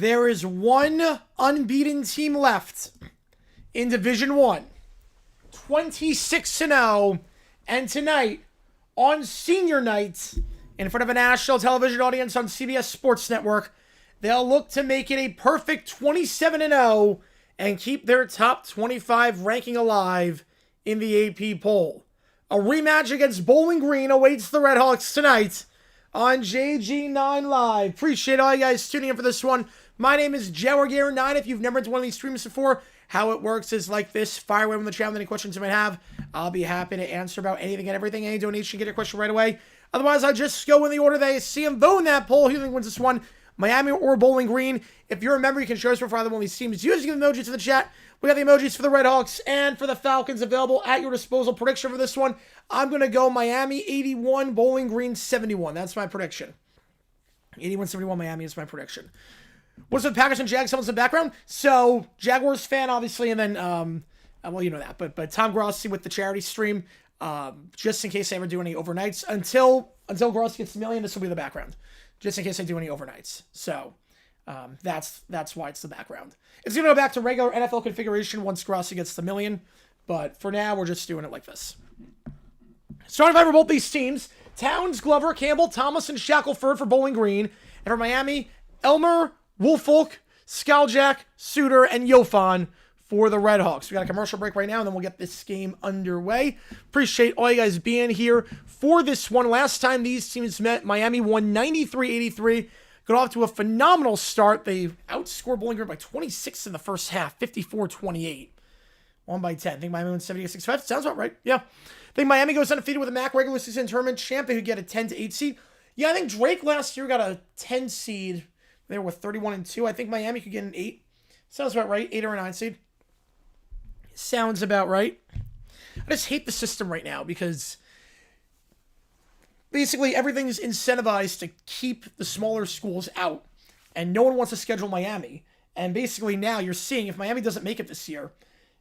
There is one unbeaten team left in Division 1. 26-0. And tonight, on senior night, in front of a national television audience on CBS Sports Network, they'll look to make it a perfect 27-0 and keep their top 25 ranking alive in the AP poll. A rematch against Bowling Green awaits the Redhawks tonight on JG9 Live. Appreciate all you guys tuning in for this one. My name is cgiulianihpu. If you've never been to one of these streams before, how it works is like this. Fire away on the channel with any questions you might have. I'll be happy to answer about anything and everything. Any donation, get a question right away. Otherwise, I'll just go in the order they see them. Vote in that poll. Who do you think wins this one? Miami or Bowling Green? If you're a member, you can show us for either one of these teams using the emojis in the chat. We got the emojis for the Redhawks and for the Falcons available at your disposal. Prediction for this one, I'm going to go Miami 81, Bowling Green 71. That's my prediction. 81-71 Miami is my prediction. What's with Packers and Jags? Someone's in the background. So, Jaguars fan, obviously, and then, well, you know that. But Tom Grossi with the charity stream, just in case I ever do any overnights. Until Grossi gets $1 million, this will be the background. Just in case I do any overnights. So, that's why it's the background. It's going to go back to regular NFL configuration once Grossi gets the $1 million. But for now, we're just doing it like this. Starting five for both these teams. Towns, Glover, Campbell, Thomas, and Shackelford for Bowling Green. And for Miami, Elmer, Woolfolk, Skaljak, Suter, and Yofan for the Redhawks. We got a commercial break right now, and then we'll get this game underway. Appreciate all you guys being here for this one. Last time these teams met, Miami won 93-83. Got off to a phenomenal start. They outscored Bowling Green by 26 in the first half, 54-28. Won by 10. I think Miami won 78-65. Sounds about right. Yeah. I think Miami goes undefeated with a MAC regular season tournament champ. They could get a 10-8 seed. Yeah, I think Drake last year got a 10 seed. They were 31-2. I think Miami could get an 8. Sounds about right. 8 or a 9 seed. Sounds about right. I just hate the system right now because basically everything's incentivized to keep the smaller schools out, and no one wants to schedule Miami. And basically now you're seeing if Miami doesn't make it this year,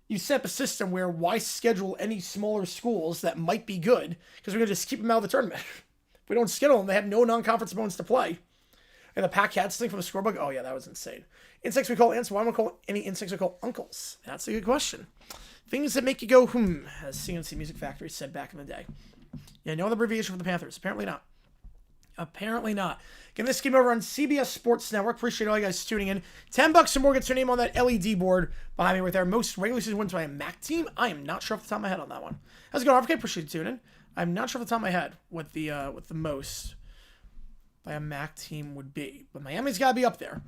you set up a system where why schedule any smaller schools that might be good because we're going to just keep them out of the tournament. If we don't schedule them, they have no non-conference opponents to play. And the Pack Cats thing from the scorebug, oh yeah, that was insane. Insects we call ants, why don't we call any insects we call uncles? That's a good question. Things that make you go, as CNC Music Factory said back in the day. Yeah, no other abbreviation for the Panthers. Apparently not. Apparently not. Getting this game over on CBS Sports Network. Appreciate all you guys tuning in. $10 or more gets your name on that LED board behind me right there. Most regular season wins by a MAC team. I am not sure off the top of my head on that one. How's it going, RFK? Appreciate you tuning in. I'm not sure off the top of my head what the most by a MAC team would be. But Miami's got to be up there.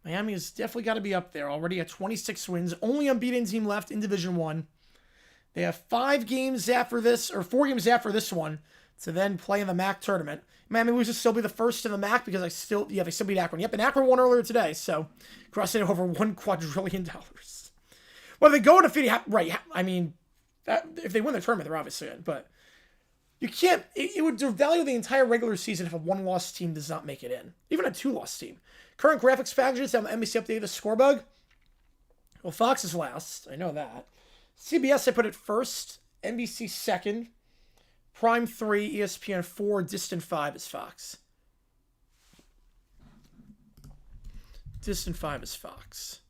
Miami has definitely got to be up there. Already at 26 wins. Only unbeaten team left in Division 1. They have 5 games after this, or 4 games after this one, to then play in the MAC tournament. Miami loses still be the first in the MAC because they still beat Akron. Yep, and Akron won earlier today, so crossing over $1 quadrillion. Well, they go undefeated, right? I mean, if they win the tournament, they're obviously in, but you can't. It would devalue the entire regular season if a 1-loss team does not make it in, even a 2-loss team. Current graphics packages have NBC updated the scorebug. Well, Fox is last. I know that. CBS, I put it first. NBC second. Prime 3, ESPN 4, Distant 5 is Fox. Distant 5 is Fox.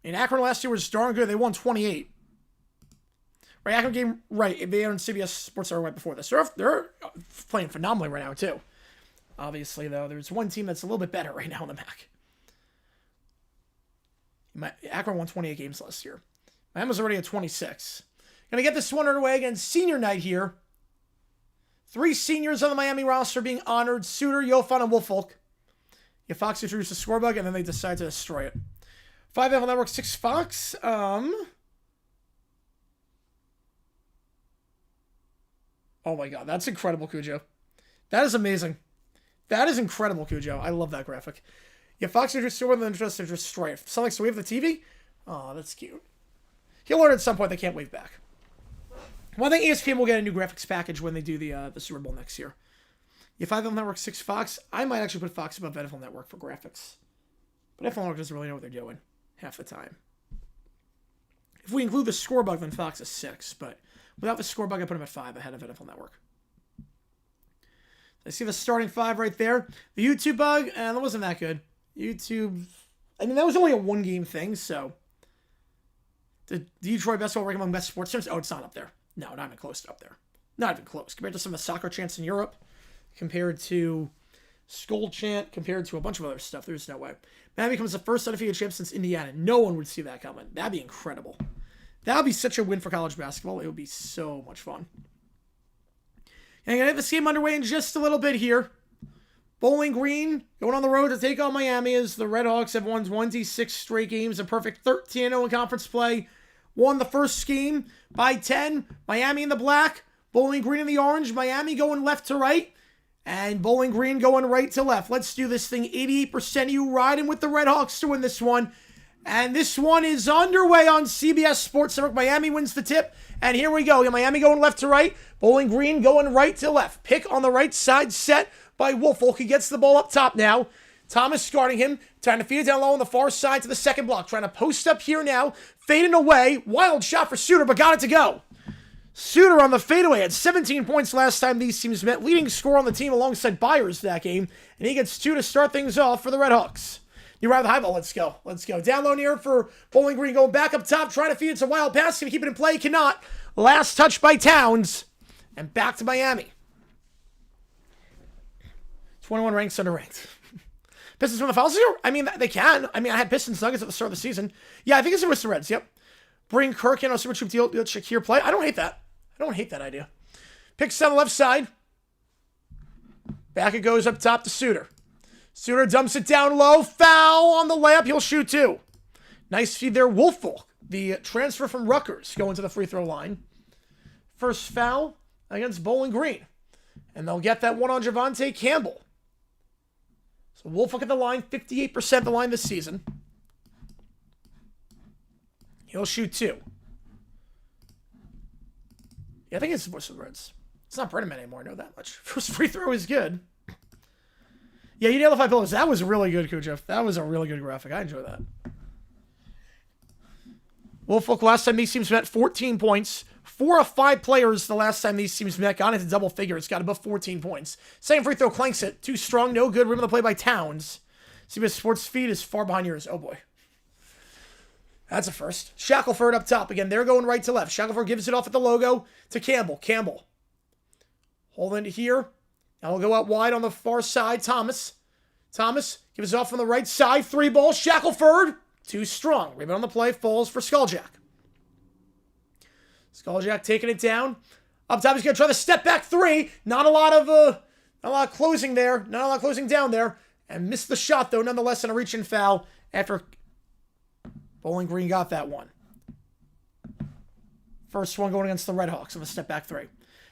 And Akron last year was darn good. They won 28. Right, Akron game, right. They on CBS Sports right before this. They're playing phenomenally right now, too. Obviously, though, there's one team that's a little bit better right now in the MAC. Akron won 28 games last year. Miami was already at 26. Gonna get this one underway against senior night here. 3 seniors on the Miami roster being honored. Suter, Yofan, and Woolfolk. Yeah, Fox introduced the scorebug, and then they decide to destroy it. 5 NFL Network, 6 Fox. Oh my god, that's incredible, Cujo. That is amazing. That is incredible, Cujo. I love that graphic. Yeah, Fox introduced the scorebug, and then just to destroy it. Sound like so we have the TV? Oh, that's cute. He'll learn at some point they can't wave back. Well, I think ESPN will get a new graphics package when they do the Super Bowl next year. Yeah, 5 NFL Network, 6 Fox. I might actually put Fox above NFL Network for graphics. But NFL Network doesn't really know what they're doing half the time. If we include the scorebug, then Fox is 6. But without the scorebug, I put him at 5 ahead of NFL Network. I see the starting 5 right there. The YouTube bug, and that wasn't that good. YouTube, I mean, that was only a 1-game thing, so. The Detroit basketball rank among best sports teams? Oh, it's not up there. No, not even close to up there. Not even close. Compared to some of the soccer chants in Europe, compared to Skull Chant, compared to a bunch of other stuff, there's no way. Miami becomes the first undefeated champ since Indiana. No one would see that coming. That'd be incredible. That would be such a win for college basketball. It would be so much fun. And I'm going to get this game underway in just a little bit here. Bowling Green going on the road to take on Miami as the Redhawks have won 26 straight games, a perfect 13-0 in conference play. Won the first game by 10. Miami in the black, Bowling Green in the orange. Miami going left to right, and Bowling Green going right to left. Let's do this thing. 88% of you riding with the Redhawks to win this one. And this one is underway on CBS Sports Network. Miami wins the tip. And here we go. Miami going left to right. Bowling Green going right to left. Pick on the right side set by Woolfolk. He gets the ball up top now. Thomas guarding him. Trying to feed it down low on the far side to the second block. Trying to post up here now. Fading away. Wild shot for Suter, but got it to go. Suter on the fadeaway had 17 points last time these teams met. Leading scorer on the team alongside Byers that game. And he gets 2 to start things off for the Redhawks. You ride the high ball. Let's go. Let's go. Down low near for Bowling Green. Going back up top. Trying to feed it. It's a wild pass. Going to keep it in play. Cannot. Last touch by Towns. And back to Miami. 21 ranks under ranked. Pistons win the fouls here? I mean, they can. I mean, I had Pistons Nuggets at the start of the season. Yeah, I think it's with the Reds. Yep. Bring Kirk in on Super Troop deal. Shakir play. I don't hate that. I don't hate that idea. Picks on the left side. Back it goes up top to Suter. Suter dumps it down low. Foul on the layup. He'll shoot 2. Nice feed there. Woolfolk, the transfer from Rutgers, going to the free throw line. First foul against Bowling Green. And they'll get that one on Javante Campbell. So Woolfolk at the line, 58% the line this season. He'll shoot 2. Yeah, I think it's the Reds. It's not Brenneman anymore, I know that much. First free throw is good. Yeah, you nailed the 5 pillars. That was really good, Kujo. That was a really good graphic. I enjoy that. Woolfolk, last time these teams met, 14 points. 4 of 5 players the last time these teams met got into double figures, got above 14 points. Second free throw clanks it. Too strong, no good. Rim of the play by Towns. CBS Sports feed is far behind yours. Oh, boy. That's a first. Shackelford up top. Again, they're going right to left. Shackelford gives it off at the logo to Campbell. Campbell. Holding it here. Now we'll go out wide on the far side. Thomas gives it off on the right side. 3 ball. Shackelford. Too strong. Rebound on the play. Falls for Skulljack. Skulljack taking it down. Up top, he's going to try the step back 3. Not a lot of closing there. Not a lot of closing down there. And missed the shot, though, nonetheless, in a reach-in foul after Bowling Green got that one. First one going against the Redhawks on the step back 3.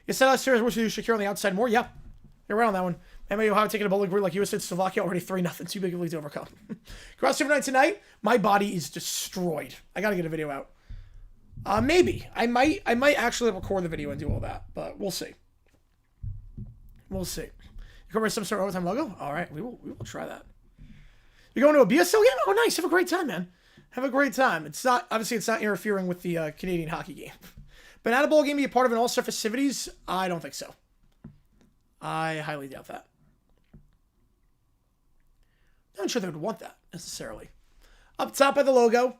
You said last series, wish we do Shakir on the outside more? Yeah. You're right on that one. Maybe Ohio taking a Bowling Green like you said. Slovakia already 3-0. Too big of a lead to overcome. Cross Super Night tonight. My body is destroyed. I got to get a video out. Maybe. I might actually record the video and do all that, but we'll see. We'll see. You cover some sort of overtime logo? All right, we will try that. You going to a BSL game? Oh, nice. Have a great time, man. Have a great time. It's not interfering with the Canadian hockey game. Banana Bowl game be a part of an all-star festivities? I don't think so. I highly doubt that. Not sure they would want that necessarily. Up top by the logo.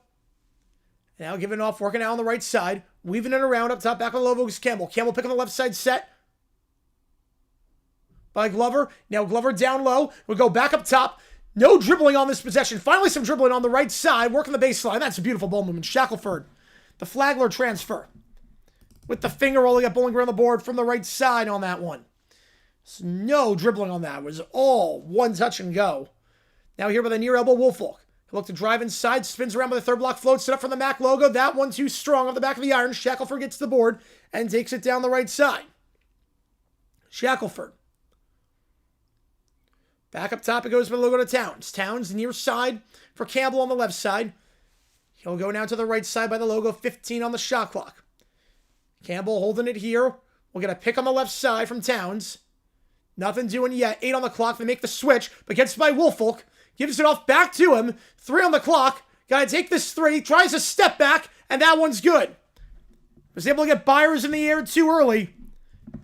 Now giving off, working out on the right side. Weaving it around up top, back on the logo is Campbell. Campbell picking the left side set by Glover. Now Glover down low. We'll go back up top. No dribbling on this possession. Finally some dribbling on the right side. Working the baseline. That's a beautiful ball movement. Shackelford. The Flagler transfer. With the finger rolling up Bowling Green on the board from the right side on that one. So no dribbling on that. It was all one touch and go. Now here by the near elbow, Woolfolk. He'll look to drive inside, spins around by the third block, floats it up from the MAC logo. That one too strong off the back of the iron. Shackelford gets the board and takes it down the right side. Shackelford. Back up top, it goes by the logo to Towns. Towns near side for Campbell on the left side. He'll go now to the right side by the logo, 15 on the shot clock. Campbell holding it here. We'll get a pick on the left side from Towns. Nothing doing yet. 8 on the clock. They make the switch, but gets by Woolfolk. Gives it off back to him. 3 on the clock. Got to take this 3. Tries a step back, and that one's good. Was able to get Byers in the air too early.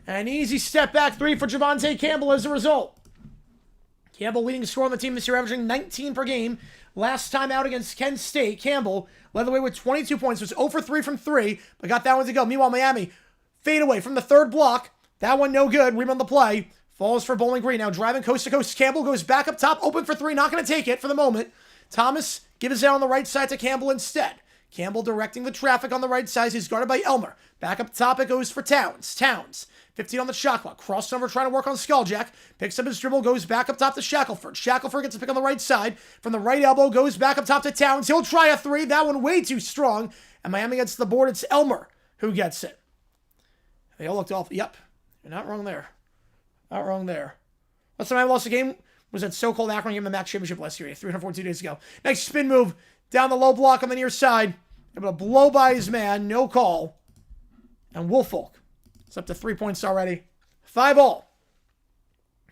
An easy step back 3 for Javante Campbell as a result. Campbell leading scorer on the team this year, averaging 19 per game. Last time out against Kent State, Campbell led the way with 22 points. Was 0 for 3 from 3, but got that one to go. Meanwhile, Miami, fade away from the third block. That one no good. Rebound the play. Falls for Bowling Green. Now driving coast to coast. Campbell goes back up top, open for 3. Not going to take it for the moment. Thomas gives it out on the right side to Campbell instead. Campbell directing the traffic on the right side. He's guarded by Elmer. Back up top, it goes for Towns. 15 on the shot clock. Crossover trying to work on Skulljack. Picks up his dribble, goes back up top to Shackelford. Shackelford gets a pick on the right side. From the right elbow, goes back up top to Towns. He'll try a 3. That one way too strong. And Miami gets the board. It's Elmer who gets it. They all looked off. Yep. You're not wrong there. Not wrong there. Last time I lost a game was that so-called Akron game, the MAC championship last year, 342 days ago. Nice spin move down the low block on the near side. Able to blow by his man. No call. And Woolfolk. It's up to 3 points already. 5 all.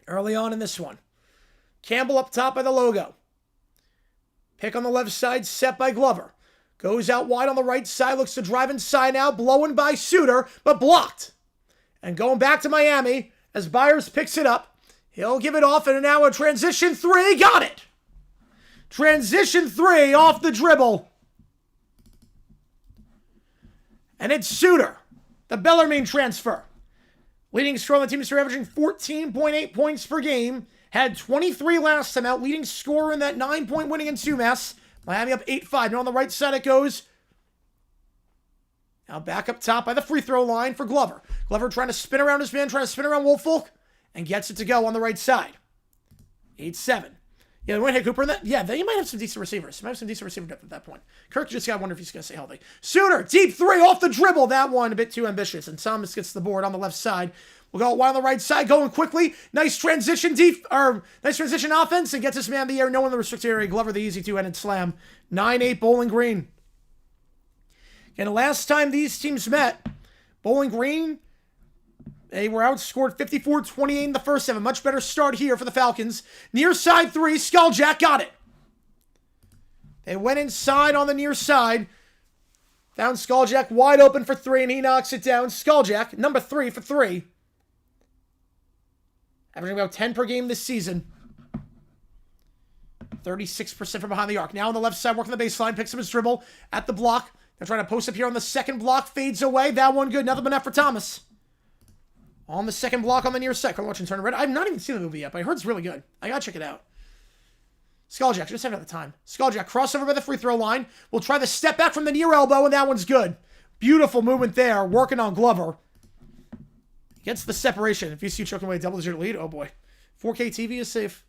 Early on in this one. Campbell up top by the logo. Pick on the left side, set by Glover. Goes out wide on the right side, looks to drive inside now, blowing by Suter, but blocked. And going back to Miami as Byers picks it up. He'll give it off, and now a transition 3. Got it! Transition 3 off the dribble. And it's Suter. The Bellarmine transfer. Leading scorer on the team is averaging 14.8 points per game. Had 23 last time out. Leading scorer in that 9-point win against UMass. Miami up 8-5. Now on the right side it goes. Now back up top by the free throw line for Glover. Glover trying to spin around his man, trying to spin around Woolfolk. And gets it to go on the right side. 8-7. Yeah, they might hit Cooper in that. Yeah, they might have some decent receivers. They might have some decent receiver depth at that point. Kirk just got to wonder if he's going to stay healthy. Suter, deep 3 off the dribble. That one a bit too ambitious. And Thomas gets the board on the left side. We'll go wide on the right side, going quickly. Nice transition nice transition offense, and gets this man in the air. No one in the restricted area. Glover, the easy 2-handed slam. 9-8 Bowling Green. And the last time these teams met, Bowling Green, they were outscored 54-28 in the first half. A much better start here for the Falcons. Near side 3, Skulljack got it. They went inside on the near side. Found Skulljack wide open for 3, and he knocks it down. Skulljack, number 3 for 3. Averaging about 10 per game this season. 36% from behind the arc. Now on the left side, working the baseline, picks up his dribble at the block. They're trying to post up here on the second block, fades away. That one good, nothing but net for Thomas. On the second block on the near side. I'm watching Turner Red. I've not even seen the movie yet, but I heard it's really good. I gotta check it out. Skulljack, just have it at the time. Skulljack, crossover by the free throw line. We'll try the step back from the near elbow, and that one's good. Beautiful movement there, working on Glover. Gets the separation. If you see choking away a double-digit lead, oh boy. 4K TV is safe.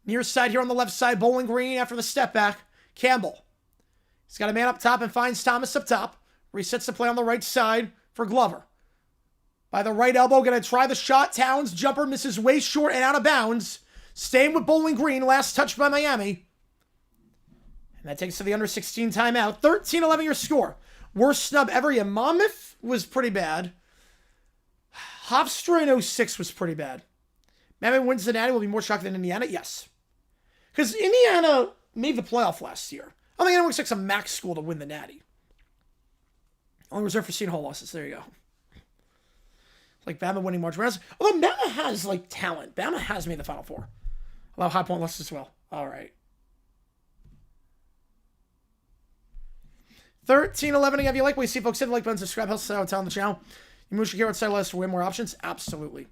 Near side here on the left side, Bowling Green after the step back. Campbell. He's got a man up top and finds Thomas up top. Resets the play on the right side for Glover. By the right elbow, going to try the shot. Towns, jumper, misses way short and out of bounds. Staying with Bowling Green, last touch by Miami. And that takes to the under 16 timeout. 13-11 your score. Worst snub ever. Yeah, Monmouth was pretty bad. Hofstra in 06 was pretty bad. Miami wins the Natty. Will be more shocked than Indiana? Yes. Because Indiana made the playoff last year. I think anyone expects a MAC school to win the Natty. Only reserved for Seton Hall losses. There you go. Like Bama winning March Madness. Although Bama has like talent. Bama has made the Final Four. Allow high point losses as well. All right. 13-11 again. If you like what you see, folks, hit the like button, subscribe, help us out on the channel. You move your outside list for way more options. Absolutely.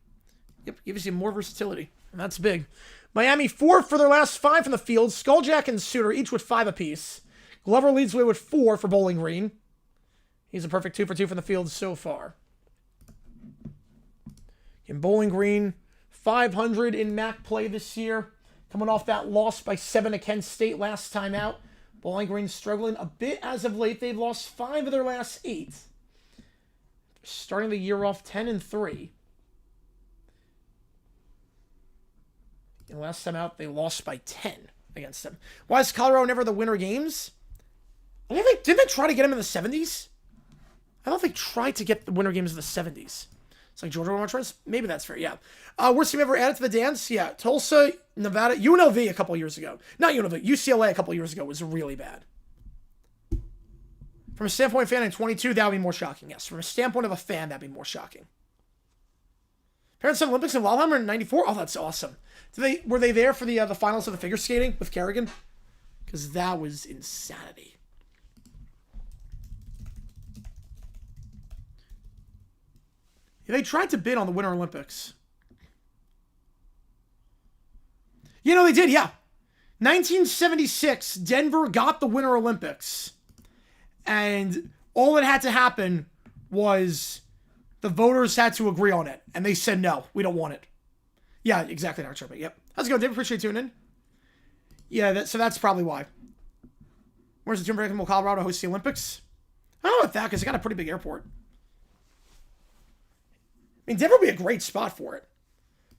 Yep, gives you more versatility. And that's big. Miami 4 for their last 5 from the field. Skulljack and Suter each with 5 apiece. Glover leads the way with 4 for Bowling Green. He's a perfect 2 for 2 from the field so far. In Bowling Green, 500 in MAC play this year. Coming off that loss by 7 to Kent State last time out. Bowling Green struggling a bit as of late. They've lost 5 of their last 8. They're starting the year off 10-3. And last time out, they lost by 10 against them. Why is Colorado never the winner games? Didn't they try to get him in the 70s? I don't think they tried to get the winter games in the 70s. It's like Georgia Montrez. Maybe that's fair, yeah. Worst team ever added to the dance? Yeah, Tulsa, Nevada, UNLV a couple years ago. Not UNLV, UCLA a couple years ago was really bad. From a standpoint of fan in 22, that would be more shocking. Yes, from a standpoint of a fan, that'd be more shocking. Parents of Olympics in Lillehammer in 94. Oh, that's awesome. Were they there for the finals of the figure skating with Kerrigan? Because that was insanity. Yeah, they tried to bid on the Winter Olympics. You know, they did, yeah. 1976, Denver got the Winter Olympics. And all that had to happen was the voters had to agree on it. And they said, no, we don't want it. Yeah, exactly. Yep. How's it going, Dave? Appreciate you tuning in. Yeah, so that's probably why. Where's the Timber Breakable, Colorado host the Olympics? I don't know about that, because they got a pretty big airport. I mean, Denver would be a great spot for it.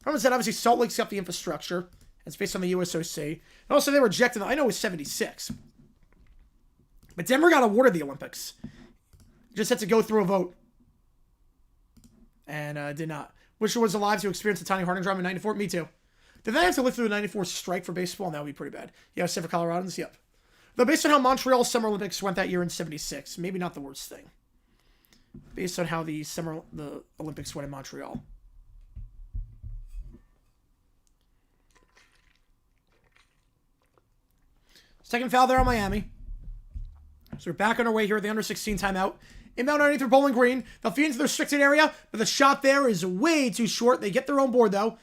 Problem said, obviously, Salt Lake's got the infrastructure. It's based on the USOC. And also, they rejected, I know it was 76. But Denver got awarded the Olympics. Just had to go through a vote. And did not. Wish I was alive to experience the Tiny Harding drama in 94. Me too. Did they have to live through the 94 strike for baseball? That would be pretty bad. Yeah, except for Coloradans? Yep. Though based on how Montreal's Summer Olympics went that year in 76, maybe not the worst thing. Based on how the Olympics went in Montreal. Second foul there on Miami. So we're back on our way here at the under-16 timeout. Inbound underneath their Bowling Green. They'll feed into the restricted area, but the shot there is way too short. They get their own board, though.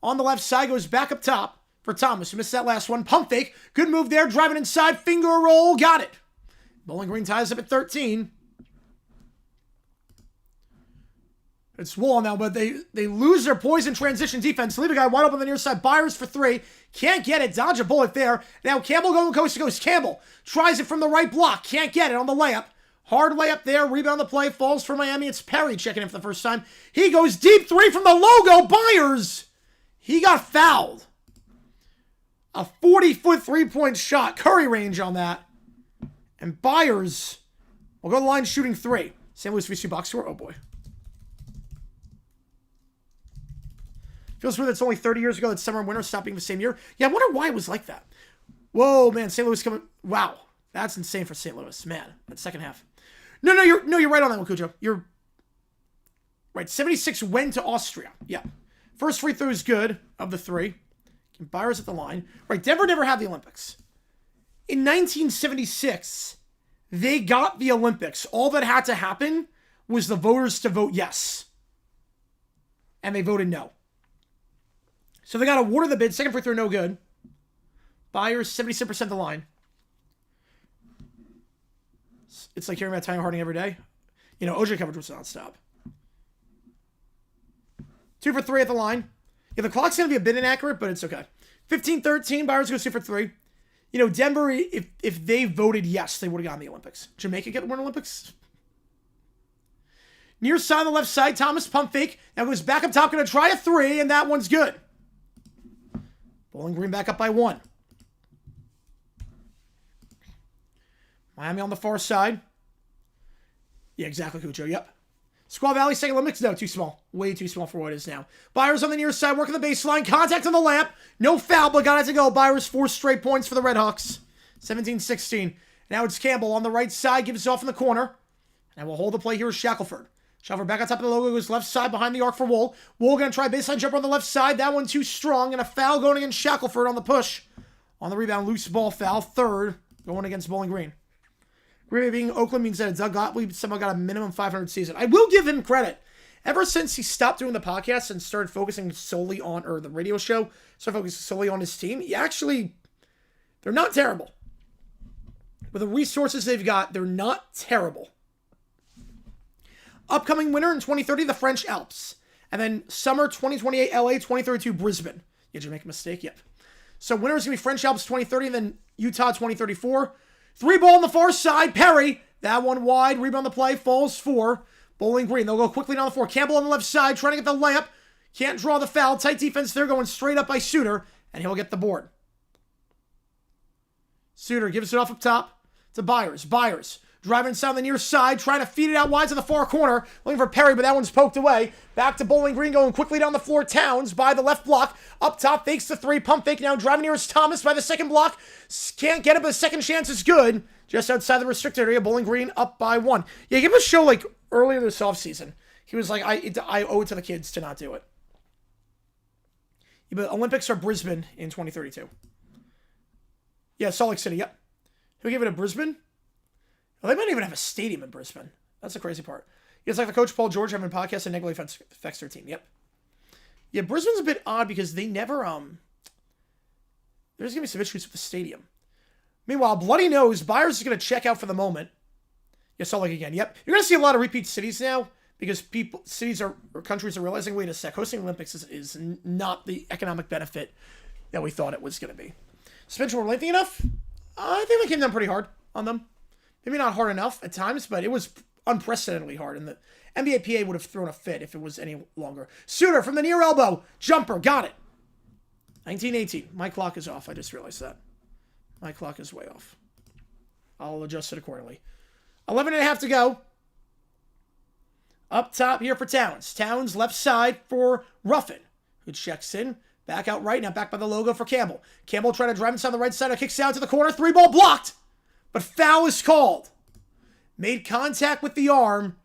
On the left side, goes back up top for Thomas, who missed that last one. Pump fake. Good move there. Driving inside. Finger roll. Got it. Bowling Green ties up at 13. It's Wall now, but they lose their poise in transition defense. Leave a guy wide open on the near side. Byers for three. Can't get it. Dodge a bullet there. Now Campbell going coast to coast. Campbell tries it from the right block. Can't get it on the layup. Hard layup there. Rebound the play. Falls for Miami. It's Perry checking in for the first time. He goes deep three from the logo. Byers. He got fouled. A 40-foot three-point shot. Curry range on that. And Byers will go to the line shooting three. St. Louis VC box score. Oh, boy. Feels weird that it's only 30 years ago that summer and winter stopped being the same year. Yeah, I wonder why it was like that. Whoa, man. St. Louis coming. Wow. That's insane for St. Louis. Man, that second half. No, you're right on that one, Cujo. You're right. 76 went to Austria. Yeah. First free throw is good of the three. Byers at the line. Right, Denver never had the Olympics. In 1976, they got the Olympics. All that had to happen was the voters to vote yes. And they voted no. So they got awarded the bid. Second free throw, no good. Byers, 76% of the line. It's like hearing about Tiny Harding every day. You know, OJ coverage was nonstop. 2 for 3 at the line. Yeah, the clock's going to be a bit inaccurate, but it's okay. 15-13, Byers goes 2 for 3. You know, Denver, if they voted yes, they would have gotten the Olympics. Jamaica get the Winter Olympics? Near side on the left side, Thomas pump fake. Now goes back up top, going to try a three, and that one's good. Bowling Green back up by 1. Miami on the far side. Yeah, exactly, Cujo. Yep. Squaw Valley, second Olympics. No, too small. Way too small for what it is now. Byers on the near side, working the baseline. Contact on the lamp. No foul, but got it to go. Byers, 4 straight points for the Redhawks. 17-16. Now it's Campbell on the right side. Gives it off in the corner. And we'll hold the play here with Shackelford. Shackelford back on top of the logo. Goes left side behind the arc for Wool. Wool going to try baseline jumper on the left side. That one too strong. And a foul going against Shackelford on the push. On the rebound, loose ball foul. Third going against Bowling Green. Green Bay being Oakland means that Doug Gottlieb somehow got a minimum 500 season. I will give him credit. Ever since he stopped doing the podcast and started focusing solely on, or the radio show, started focusing solely on his team, they're not terrible. With the resources they've got, they're not terrible. Upcoming winter in 2030, the French Alps. And then summer 2028, LA, 2032, Brisbane. Did you make a mistake? Yep. So winter is going to be French Alps 2030, and then Utah 2034. 3 ball on the far side. Perry. That one wide. Rebound the play. Falls 4. Bowling Green. They'll go quickly down the floor. Campbell on the left side. Trying to get the layup. Can't draw the foul. Tight defense. They're going straight up by Suter. And he'll get the board. Suter gives it off up top to Byers. Byers. Driving inside on the near side. Trying to feed it out wide to the far corner. Looking for Perry, but that one's poked away. Back to Bowling Green. Going quickly down the floor. Towns by the left block. Up top. Fakes the 3. Pump fake now. Driving near is Thomas by the second block. Can't get it, but the second chance is good. Just outside the restricted area, Bowling Green up by 1. Yeah, give him a show like earlier this offseason. He was like, I owe it to the kids to not do it. Yeah, but Olympics are Brisbane in 2032. Yeah, Salt Lake City, yep. Who gave it to Brisbane? Well, they might even have a stadium in Brisbane. That's the crazy part. It's like the coach Paul George having a podcast and negatively affects their team. Yep. Yeah, Brisbane's a bit odd because they never, there's going to be some issues with the stadium. Meanwhile, Bloody Nose, Byers is going to check out for the moment. Yeah, Salt Lake again. Yep. You're going to see a lot of repeat cities now because cities or countries are realizing, wait a sec, hosting Olympics is not the economic benefit that we thought it was going to be. Suspension were lengthy enough? I think they came down pretty hard on them. Maybe not hard enough at times, but it was unprecedentedly hard. And the NBA PA would have thrown a fit if it was any longer. Suter from the near elbow. Jumper. Got it. 1918. My clock is off. I just realized that. My clock is way off. I'll adjust it accordingly. 11.5 to go. Up top here for Towns. Towns left side for Ruffin, who checks in. Back out right. Now back by the logo for Campbell. Campbell trying to drive inside the right side. Kicks out to the corner. 3-ball blocked. But foul is called. Made contact with the arm.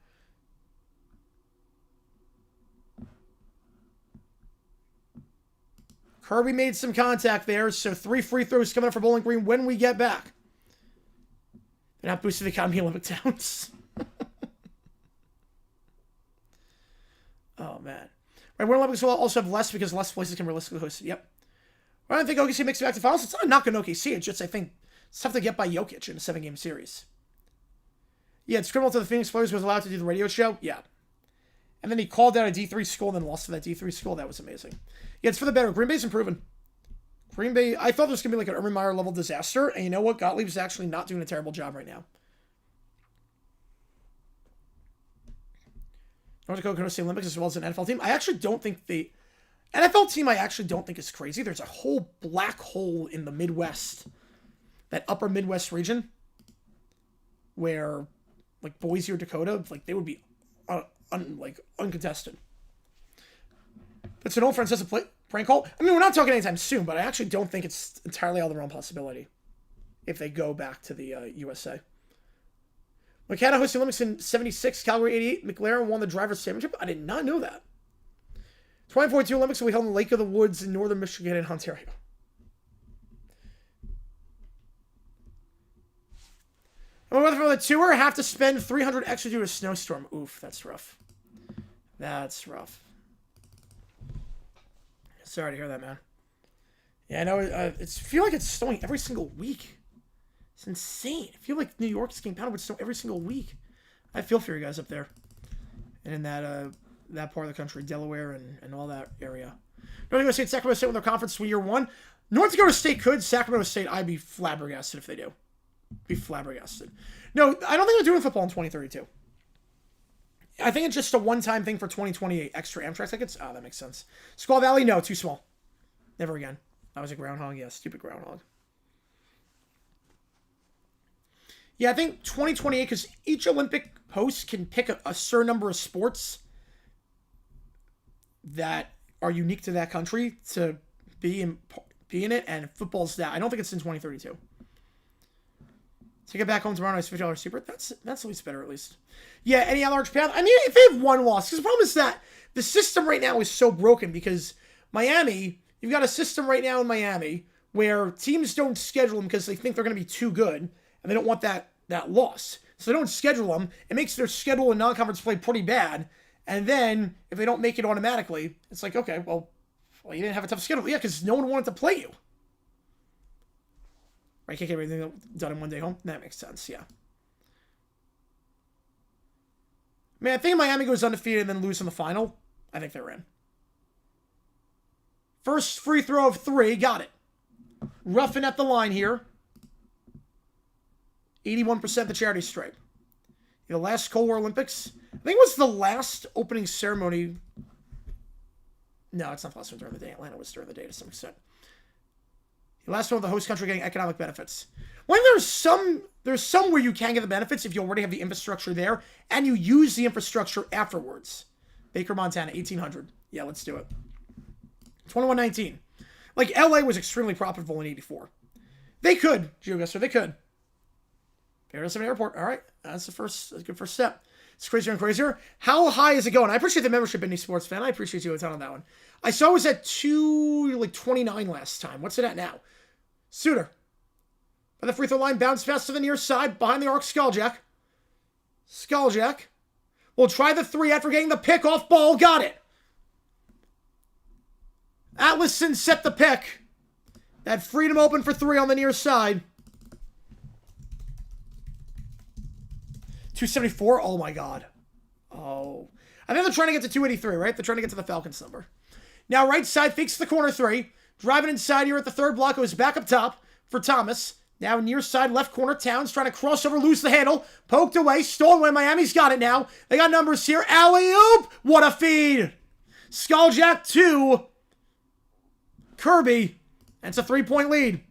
Kirby made some contact there, so 3 free throws coming up for Bowling Green when we get back. They're not boosting the economy of Olympic Towns. Oh, man. Right, Winter Olympics will also have less because less places can realistically host it. Yep. I don't think OKC makes it back to finals. It's not knocking OKC. It's just, I think, it's tough to get by Jokic in a 7-game series. Yeah, it's criminal to the Phoenix Players was allowed to do the radio show. Yeah. And then he called out a D3 school and then lost to that D3 school. That was amazing. Yeah, it's for the better. Green Bay's improving. Green Bay, I thought this was going to be like an Urban Meyer level disaster. And you know what? Gottlieb's actually not doing a terrible job right now. North Dakota can host the Olympics as well as an NFL team. I actually don't think the NFL team is crazy. There's a whole black hole in the Midwest, that upper Midwest region, where like Boise or Dakota, like they would be uncontested. That's an old friend says a prank call. I mean, we're not talking anytime soon, but I actually don't think it's entirely out of the realm possibility if they go back to the USA. McKenna hosted Olympics in 76, Calgary 88. McLaren won the Drivers' Championship. I did not know that. 2042 Olympics will be held in Lake of the Woods in northern Michigan and Ontario. And weather for the tour, have to spend $300 extra due to a snowstorm. Oof, that's rough. That's rough. Sorry to hear that, man. Yeah, I know. It's feel like it's snowing every single week. It's insane. I feel like New York's getting pounded with snow every single week. I feel for you guys up there. And in that part of the country, Delaware and all that area. North Dakota State, Sacramento State with their conference year 1. North Dakota State could. Sacramento State, I'd be flabbergasted if they do. Be flabbergasted. No, I don't think they're doing football in 2032. I think it's just a one-time thing for 2028. Extra Amtrak tickets? Oh, that makes sense. Squaw Valley? No, too small. Never again. I was a groundhog. Yeah, stupid groundhog. Yeah, I think 2028, because each Olympic host can pick a certain number of sports that are unique to that country to be in it, and football's that. I don't think it's in 2032. Take it back home tomorrow night's $50 super. That's at least better, at least. Yeah, any large path. I mean, if they have one loss, because the problem is that the system right now is so broken because Miami, you've got a system right now in Miami where teams don't schedule them because they think they're going to be too good and they don't want that loss. So they don't schedule them. It makes their schedule in non-conference play pretty bad. And then if they don't make it automatically, it's like, okay, well you didn't have a tough schedule. Yeah, because no one wanted to play you. Right, can't get everything done in one day home. That makes sense, yeah. Man, I think Miami goes undefeated and then lose in the final. I think they're in. First free throw of 3, got it. Ruffin at the line here. 81% the charity stripe. The last Cold War Olympics. I think it was the last opening ceremony. No, it's not the last one during the day. Atlanta was during the day to some extent. The last one with the host country getting economic benefits. When there's some where you can get the benefits if you already have the infrastructure there and you use the infrastructure afterwards. Baker, Montana, 1800. Yeah, let's do it. 2119. Like LA was extremely profitable in 84. They could, GeoGuster, they could. Arizona Airport. All right. That's a good first step. It's crazier and crazier. How high is it going? I appreciate the membership, Indie Sports Fan. I appreciate you a ton on that one. I saw it was at 229 last time. What's it at now? Suter. By the free throw line, bounce pass to the near side. Behind the arc, Skulljack. Skulljack. Will try the three after getting the pick off ball. Got it. Atlason set the pick. That freed him open for three on the near side. 274? Oh my god. Oh. I think they're trying to get to 283, right? They're trying to get to the Falcons number. Now right side fakes the corner three. Driving inside here at the third block. Goes back up top for Thomas. Now near side left corner. Towns trying to cross over, lose the handle. Poked away, stolen away. Miami's got it now. They got numbers here. Alley-oop! What a feed! Skulljack 2. Kirby. That's a 3-point lead.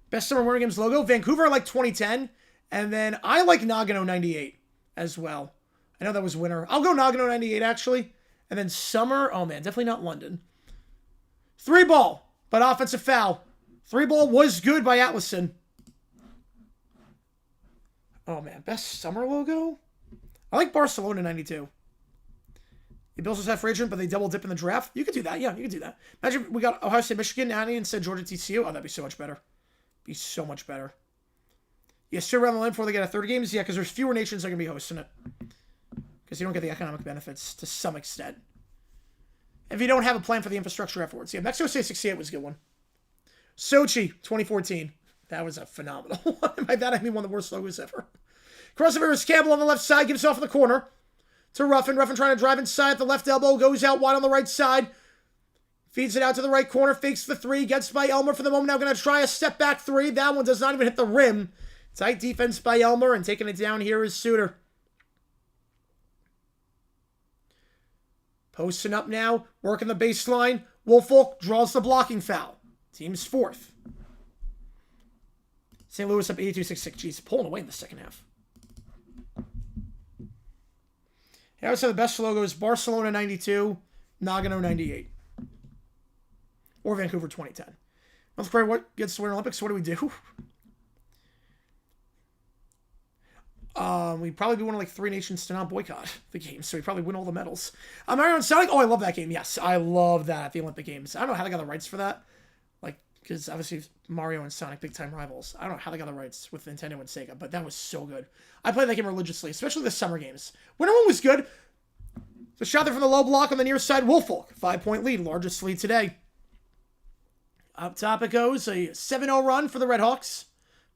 Best Summer Winter Games logo. Vancouver, I like 2010. And then I like Nagano 98 as well. I know that was winter. I'll go Nagano 98, actually. And then summer. Oh, man. Definitely not London. 3 ball. But offensive foul. 3 ball was good by Atlason. Oh, man. Best summer logo? I like Barcelona 92. The Bills just have free agent, but they double dip in the draft. You could do that. Yeah, you could do that. Imagine we got Ohio State, Michigan, Annie, instead Georgia, TCU. Oh, that'd be so much better. Be so much better. Yeah, straight around the line before they get a third games. Yeah, because there's fewer nations that are going to be hosting it. Because you don't get the economic benefits to some extent. If you don't have a plan for the infrastructure afterwards. Yeah, Mexico State 68 was a good one. Sochi 2014. That was a phenomenal one. By that, I mean one of the worst logos ever. Crossover is Campbell on the left side. Gives off in the corner to Ruffin. Ruffin trying to drive inside at the left elbow. Goes out wide on the right side. Feeds it out to the right corner. Fakes the three. Gets by Elmer for the moment. Now going to try a step back three. That one does not even hit the rim. Tight defense by Elmer, and taking it down here is Suter. Posting up now, working the baseline. Woolfolk draws the blocking foul. Team's fourth. St. Louis up 82-66. Jeez, pulling away in the second half. Here I would say the best logos, Barcelona 92, Nagano 98. Or Vancouver 2010. North Korea, what gets to Winter Olympics? What do we do? We'd probably be one of like 3 nations to not boycott the games, so we'd probably win all the medals. Mario and Sonic, oh, I love that game. Yes, I love that at the Olympic Games. I don't know how they got the rights for that. Like, because obviously Mario and Sonic, big-time rivals. I don't know how they got the rights with Nintendo and Sega, but that was so good. I played that game religiously, especially the summer games. Winter one was good. So shot there from the low block on the near side. Woolfolk, 5-point lead, largest lead today. Up top it goes, a 7-0 run for the Redhawks.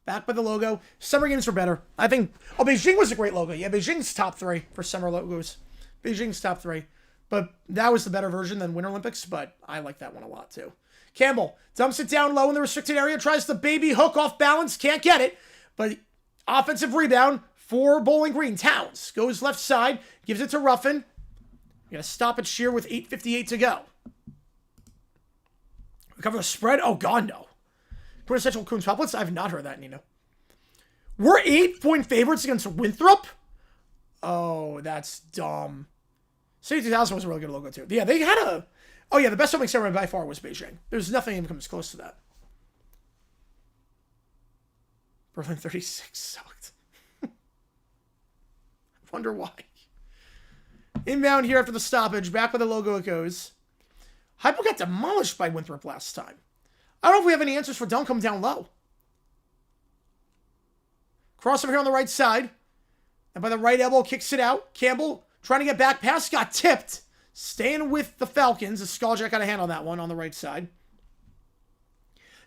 Back by the logo. Summer games were better. I think... Oh, Beijing was a great logo. Yeah, Beijing's top 3 for summer logos. Beijing's top 3. But that was the better version than Winter Olympics, but I like that one a lot, too. Campbell dumps it down low in the restricted area. Tries the baby hook off balance. Can't get it. But offensive rebound for Bowling Green. Towns goes left side. Gives it to Ruffin. Going to stop it sheer with 8:58 to go. Recover the spread. Oh, God, no. Quintessential Quintuplets? I have not heard that, Nino. We're 8-point favorites against Winthrop? Oh, that's dumb. City 2000 was a really good logo, too. Yeah, they had a... Oh, yeah, the best opening ceremony by far was Beijing. There's nothing even comes close to that. Berlin 36 sucked. I wonder why. Inbound here after the stoppage. Back where the logo it goes. Hypo got demolished by Winthrop last time. I don't know if we have any answers for don't come down low. Crossover here on the right side. And by the right elbow, kicks it out. Campbell trying to get back. Pass got tipped. Staying with the Falcons. The Skulljack got a hand on that one on the right side.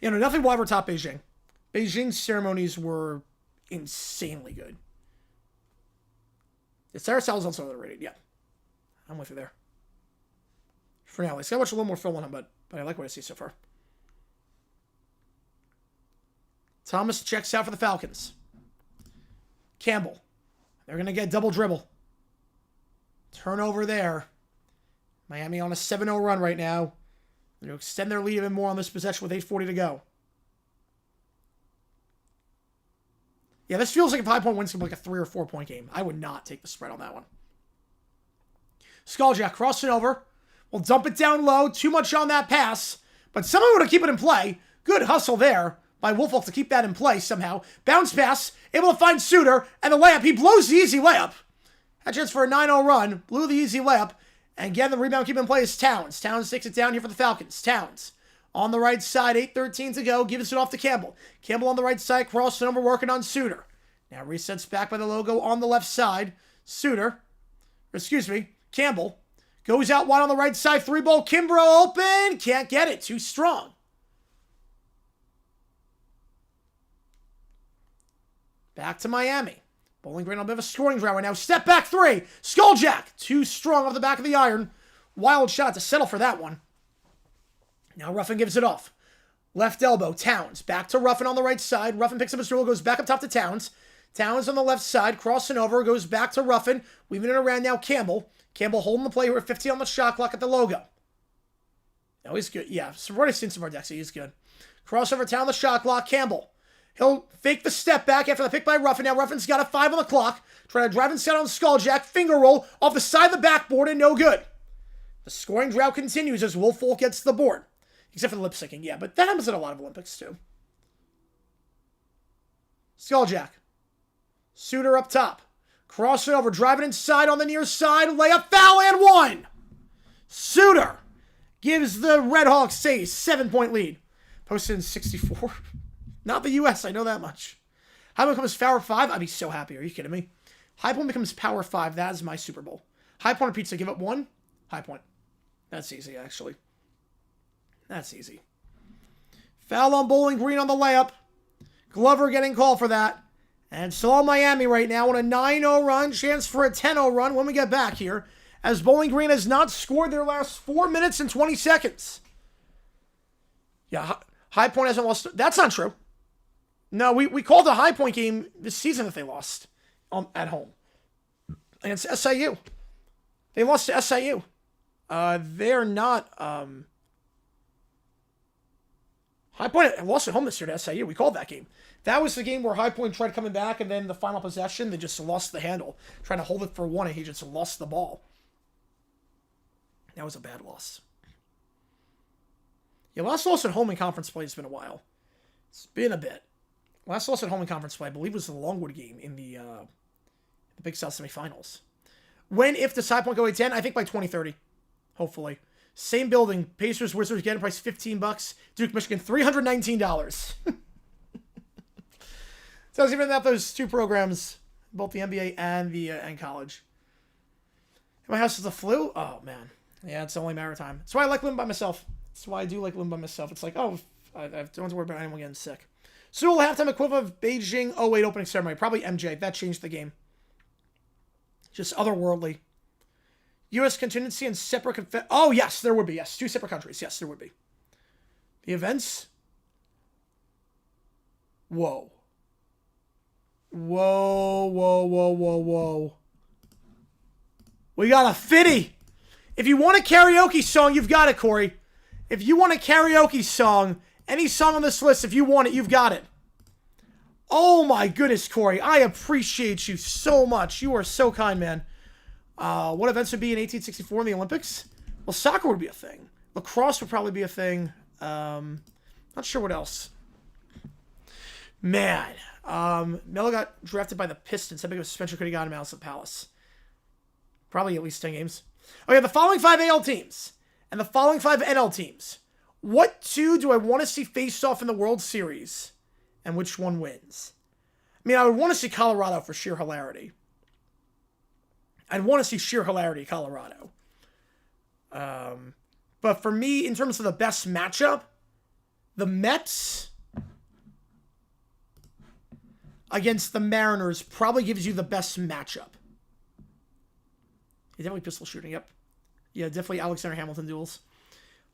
You know, nothing will ever top Beijing. Beijing's ceremonies were insanely good. The Sarah Sal's also underrated. Yeah. I'm with you there. For now, at least. I watch a little more film on him, but I like what I see so far. Thomas checks out for the Falcons. Campbell. They're going to get double dribble. Turnover there. Miami on a 7-0 run right now. They're going to extend their lead even more on this possession with 8:40 to go. Yeah, this feels like a 5-point win's going to be like a 3 or 4-point game. I would not take the spread on that one. Skulljack crossing over. We'll dump it down low. Too much on that pass. But someone would have keep it in play. Good hustle there by Woolfolk to keep that in play somehow. Bounce pass, able to find Suter, and the layup. He blows the easy layup. Had a chance for a 9-0 run, blew the easy layup, and again, the rebound keeping in play is Towns. Towns takes it down here for the Falcons. Towns on the right side, 8:13 to go, gives it off to Campbell. Campbell on the right side, crossing over, working on Suter. Now resets back by the logo on the left side. Campbell goes out wide on the right side, 3-ball, Kimbrough open, can't get it, too strong. Back to Miami. Bowling Green on a bit of a scoring drought right now. Step back 3. Skulljack. Too strong off the back of the iron. Wild shot to settle for that one. Now Ruffin gives it off. Left elbow. Towns. Back to Ruffin on the right side. Ruffin picks up his dribble. Goes back up top to Towns. Towns on the left side. Crossing over. Goes back to Ruffin. Weaving it around now. Campbell. Campbell holding the play here at 15 on the shot clock at the logo. Now he's good. Yeah, so we've already seen some more decks. He's good. Crossover down the shot clock. Campbell. He'll fake the step back after the pick by Ruffin. Now Ruffin's got a 5 on the clock. Trying to drive inside on Skulljack. Finger roll off the side of the backboard and no good. The scoring drought continues as Woolfolk gets the board. Except for the lip syncing, yeah. But that happens at a lot of Olympics, too. Skulljack. Suter up top. Crossing over. Driving inside on the near side. Layup, foul, and 1. Suter gives the Redhawks a 7-point lead. Posted in 64. Not the U.S., I know that much. High Point becomes Power 5? I'd be so happy. Are you kidding me? High Point becomes Power 5. That is my Super Bowl. High Point or Pizza, give up 1. High Point. That's easy, actually. That's easy. Foul on Bowling Green on the layup. Glover getting called for that. And still on Miami right now on a 9-0 run. Chance for a 10-0 run when we get back here. As Bowling Green has not scored their last 4 minutes and 20 seconds. Yeah, High Point hasn't lost. That's not true. No, we called a High Point game this season that they lost at home against SIU. They lost to SIU. They're not. High Point lost at home this year to SIU. We called that game. That was the game where High Point tried coming back, and then the final possession, they just lost the handle. Trying to hold it for 1, and he just lost the ball. That was a bad loss. Yeah, last loss at home in conference play has been a while. It's been a bit. Last loss at home in conference play, I believe, was the Longwood game in the Big South semifinals. If does High Point go 8-10? I think by 2030. Hopefully. Same building. Pacers, Wizards, getting price $15. Duke, Michigan, $319. So I was even at those two programs, both the NBA and college. My house is the flu? Oh, man. Yeah, it's only a matter of time. That's why I like living by myself. That's why I do like living by myself. It's like, oh, I don't have to worry about anyone getting sick. Seoul halftime equivalent of Beijing 08 opening ceremony. Probably MJ. That changed the game. Just otherworldly. U.S. contingency and separate... Oh, yes, there would be. Yes, 2 separate countries. Yes, there would be. The events? Whoa. Whoa. We got a fitty. If you want a karaoke song, you've got it, Corey. If you want a karaoke song, any song on this list, if you want it, you've got it. Oh my goodness, Corey. I appreciate you so much. You are so kind, man. What events would be in 1864 in the Olympics? Well, soccer would be a thing. Lacrosse would probably be a thing. Not sure what else. Man. Melo got drafted by the Pistons. How big of a suspension could he got him out of the Palace? Probably at least 10 games. Okay, the following 5 AL teams and the following 5 NL teams. What 2 do I want to see face off in the World Series? And which one wins? I mean, I would want to see Colorado for sheer hilarity. I'd want to see sheer hilarity, Colorado. But for me, in terms of the best matchup, the Mets against the Mariners probably gives you the best matchup. Yeah, definitely pistol shooting, yep. Yeah, definitely Alexander Hamilton duels.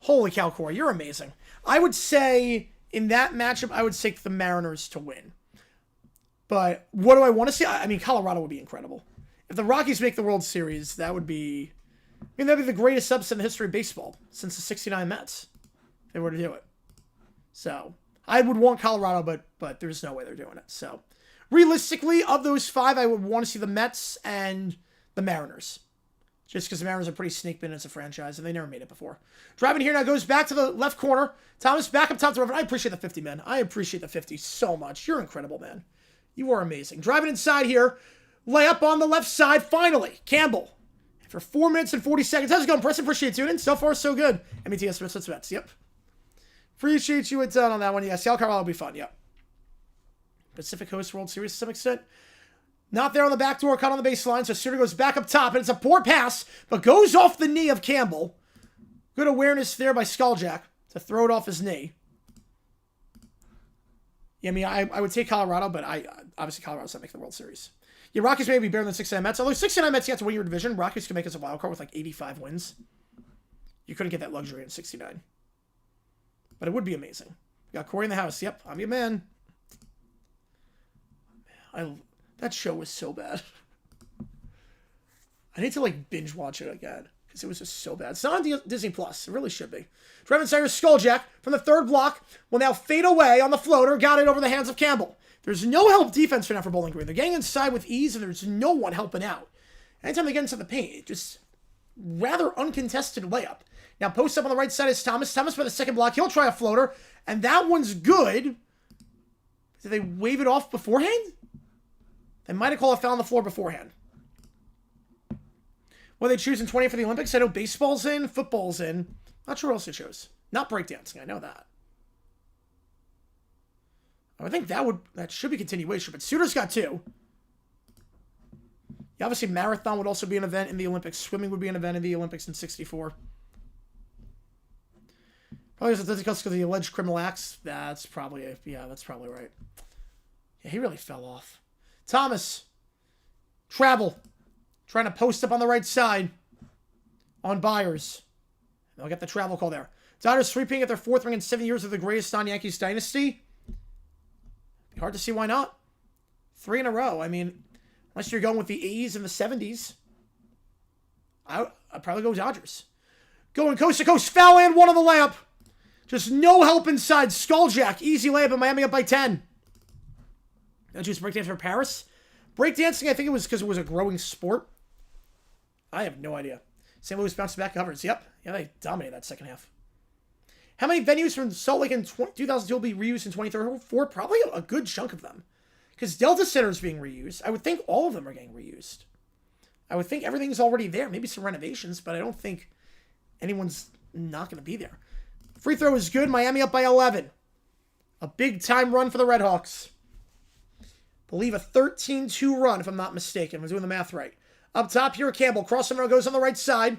Holy cow, Corey, you're amazing. I would say, in that matchup, I would take the Mariners to win. But what do I want to see? I mean, Colorado would be incredible. If the Rockies make the World Series, that would be... I mean, that would be the greatest upset in the history of baseball since the 69 Mets. If they were to do it. So, I would want Colorado, but there's no way they're doing it. So, realistically, of those 5, I would want to see the Mets and the Mariners. Just because the Mariners are pretty snake bitten as a franchise, and they never made it before. Driving here now, goes back to the left corner. Thomas back up top to Ruffin. I appreciate the 50, man. I appreciate the 50 so much. You're incredible, man. You are amazing. Driving inside here. Layup on the left side, finally. Campbell. For 4 minutes and 40 seconds. How's it going, Press? Appreciate it tuning in. So far, so good. METS Smith's bets. Yep. Appreciate you a ton on that one. Yeah, Sal Carvalho will be fun. Yep. Pacific Coast World Series to some extent. Not there on the back door, cut on the baseline, so Suter goes back up top, and it's a poor pass, but goes off the knee of Campbell. Good awareness there by Skulljack to throw it off his knee. Yeah, I mean, I would take Colorado, but obviously Colorado's not making the World Series. Yeah, Rockies may be better than 69 Mets. Although 69 Mets, you have to win your division. Rockies could make us a wild card with like 85 wins. You couldn't get that luxury in 69. But it would be amazing. You got Corey in the house. Yep, I'm your man. That show was so bad. I need to like binge watch it again because it was just so bad. It's not on Disney Plus. It really should be. Trevin Sayers Skulljack from the third block will now fade away on the floater. Got it over the hands of Campbell. There's no help defense for now for Bowling Green. They're getting inside with ease, and there's no one helping out. Anytime they get into the paint, it just rather uncontested layup. Now post up on the right side is Thomas. Thomas by the second block. He'll try a floater, and that one's good. Did they wave it off beforehand? They might have called a foul on the floor beforehand. What are they choosing 20 for the Olympics? I know baseball's in, football's in. Not sure what else they chose. Not breakdancing, I know that. I think that should be continuation, but Suter's got 2. Yeah, obviously marathon would also be an event in the Olympics. Swimming would be an event in the Olympics in 64. Probably because of the alleged criminal acts. That's probably right. Yeah, he really fell off. Thomas. Travel. Trying to post up on the right side. On Byers. They'll get the travel call there. Dodgers sweeping at their 4th ring in 7 years of the greatest non-Yankees dynasty. Be hard to see why not. 3 in a row. I mean, unless you're going with the 80s and the 70s. I'd probably go Dodgers. Going coast to coast. Foul and 1 on the layup. Just no help inside. Skulljack. Easy layup, and Miami up by 10. Don't choose breakdance for Paris. Breakdancing, I think it was because it was a growing sport. I have no idea. St. Louis bounced back covers. Yep. Yeah, they dominated that second half. How many venues from Salt Lake in 2002 will be reused in 2034? Probably a good chunk of them. Because Delta Center is being reused. I would think all of them are getting reused. I would think everything's already there. Maybe some renovations, but I don't think anyone's not going to be there. Free throw is good. Miami up by 11. A big-time run for the Redhawks. Believe a 13-2 run, if I'm not mistaken. I'm doing the math right. Up top here, Campbell. Crossover goes on the right side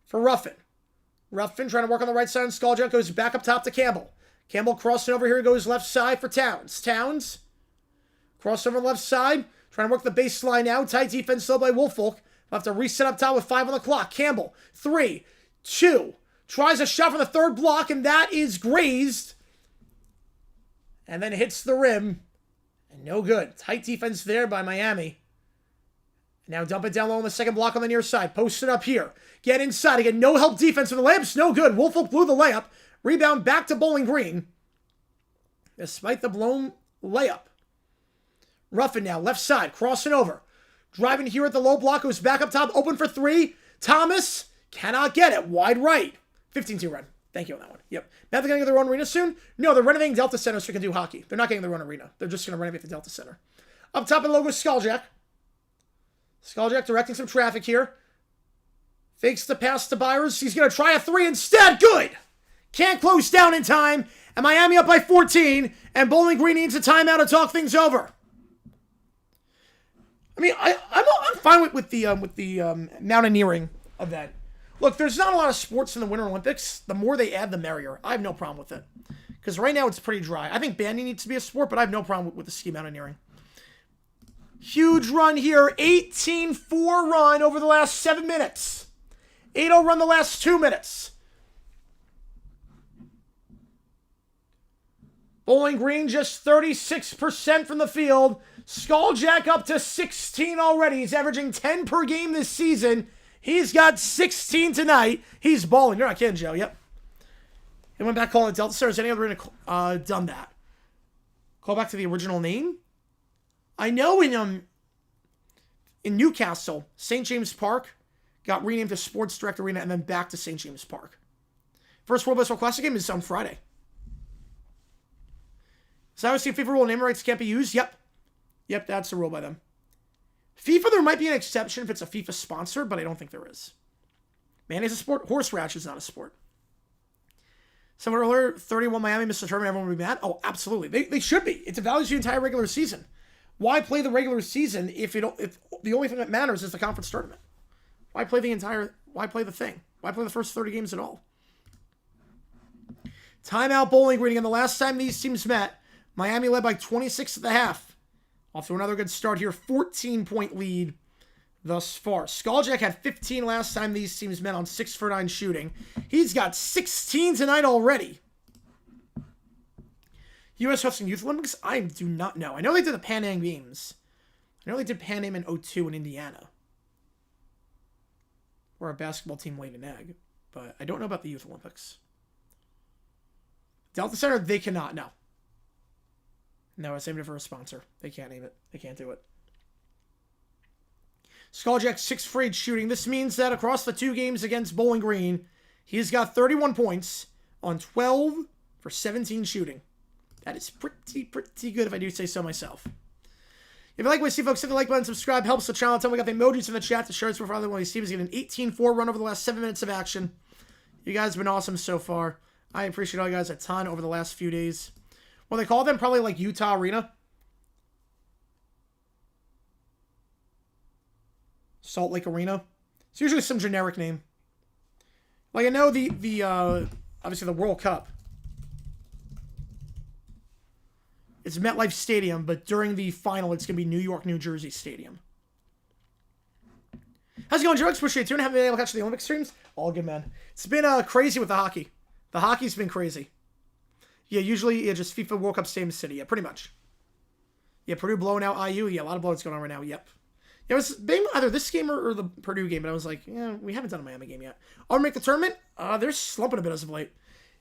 for Ruffin. Ruffin trying to work on the right side, and Skulljack goes back up top to Campbell. Campbell crossing over here, goes left side for Towns. Towns, crossover left side, trying to work the baseline now. Tight defense still by Woolfolk. We'll have to reset up top with 5 on the clock. Campbell, 3, 2, tries a shot from the third block, and that is grazed. And then hits the rim. And no good. Tight defense there by Miami. Now dump it down low on the second block on the near side. Post it up here. Get inside. Again, no help defense with the layups. No good. Woolfolk blew the layup. Rebound back to Bowling Green. Despite the blown layup. Ruffin now, left side, crossing over. Driving here at the low block. Goes back up top. Open for 3. Thomas cannot get it. Wide right. 15-2 run. Thank you on that one. Yep. Now they're going to get their own arena soon? No, they're renovating Delta Center so they can do hockey. They're not getting their own arena. They're just going to renovate the Delta Center. Up top in the logo is Skulljack. Skulljack directing some traffic here. Fakes the pass to Byers. He's going to try a 3 instead. Good! Can't close down in time. And Miami up by 14. And Bowling Green needs a timeout to talk things over. I mean, I'm fine with the mountaineering event. Look, there's not a lot of sports in the Winter Olympics. The more they add, the merrier. I have no problem with it. Because right now it's pretty dry. I think banding needs to be a sport, but I have no problem with the ski mountaineering. Huge run here. 18-4 run over the last 7 minutes. 8-0 run the last 2 minutes. Bowling Green just 36% from the field. Skulljack up to 16 already. He's averaging 10 per game this season. He's got 16 tonight. He's balling. You're not kidding, Joe. Yep. He went back calling it Delta Star. Has any other arena done that? Call back to the original name? I know in Newcastle, St. James Park got renamed to Sports Direct Arena, and then back to St. James Park. First World Baseball Classic game is on Friday. So I was seeing FIFA rule name rights can't be used. Yep. Yep, that's the rule by them. FIFA, there might be an exception if it's a FIFA sponsor, but I don't think there is. Man is a sport. Horseradish is not a sport. Someone earlier, 31 Miami missed the tournament. Everyone would be mad. Oh, absolutely. They should be. It devalues the entire regular season. Why play the regular season if the only thing that matters is the conference tournament? Why play the thing? Why play the first 30 games at all? Timeout Bowling Green again. The last time these teams met, Miami led by 26 at the half. Off to another good start here. 14-point lead thus far. Skaljack had 15 last time these teams met on 6 for 9 shooting. He's got 16 tonight already. U.S. hosting Youth Olympics? I do not know. I know they did the Pan Am Games. I know they did Pan Am in 2002 in Indiana, where our basketball team laid an egg. But I don't know about the Youth Olympics. Delta Center, they cannot. No. No, it's named it for a sponsor. They can't name it. They can't do it. Skaljack 6 for 8 shooting. This means that across the 2 games against Bowling Green, he's got 31 points on 12 for 17 shooting. That is pretty good if I do say so myself. If you like what you see, folks, hit the like button, subscribe, helps the channel. Tell me we got the emojis in the chat to share this with other one. Steve is getting an 18-4 run over the last 7 minutes of action. You guys have been awesome so far. I appreciate all you guys a ton over the last few days. Well, they call them probably like Utah Arena. Salt Lake Arena. It's usually some generic name. Like I know the obviously the World Cup. It's MetLife Stadium, but during the final, it's going to be New York, New Jersey Stadium. How's it going, Jokes? Appreciate it. Haven't been able to catch the Olympic streams? All good, man. It's been crazy with the hockey. The hockey's been crazy. Yeah, usually just FIFA World Cup Stadium City. Yeah, pretty much. Yeah, Purdue blowing out IU. Yeah, a lot of blowouts going on right now. Yep. Yeah, it was either this game or the Purdue game, but I was like, yeah, we haven't done a Miami game yet. I'll make the tournament. They're slumping a bit as of late.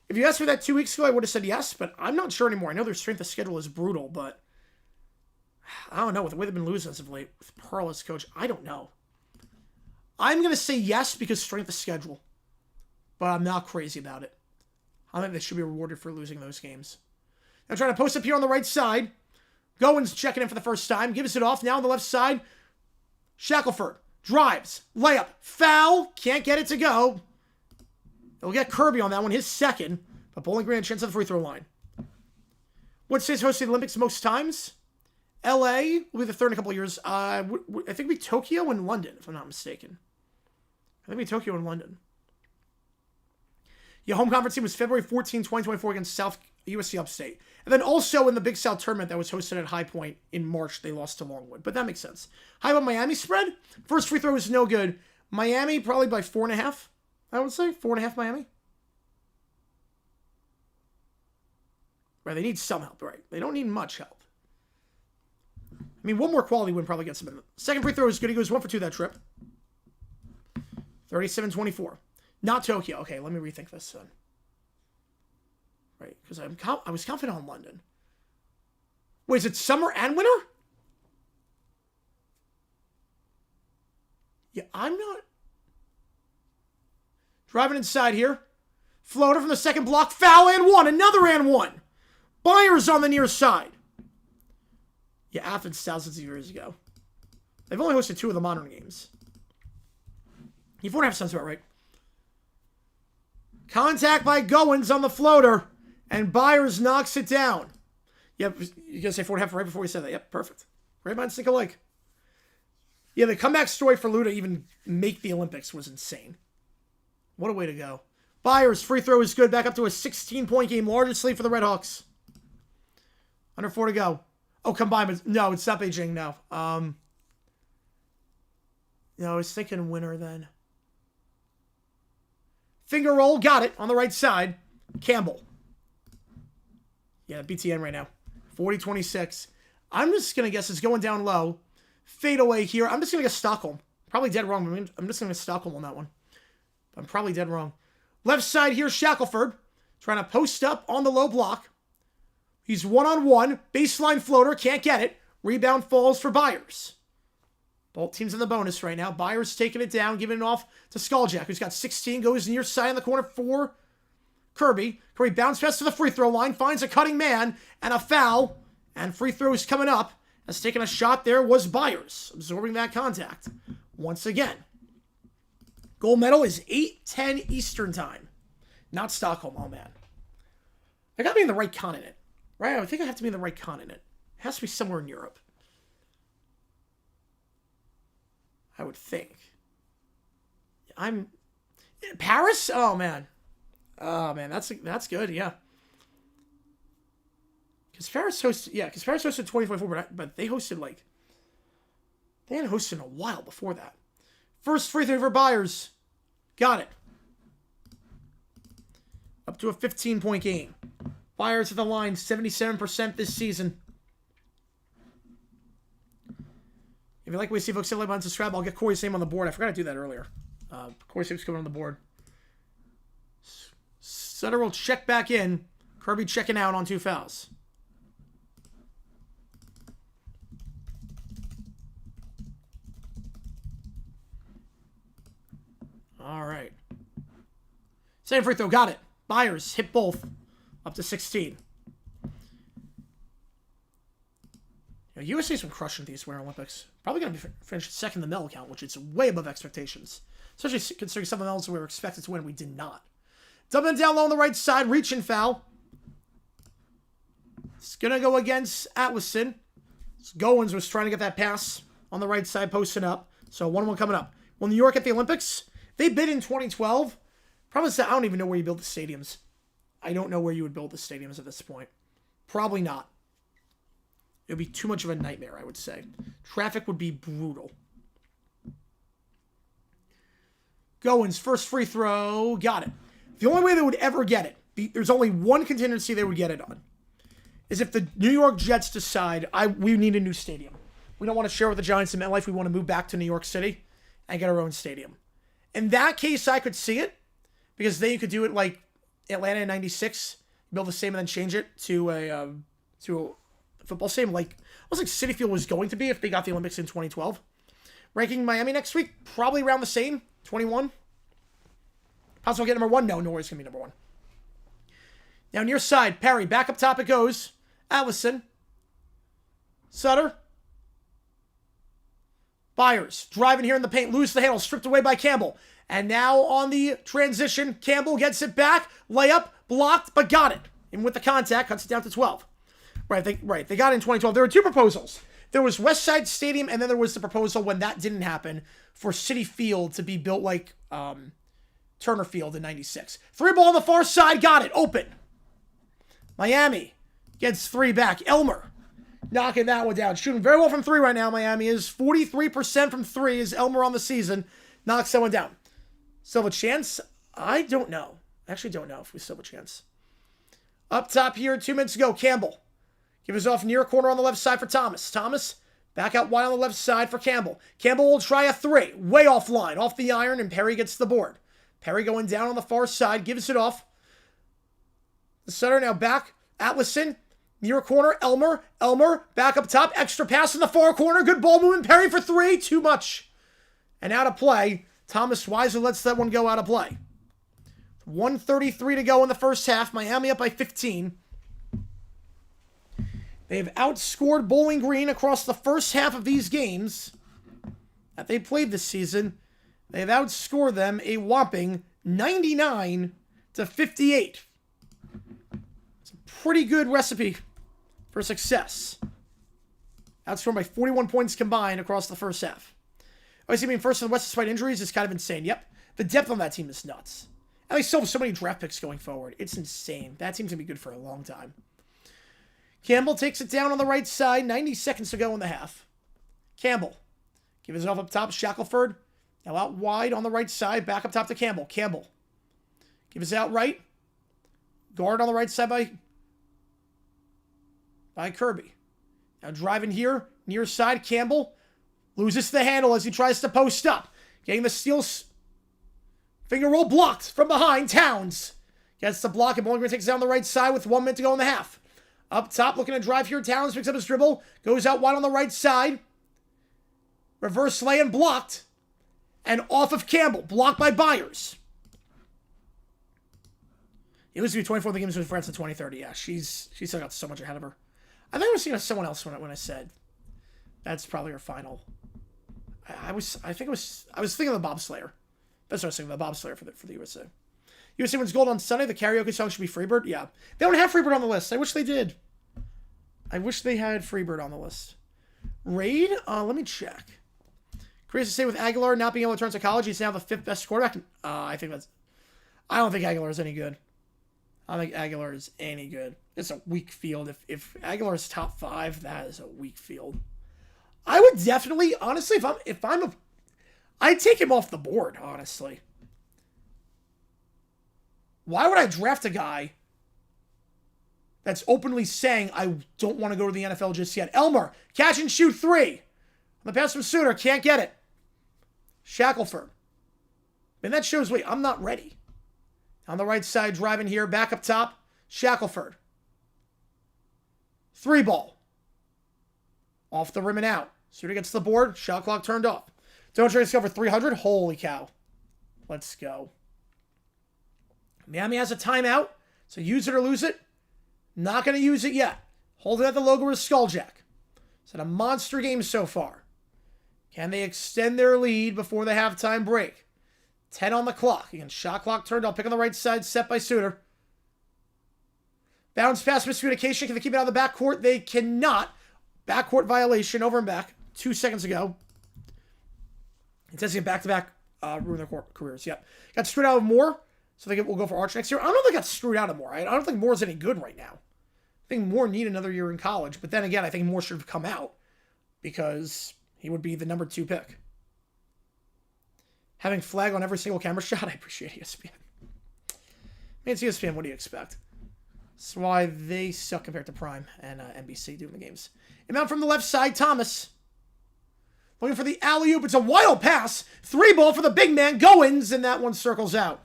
If you asked me that 2 weeks ago, I would have said yes, but I'm not sure anymore. I know their strength of schedule is brutal, but I don't know. With the way they've been losing as of late, with Pearl as coach, I don't know. I'm going to say yes because strength of schedule, but I'm not crazy about it. I think they should be rewarded for losing those games. Now trying to post up here on the right side. Goins checking in for the first time. Gives it off. Now on the left side. Shackelford drives. Layup. Foul. Can't get it to go. They'll get Kirby on that one. His second. But Bowling Green a chance at the free throw line. What state's hosted the Olympics most times? LA will be the third in a couple of years. I think it'd be Tokyo and London, if I'm not mistaken. I think it'd be Tokyo and London. Yeah, home conference team was February 14, 2024 against South USC Upstate. And then also in the Big South tournament that was hosted at High Point in March, they lost to Longwood. But that makes sense. High Point Miami spread. First free throw is no good. Miami probably by 4.5, I would say. 4.5 Miami. Right, they need some help, right? They don't need much help. I mean, one more quality win probably gets them in. Second free throw is good. He goes 1 for 2 that trip. 37-24. Not Tokyo. Okay, let me rethink this then. Right, because I was confident on London. Wait, is it summer and winter? Yeah, I'm not. Driving inside here. Floater from the second block. Foul and 1. Another and 1. Byers on the near side. Yeah, Athens thousands of years ago. They've only hosted 2 of the modern games. 4.5 sounds about right. Contact by Goins on the floater. And Byers knocks it down. Yep, you're going to say 4.5 right before you said that. Yep, perfect. Right minds think alike. Yeah, the comeback story for Lou to even make the Olympics was insane. What a way to go. Byers, free throw is good. Back up to a 16-point game. Largest lead for the Redhawks. Under 4 to go. Oh, combined. No, it's not Beijing, no. No, I was thinking winner then. Finger roll. Got it. On the right side. Campbell. Yeah, BTN right now. 40-26. I'm just going to guess it's going down low. Fade away here. I'm just going to guess Stockholm. Probably dead wrong. I'm just going to guess Stockholm on that one. I'm probably dead wrong. Left side here, Shackelford. Trying to post up on the low block. He's one-on-one. Baseline floater. Can't get it. Rebound falls for Byers. Both teams in the bonus right now. Byers taking it down, giving it off to Skulljack, who's got 16, goes near side in the corner for Kirby. Kirby bounce pass to the free throw line, finds a cutting man, and a foul. And free throws coming up. As taking a shot there was Byers, absorbing that contact once again. Gold medal is 8:10 Eastern time. Not Stockholm, oh man. I gotta be in the right continent, right? I think I have to be in the right continent. It has to be somewhere in Europe. I would think. I'm... Paris? Oh, man. Oh, man, that's good, yeah. Because Paris hosted 2024, but they hosted, like... They hadn't hosted in a while before that. First free throw for Byers. Got it. Up to a 15-point game. Byers at the line, 77% this season. If you like what you see, folks, hit like button, subscribe. I'll get Corey's name on the board. I forgot to do that earlier. Corey's name's coming on the board. Sutter will check back in. Kirby checking out on 2 fouls. All right. Same free throw. Got it. Byers hit both. Up to 16. USA's been crushing these Winter Olympics. Probably going to be finished second in the medal count, which is way above expectations. Especially considering some of the medals we were expected to win, we did not. Dumping down low on the right side, reaching foul. It's going to go against Atlason. Goins was trying to get that pass on the right side, posting up. So 1-1 coming up. Well, New York at the Olympics, they bid in 2012. Problem is that I don't even know where you build the stadiums. I don't know where you would build the stadiums at this point. Probably not. It would be too much of a nightmare, I would say. Traffic would be brutal. Goins, first free throw. Got it. The only way they would ever get it, there's only one contingency they would get it on, is if the New York Jets decide, we need a new stadium. We don't want to share with the Giants in MetLife. We want to move back to New York City and get our own stadium. In that case, I could see it, because then you could do it like Atlanta in 96, build the same and then change it to a football stadium, like almost like Citi Field was going to be if they got the Olympics in 2012. Ranking Miami next week, probably around the same, 21. Possible get number 1? No, Norway's going to be number 1. Now near side, Perry, back up top it goes. Allison. Sutter. Byers, driving here in the paint, lose the handle, stripped away by Campbell. And now on the transition, Campbell gets it back, layup, blocked, but got it. And with the contact, cuts it down to 12. Right, they got it in 2012. There were 2 proposals. There was West Side Stadium, and then there was the proposal when that didn't happen for Citi Field to be built like Turner Field in 96. 3 ball on the far side, got it, open. Miami gets 3 back. Elmer knocking that one down. Shooting very well from 3 right now, Miami is. 43% from 3 is Elmer on the season. Knocks that one down. Still have a chance? I don't know. I actually don't know if we still have a chance. Up top here, 2 minutes to go. Campbell. Give us off near corner on the left side for Thomas. Thomas, back out wide on the left side for Campbell. Campbell will try a 3. Way offline, off the iron, and Perry gets the board. Perry going down on the far side, gives it off. The center now back. Atlason, near corner. Elmer, back up top. Extra pass in the far corner. Good ball movement. Perry for 3. Too much. And out of play. Thomas wisely lets that one go out of play. 1:33 to go in the first half. Miami up by 15. They've outscored Bowling Green across the first half of these games that they played this season. They've outscored them a whopping 99-58. It's a pretty good recipe for success. Outscored by 41 points combined across the first half. Obviously, being first in the West despite injuries is kind of insane. Yep. The depth on that team is nuts. And they still have so many draft picks going forward. It's insane. That team's going to be good for a long time. Campbell takes it down on the right side. 90 seconds to go in the half. Campbell. Gives it off up top. Shackelford. Now out wide on the right side. Back up top to Campbell. Campbell. Gives it out right. Guard on the right side by Kirby. Now driving here. Near side. Campbell. Loses the handle as he tries to post up. Getting the steal. Finger roll blocked from behind. Towns. Gets the block and Bowling Green takes it down the right side with 1 minute to go in the half. Up top, looking to drive here. Towns picks up his dribble. Goes out wide on the right side. Reverse lay and blocked. And off of Campbell. Blocked by Byers. It used to be 24 the games with France in 2030. Yeah, she's still got so much ahead of her. I think I was thinking of someone else when I said that's probably her final. I was thinking of the bobslayer. That's what I was thinking, the bobslayer for the USA. USA wins gold on Sunday. The karaoke song should be Freebird. Yeah, they don't have Freebird on the list. I wish they did. I wish they had Freebird on the list. Raid? Let me check. Crazy to say with Aguilar not being able to return to college, he's now the 5th best quarterback. I don't think Aguilar is any good. I don't think Aguilar is any good. It's a weak field. If Aguilar is top 5, that is a weak field. I would definitely, honestly, I'd take him off the board, honestly. Why would I draft a guy that's openly saying, I don't want to go to the NFL just yet? Elmer, catch and shoot 3. On the pass from Suter, can't get it. Shackelford. And that shows, wait, I'm not ready. On the right side, driving here, back up top, Shackelford. 3 ball. Off the rim and out. Suter gets to the board, shot clock turned off. Don't try to discover 300. Holy cow. Let's go. Miami has a timeout, so use it or lose it. Not going to use it yet. Holding at the logo with Skulljack. It's been a monster game so far. Can they extend their lead before the halftime break? 10 on the clock. Again, shot clock turned off. Pick on the right side, set by Suter. Bounce pass miscommunication. Can they keep it out of the backcourt? They cannot. Backcourt violation over and back. 2 seconds ago. Intensity back-to-back ruin their careers. Yep. Got screwed out of Moore. So they will go for Arch next year. I don't know if they got screwed out of Moore. I don't think Moore's any good right now. I think Moore need another year in college. But then again, I think Moore should have come out because he would be the number 2 pick. Having flag on every single camera shot, I appreciate ESPN. I mean, it's ESPN. What do you expect? That's why they suck compared to Prime and NBC doing the games. Inbound from the left side, Thomas. Looking for the alley-oop. It's a wild pass. 3 ball for the big man, Goins, and that one circles out.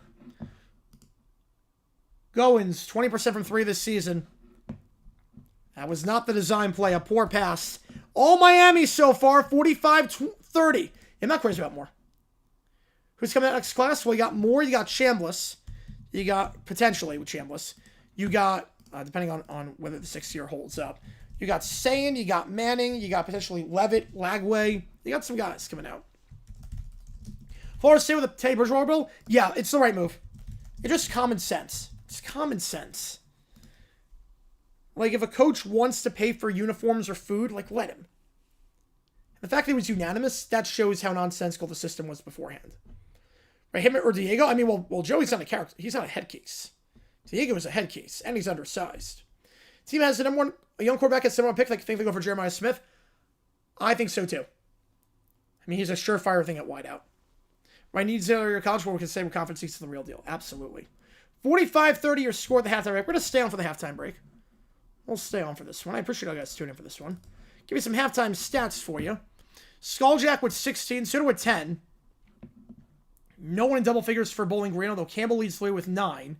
Goins, 20% from 3 this season. That was not the design play. A poor pass. All Miami so far, 45-30. I'm not crazy about Moore. Who's coming out next class? Well, you got Moore, you got Chambliss. You got, potentially with Chambliss. You got, depending on whether the 6th year holds up. You got Sayin, you got Manning, you got potentially Levitt, Lagway. You got some guys coming out. Florida State with a Teddy Bridgewater bill? Yeah, it's the right move. It's just common sense. It's common sense. Like, if a coach wants to pay for uniforms or food, like, let him. The fact that it was unanimous, that shows how nonsensical the system was beforehand. Right, him or Diego? I mean, well, Joey's not a character. He's not a head case. Diego is a head case, and he's undersized. Team has the number 1, a young quarterback at number 1 pick. Like, think they go for Jeremiah Smith? I think so, too. I mean, he's a surefire thing at wideout. Right, needs your college where we can say with confidence he's the real deal. Absolutely. 45-30 your score at the halftime break. We're going to stay on for the halftime break. We'll stay on for this one. I appreciate you guys tuning in for this one. Give me some halftime stats for you. Skulljack with 16, Suter with 10. No one in double figures for Bowling Green, although Campbell leads the way with 9.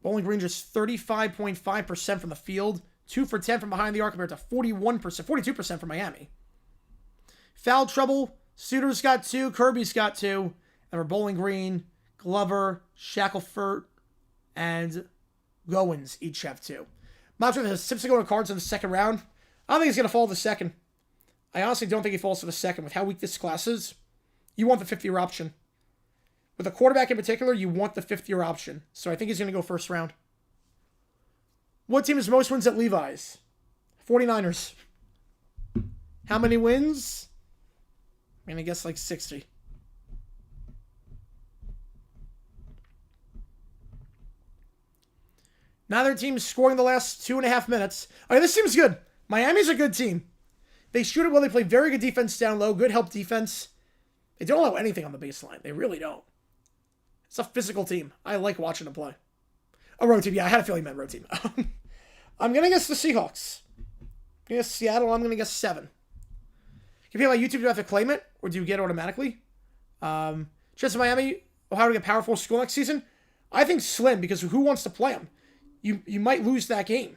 Bowling Green just 35.5% from the field. 2 for 10 from behind the arc compared to 42% for Miami. Foul trouble, Suter's got 2, Kirby's got 2. And for Bowling Green, Glover, Shackelford, and Goins each have 2. Montreal has Simpson going to cards in the second round. I don't think he's going to fall to the second. I honestly don't think he falls to the second. With how weak this class is, you want the 5th-year option. With a quarterback in particular, you want the 5th-year option. So I think he's going to go first round. What team has most wins at Levi's? 49ers. How many wins? I'm going to guess like 60. Neither team scoring the last 2.5 minutes. All right, this seems good. Miami's a good team. They shoot it well. They play very good defense down low. Good help defense. They don't allow anything on the baseline. They really don't. It's a physical team. I like watching them play. A road team. Yeah, I had a feeling you meant road team. I'm going to guess the Seahawks. I'm going to guess Seattle. I'm going to guess 7. Can you pay my YouTube, do you have to claim it? Or do you get it automatically? Chance of Miami, Ohio to get powerful school next season? I think slim, because who wants to play them? You might lose that game.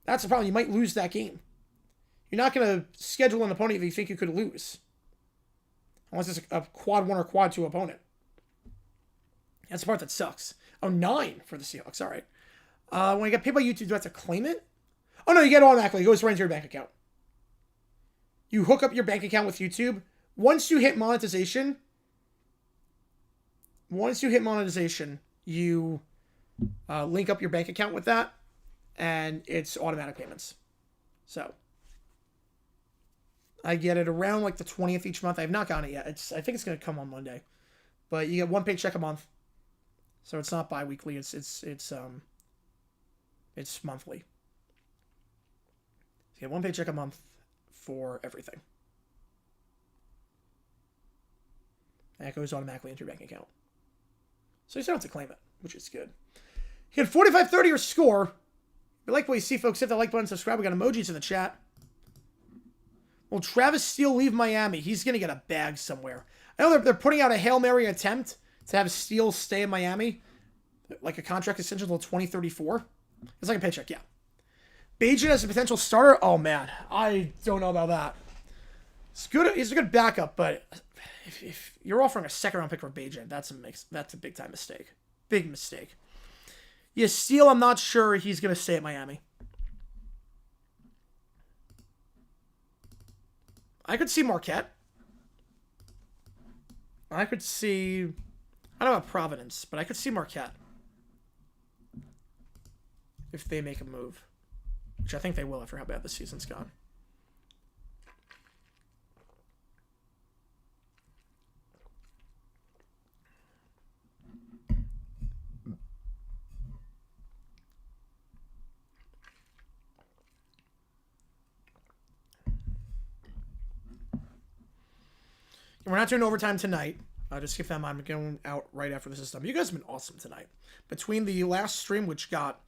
That's the problem. You might lose that game. You're not going to schedule an opponent that you think you could lose. Unless it's a quad 1 or quad 2 opponent. That's the part that sucks. Oh, 9 for the Seahawks. All right. When you get paid by YouTube, do I have to claim it? Oh, no, you get it automatically. It goes right into your bank account. You hook up your bank account with YouTube. Once you hit monetization, you link up your bank account with that, and it's automatic payments. So I get it around like the 20th each month. I have not gotten it yet. I think it's going to come on Monday, but you get one paycheck a month, so it's not bi-weekly. It's monthly. So you get one paycheck a month for everything, and it goes automatically into your bank account. So you still have to claim it, which is good. You get 45-30 your score. If you like what you see, folks, hit that like button, subscribe. We got emojis in the chat. Will Travis Steele leave Miami? He's going to get a bag somewhere. I know they're putting out a Hail Mary attempt to have Steele stay in Miami. Like a contract extension until 2034. It's like a paycheck, yeah. Bajan as a potential starter? Oh, man. I don't know about that. He's a good backup, but if you're offering a second-round pick for Bajan, that's a big-time mistake. Big mistake. Yeah, Steele, I'm not sure he's going to stay at Miami. I could see Marquette. I don't know about Providence, but I could see Marquette. If they make a move. Which I think they will after how bad the season's gone. We're not doing overtime tonight. Just keep that in mind. I'm going out right after this is done. You guys have been awesome tonight. Between the last stream, which got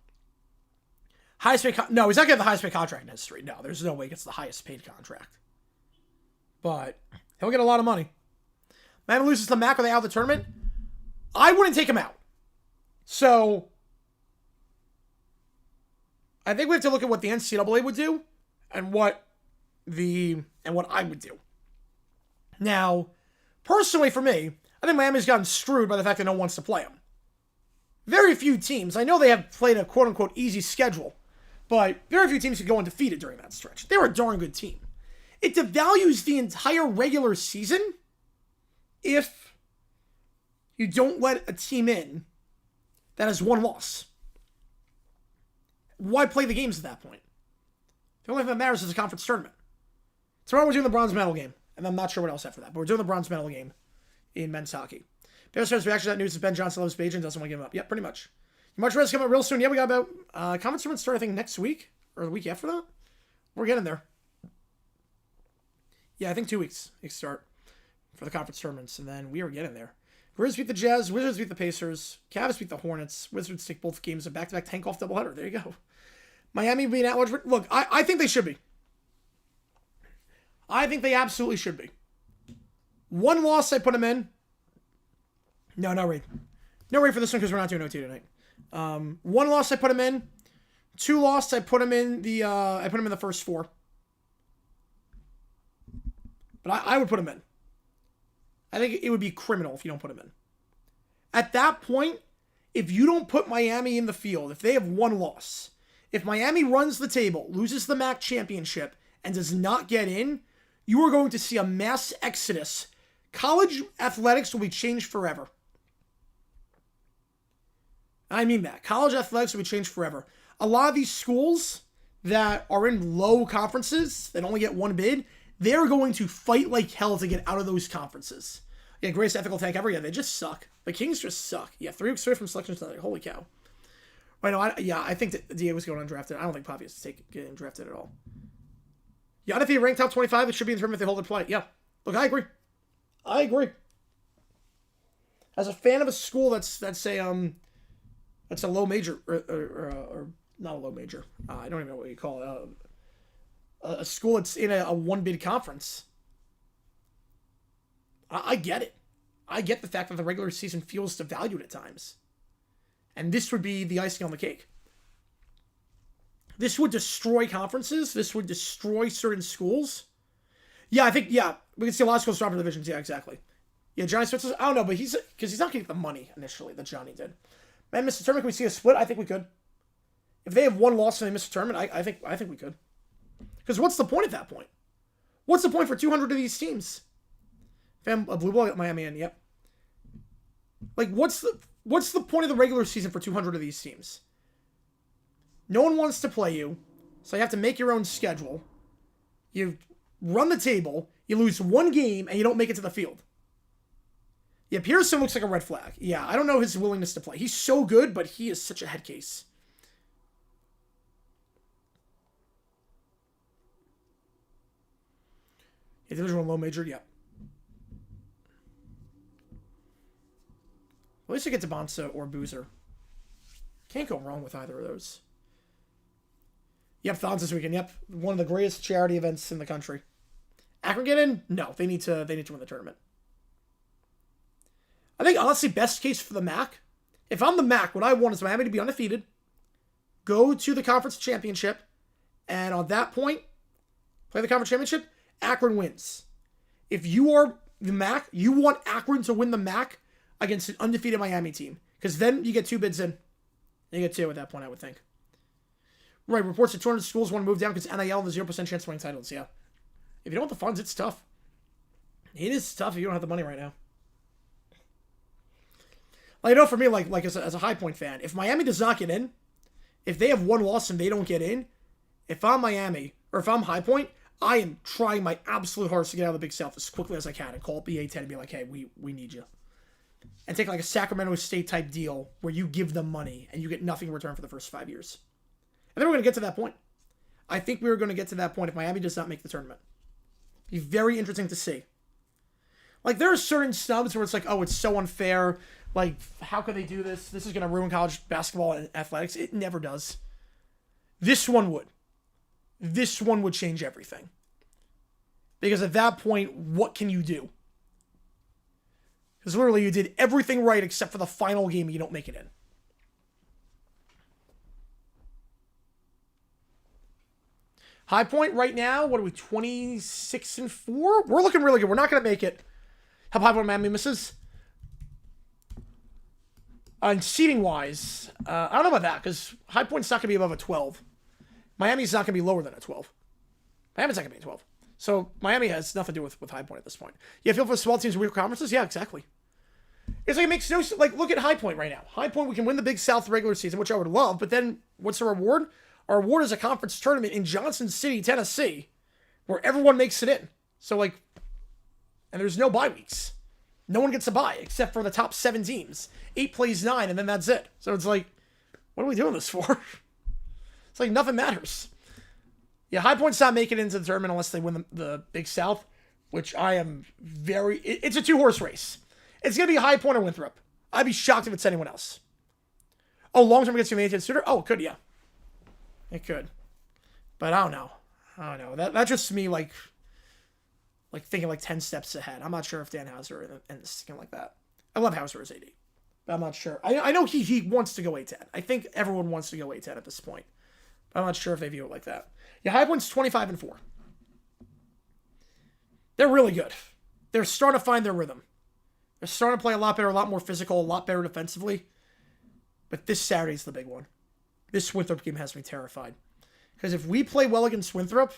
highest paid... No, he's not getting the highest paid contract in history. No, there's no way he gets the highest paid contract. But he'll get a lot of money. Miami loses to Mac. Are they out of the tournament? I wouldn't take him out. So I think we have to look at what the NCAA would do and what I would do. Now, personally for me, I think Miami's gotten screwed by the fact that no one wants to play them. Very few teams, I know they have played a quote-unquote easy schedule, but very few teams could go undefeated during that stretch. They were a darn good team. It devalues the entire regular season if you don't let a team in that has one loss. Why play the games at that point? The only thing that matters is the conference tournament. Tomorrow we're doing the bronze medal game. And I'm not sure what else after that. But we're doing the bronze medal game in men's hockey. Bears fans' reaction to that news is Ben Johnson loves Bajan, doesn't want to give him up. Yep, pretty much. March Red's coming up real soon. Yeah, we got about conference tournament start, I think, next week. Or the week after that. We're getting there. Yeah, I think 2 weeks. They start for the conference tournaments. And then we are getting there. Grizz beat the Jazz. Wizards beat the Pacers. Cavs beat the Hornets. Wizards take both games. A back-to-back tank-off doubleheader. There you go. Miami being at large. Look, I think they should be. I think they absolutely should be. One loss, I put them in. No raid. No raid for this one because we're not doing OT tonight. One loss, I put them in. 2 loss, I put them in the first 4. But I would put them in. I think it would be criminal if you don't put them in. At that point, if you don't put Miami in the field, if they have 1 loss, if Miami runs the table, loses the MAC championship, and does not get in, you are going to see a mass exodus. College athletics will be changed forever. I mean that. College athletics will be changed forever. A lot of these schools that are in low conferences, that only get 1 bid, they're going to fight like hell to get out of those conferences. Yeah, greatest ethical tank ever. Yeah, they just suck. The Kings just suck. Yeah, 3 weeks straight from selection tonight. Holy cow. Right, no, I think that Diego's going undrafted. I don't think Papi is getting drafted at all. Yeah, if he ranked top 25, it should be in the tournament if they hold it play. Yeah. Look, I agree. As a fan of a school that's a low major, or not a low major. I don't even know what you call it. A school that's in a 1-bid conference. I get it. I get the fact that the regular season feels devalued at times. And this would be the icing on the cake. This would destroy conferences. This would destroy certain schools. Yeah, I think, yeah, we can see a lot of schools dropping divisions. Yeah, exactly. Yeah, Johnny Switzerland, I don't know, but he's not getting the money initially that Johnny did. Man, Mr. Tournament, can we see a split? I think we could. If they have one loss and they miss a tournament, I think we could. Because what's the point at that point? What's the point for 200 of these teams? Fam, a blue ball at Miami in, yep. Like, what's the point of the regular season for 200 of these teams? No one wants to play you, so you have to make your own schedule. You run the table, you lose one game, and you don't make it to the field. Yeah, Pearson looks like a red flag. Yeah, I don't know his willingness to play. He's so good, but he is such a head case. Yeah, Division 1 low major, yeah. At least you get to Bonsa or Boozer. Can't go wrong with either of those. Yep, Thons this weekend. Yep, one of the greatest charity events in the country. Akron get in? No, they need to win the tournament. I think honestly, best case for the MAC. If I'm the MAC, what I want is Miami to be undefeated, go to the conference championship, and on that point, play the conference championship. Akron wins. If you are the MAC, you want Akron to win the MAC against an undefeated Miami team, because then you get 2 bids in. You get 2 at that point, I would think. Right, reports that 200 schools want to move down because NIL has a 0% chance of winning titles, yeah. If you don't have the funds, it's tough. It is tough if you don't have the money right now. Like, I know for me, like as a High Point fan, if Miami does not get in, if they have one loss and they don't get in, if I'm Miami, or if I'm High Point, I am trying my absolute hardest to get out of the Big South as quickly as I can and call up BA10 and be like, hey, we need you. And take like a Sacramento State type deal where you give them money and you get nothing in return for the first 5 years. And then we're going to get to that point. I think we're going to get to that point if Miami does not make the tournament. Be very interesting to see. Like, there are certain snubs where it's like, oh, it's so unfair. Like, how could they do this? This is going to ruin college basketball and athletics. It never does. This one would. This one would change everything. Because at that point, what can you do? Because literally you did everything right except for the final game and you don't make it in. High Point right now, what are we, 26-4? We're looking really good. We're not going to make it. How High Point Miami misses? And seating-wise, I don't know about that, because High Point's not going to be above a 12. Miami's not going to be lower than a 12. Miami's not going to be a 12. So Miami has nothing to do with High Point at this point. Yeah, feel for small teams, weaker conferences? Yeah, exactly. It's like, it makes no sense. Like, look at High Point right now. High Point, we can win the Big South regular season, which I would love, but then what's the reward? Our reward is a conference tournament in Johnson City, Tennessee, where everyone makes it in. So, like, and there's no bye weeks. No one gets a bye except for the top 7 teams. 8 plays 9, and then that's it. So it's like, what are we doing this for? It's like nothing matters. Yeah, High Point's not making it into the tournament unless they win the Big South, which I am very... It's a 2-horse race. It's going to be High Point or Winthrop. I'd be shocked if it's anyone else. Oh, long-term against Humanity and Suitor? Oh, it could, yeah. It could. But I don't know. That's just me, like thinking like 10 steps ahead. I'm not sure if Dan Hauser and something like that. I love Hauser as AD. But I'm not sure. I know he wants to go A10. I think everyone wants to go A10 at this point. But I'm not sure if they view it like that. Yeah, High Point's 25-4. They're really good. They're starting to find their rhythm. They're starting to play a lot better, a lot more physical, a lot better defensively. But this Saturday's the big one. This Winthrop game has me terrified. Because if we play well against Winthrop,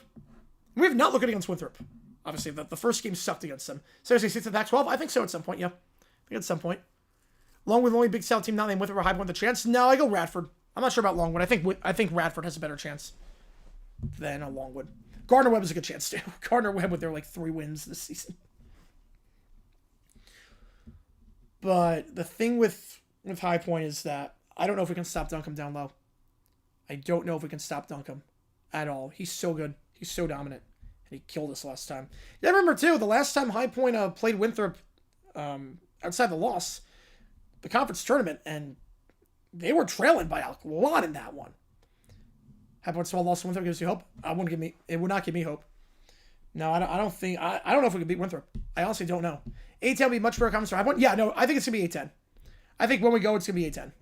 we have not looked good against Winthrop. Obviously, the first game sucked against them. Seriously, 6th in the Pac-12? I think so at some point, yeah. I think at some point. Along with the only Big South team not named Winthrop or High Point the chance? No, I go Radford. I'm not sure about Longwood. I think Radford has a better chance than Longwood. Gardner-Webb is a good chance, too. Gardner-Webb with their, 3 wins this season. But the thing with High Point is that I don't know if we can stop Duncan down low. I don't know if we can stop Duncan at all. He's so good. He's so dominant. And he killed us last time. Yeah, I remember, too, the last time High Point played Winthrop outside the loss, the conference tournament, and they were trailing by a lot in that one. High Point small loss to Winthrop gives you hope? It would not give me hope. No, I don't know if we can beat Winthrop. I honestly don't know. A10 will be much better conference for High Point? Yeah, no, I think it's going to be A10. I think when we go, it's going to be A10.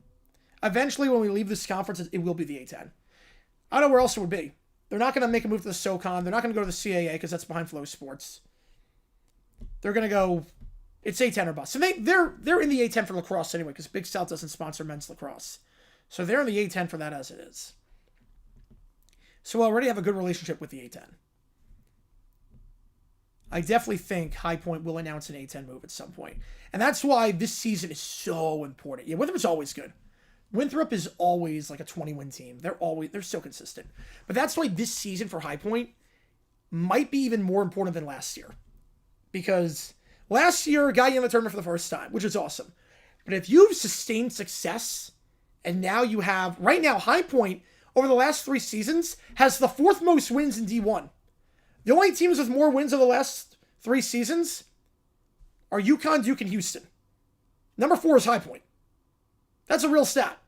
Eventually, when we leave this conference, it will be the A10. I don't know where else it would be. They're not going to make a move to the SoCon. They're not going to go to the CAA because that's behind Flow Sports. They're going to go... It's A10 or bust. And they're in the A10 for lacrosse anyway because Big South doesn't sponsor men's lacrosse. So they're in the A10 for that as it is. So we already have a good relationship with the A10. I definitely think High Point will announce an A10 move at some point. And that's why this season is so important. Yeah, Winthrop's always good. Winthrop is always like a 20-win team. They're so consistent. But that's why this season for High Point might be even more important than last year. Because last year, got you in the tournament for the first time, which is awesome. But if you've sustained success, and now you have, right now, High Point, over the last 3 seasons, has the 4th most wins in D1. The only teams with more wins over the last 3 seasons are UConn, Duke, and Houston. Number 4 is High Point. That's a real stat.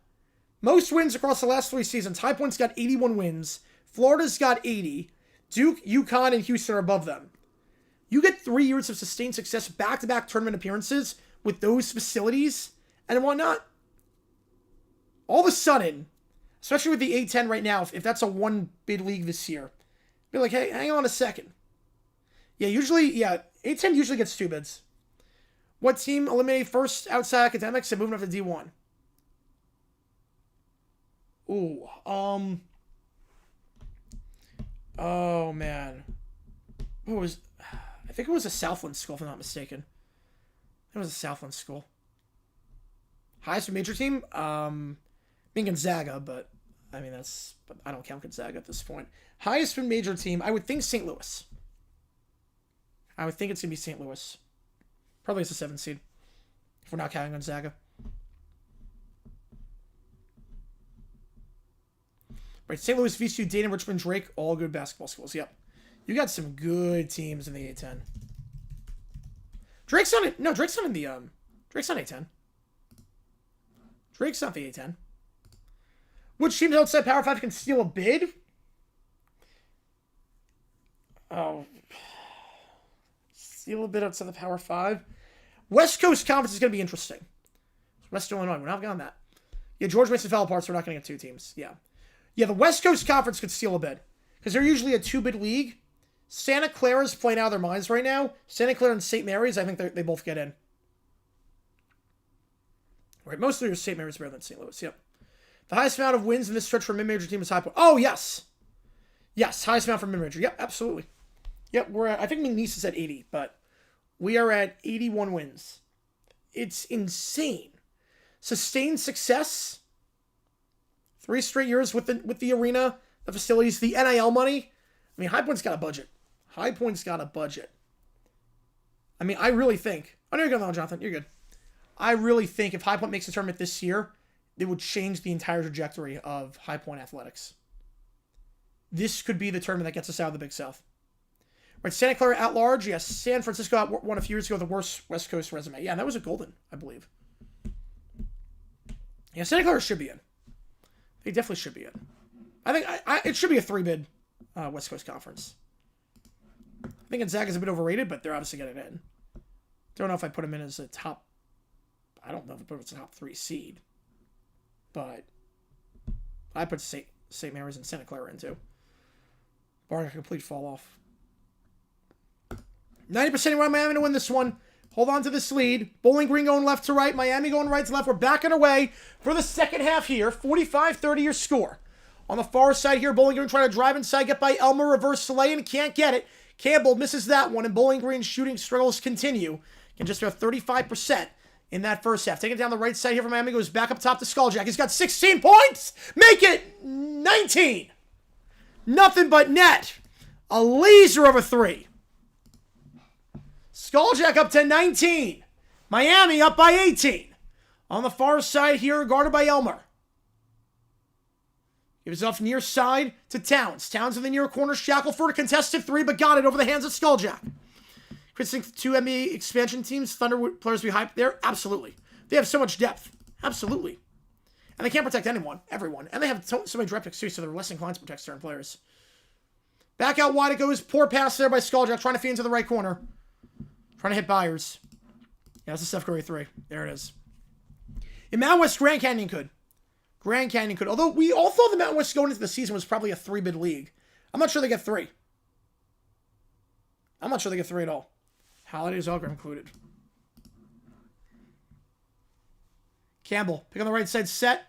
Most wins across the last 3 seasons. High Point's got 81 wins. Florida's got 80. Duke, UConn, and Houston are above them. You get 3 years of sustained success, back-to-back tournament appearances with those facilities and whatnot. All of a sudden, especially with the A10 right now, if that's a 1-bid league this year, be like, hey, hang on a second. Yeah, A10 usually gets 2 bids. What team eliminated first outside academics and moving up to D1? Ooh, oh man. I think it was a Southland school, if I'm not mistaken. It was a Southland school. Highest major team? Being Gonzaga, but I mean, but I don't count Gonzaga at this point. Highest major team, I would think St. Louis. I would think it's going to be St. Louis. Probably it's a 7 seed. If we're not counting Gonzaga. Right, St. Louis, VCU, Dayton, Richmond, Drake, all good basketball schools. Yep. You got some good teams in the A10. Drake's not in the, Drake's not A10. Drake's not the A10. Which teams outside Power 5 can steal a bid? Oh. Steal a bid outside the Power 5. West Coast Conference is going to be interesting. West Illinois, we're not going on that. Yeah, George Mason fell apart, so we're not going to get 2 teams. Yeah. Yeah, the West Coast Conference could steal a bid. Because they're usually a 2-bid league. Santa Clara's playing out of their minds right now. Santa Clara and St. Mary's, I think they both get in. Right, mostly St. Mary's better than St. Louis, yep. The highest amount of wins in this stretch for a mid-major team is High Point. Oh, yes. Yes, highest amount for mid-major. Yep, absolutely. Yep, I think McNeese is at 80, but we are at 81 wins. It's insane. Sustained success. 3 straight years with the arena, the facilities, the NIL money. I mean, High Point's got a budget. High Point's got a budget. I mean, I really think... Oh, no, you're good now, Jonathan. You're good. I really think if High Point makes a tournament this year, it would change the entire trajectory of High Point athletics. This could be the tournament that gets us out of the Big South. Right, Santa Clara at large. Yes, San Francisco won a few years ago the worst West Coast resume. Yeah, that was a Golden, I believe. Yeah, Santa Clara should be in. They definitely should be in. I think it should be a 3-bid West Coast Conference. I think Gonzaga's a bit overrated, but they're obviously getting in. Don't know if I put them in as a top... I don't know if I put them as a top 3 seed. But I put St. Mary's and Santa Clara in too. Barring a complete fall off. 90% around Miami to win this one. Hold on to this lead. Bowling Green going left to right. Miami going right to left. We're backing away for the second half here. 45-30 your score. On the far side here, Bowling Green trying to drive inside, get by Elmer, reverse delay, and can't get it. Campbell misses that one, and Bowling Green's shooting struggles continue. Can just about 35% in that first half. Taking it down the right side here from Miami, goes back up top to Skulljack. He's got 16 points. Make it 19. Nothing but net. A laser of a 3. Skulljack up to 19. Miami up by 18. On the far side here, guarded by Elmer. Gives off near side to Towns. Towns in the near corner. Shackelford, a contested 3, but got it over the hands of Skulljack. Chris think 2 NBA expansion teams, Thunder players be hyped there? Absolutely. They have so much depth. Absolutely. And they can't protect everyone. And they have so many draft picks too, so they're less inclined to protect certain players. Back out wide it goes. Poor pass there by Skulljack, trying to feed into the right corner. Trying to hit Byers. Yeah, that's a Steph Curry 3. There it is. In Mountain West, Grand Canyon could. Grand Canyon could. Although we all thought the Mountain West going into the season was probably a 3-bid league. I'm not sure they get 3. I'm not sure they get 3 at all. Holidays all included. Campbell, pick on the right side, set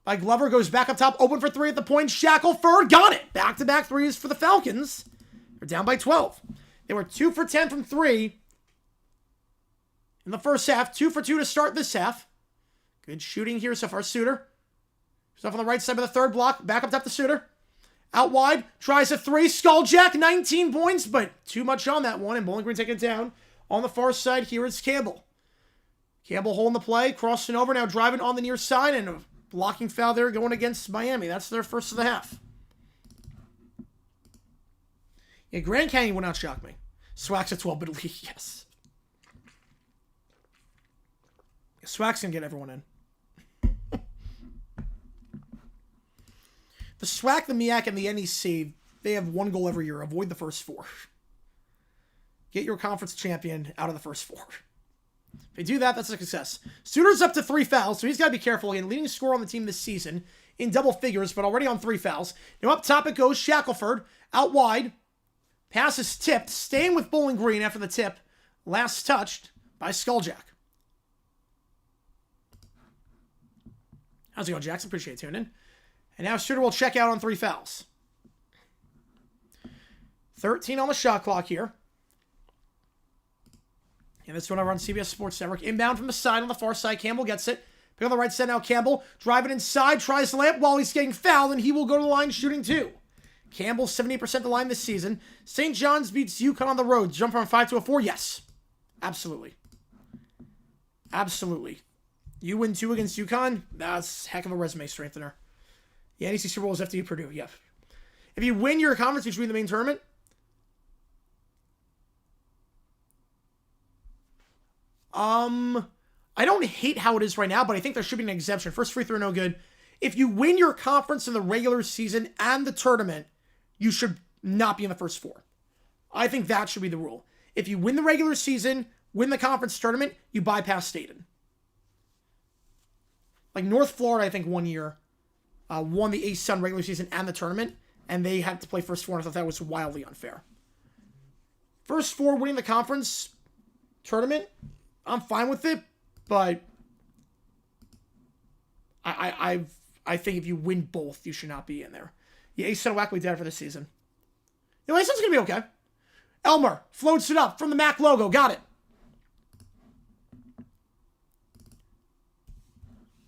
by Glover, goes back up top, open for 3 at the point. Shackelford got it. Back-to-back threes for the Falcons. They're down by 12. They were 2 for 10 from 3 in the first half. 2 for 2 to start this half. Good shooting here so far. Suter. Stuff on the right side of the third block. Back up top to Suter. Out wide. Tries a 3. Skulljack, 19 points, but too much on that one. And Bowling Green taking it down. On the far side, here is Campbell. Campbell holding the play. Crossing over. Now driving on the near side. And a blocking foul there going against Miami. That's their first of the half. Yeah, Grand Canyon would not shock me. Swack's a 12-bid league, yes. Swack's going to get everyone in. The SWAC, the MEAC, and the NEC, they have 1 goal every year. Avoid the first 4. Get your conference champion out of the first 4. If they do that, that's a success. Suter's up to 3 fouls, so he's got to be careful. Again, leading scorer on the team this season in double figures, but already on 3 fouls. Now up top it goes. Shackelford out wide. Pass is tipped. Staying with Bowling Green after the tip. Last touched by Skulljack. How's it going, Jackson? Appreciate it tuning in. And now Suter will check out on 3 fouls. 13 on the shot clock here. And this one over on CBS Sports Network. Inbound from the side on the far side. Campbell gets it. Pick on the right side now. Campbell driving inside. Tries to layup while he's getting fouled. And he will go to the line shooting 2. Campbell 78% the line this season. St. John's beats UConn on the road. Jump from 5 to a 4. Yes. Absolutely. Absolutely. You win 2 against UConn. That's a heck of a resume strengthener. The NEC Super Bowl is FDU Purdue. Yep. If you win your conference between the main tournament, I don't hate how it is right now, but I think there should be an exemption. First free throw, no good. If you win your conference in the regular season and the tournament, you should not be in the first 4. I think that should be the rule. If you win the regular season, win the conference tournament, you bypass Staten. Like North Florida, I think 1 year, won the ASUN regular season and the tournament, and they had to play first 4, and I thought that was wildly unfair. First 4 winning the conference tournament, I'm fine with it, but I think if you win both, you should not be in there. Yeah, ASUN Wackley dead for this season. You know, ASUN's going to be okay. Elmer floats it up from the MAC logo. Got it.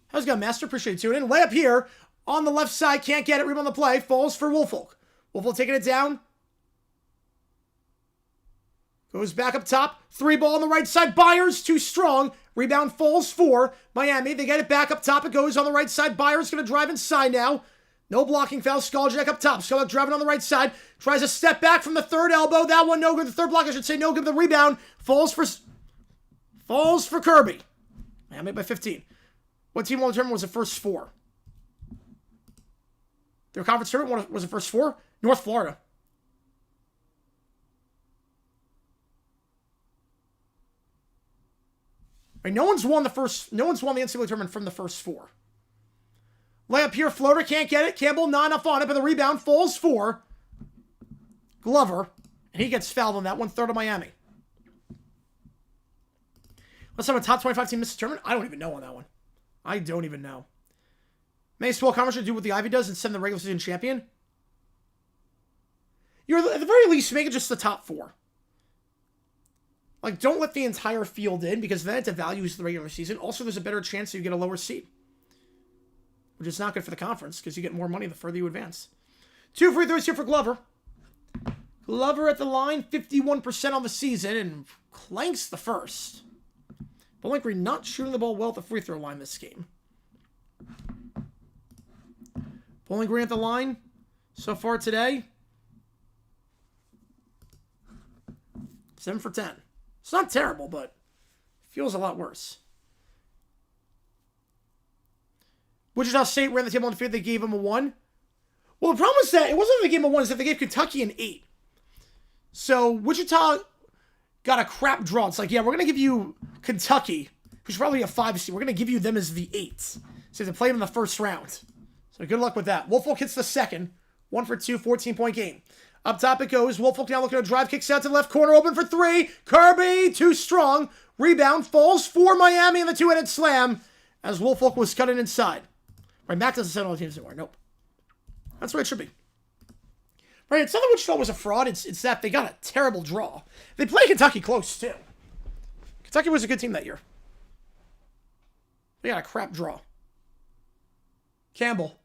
How's it going, Master? Appreciate you tuning in. Layup here on the left side. Can't get it. Rebound on the play. Falls for Woolfolk. Woolfolk taking it down. Goes back up top. 3 ball on the right side. Byers too strong. Rebound falls for Miami. They get it back up top. It goes on the right side. Byers going to drive inside now. No blocking foul. Skulljack up top. Skulljack driving on the right side. Tries a step back from the third elbow. That one no good. The third block, I should say, no good. The rebound falls for Kirby. Miami by 15. What team won the tournament was the first 4? Their conference tournament was the first 4? North Florida. Right, no one's won the NCAA tournament from the first 4. Layup here, floater, can't get it. Campbell not enough on it, but the rebound falls for Glover, and he gets fouled on that one. Third of Miami. Let's have a top 25 team miss the tournament. I don't even know on that one. I don't even know. May Swell Conference should do what the Ivy does and send the regular season champion. You're at the very least make it just the top 4. Like, don't let the entire field in, because then it devalues the regular season. Also, there's a better chance that you get a lower seed, which is not good for the conference, because you get more money the further you advance. 2 free throws here for Glover. Glover at the line, 51% on the season, and clanks the first. Bowling Green not shooting the ball well at the free throw line this game. Bowling Green at the line so far today, 7 for 10. It's not terrible, but feels a lot worse. Wichita State ran the table on the field. They gave them a 1. Well, the problem is that it wasn't that they gave them a 1, it's that they gave Kentucky an 8. So Wichita got a crap draw. It's like, yeah, we're going to give you Kentucky, who's probably a 5 seed. We're going to give you them as the 8. So they play them in the first round. So good luck with that. Wolfolk hits the second. 1 for 2, 14-point game. Up top it goes. Wolfolk now looking to drive, kicks out to the left corner, open for 3. Kirby, too strong. Rebound, falls for Miami in the two-handed slam as Wolfolk was cutting inside. Right, Mac doesn't send all the teams anymore. Nope. That's the way it should be. Right, it's not that Wichita was a fraud. It's that they got a terrible draw. They played Kentucky close, too. Kentucky was a good team that year. They got a crap draw. Campbell.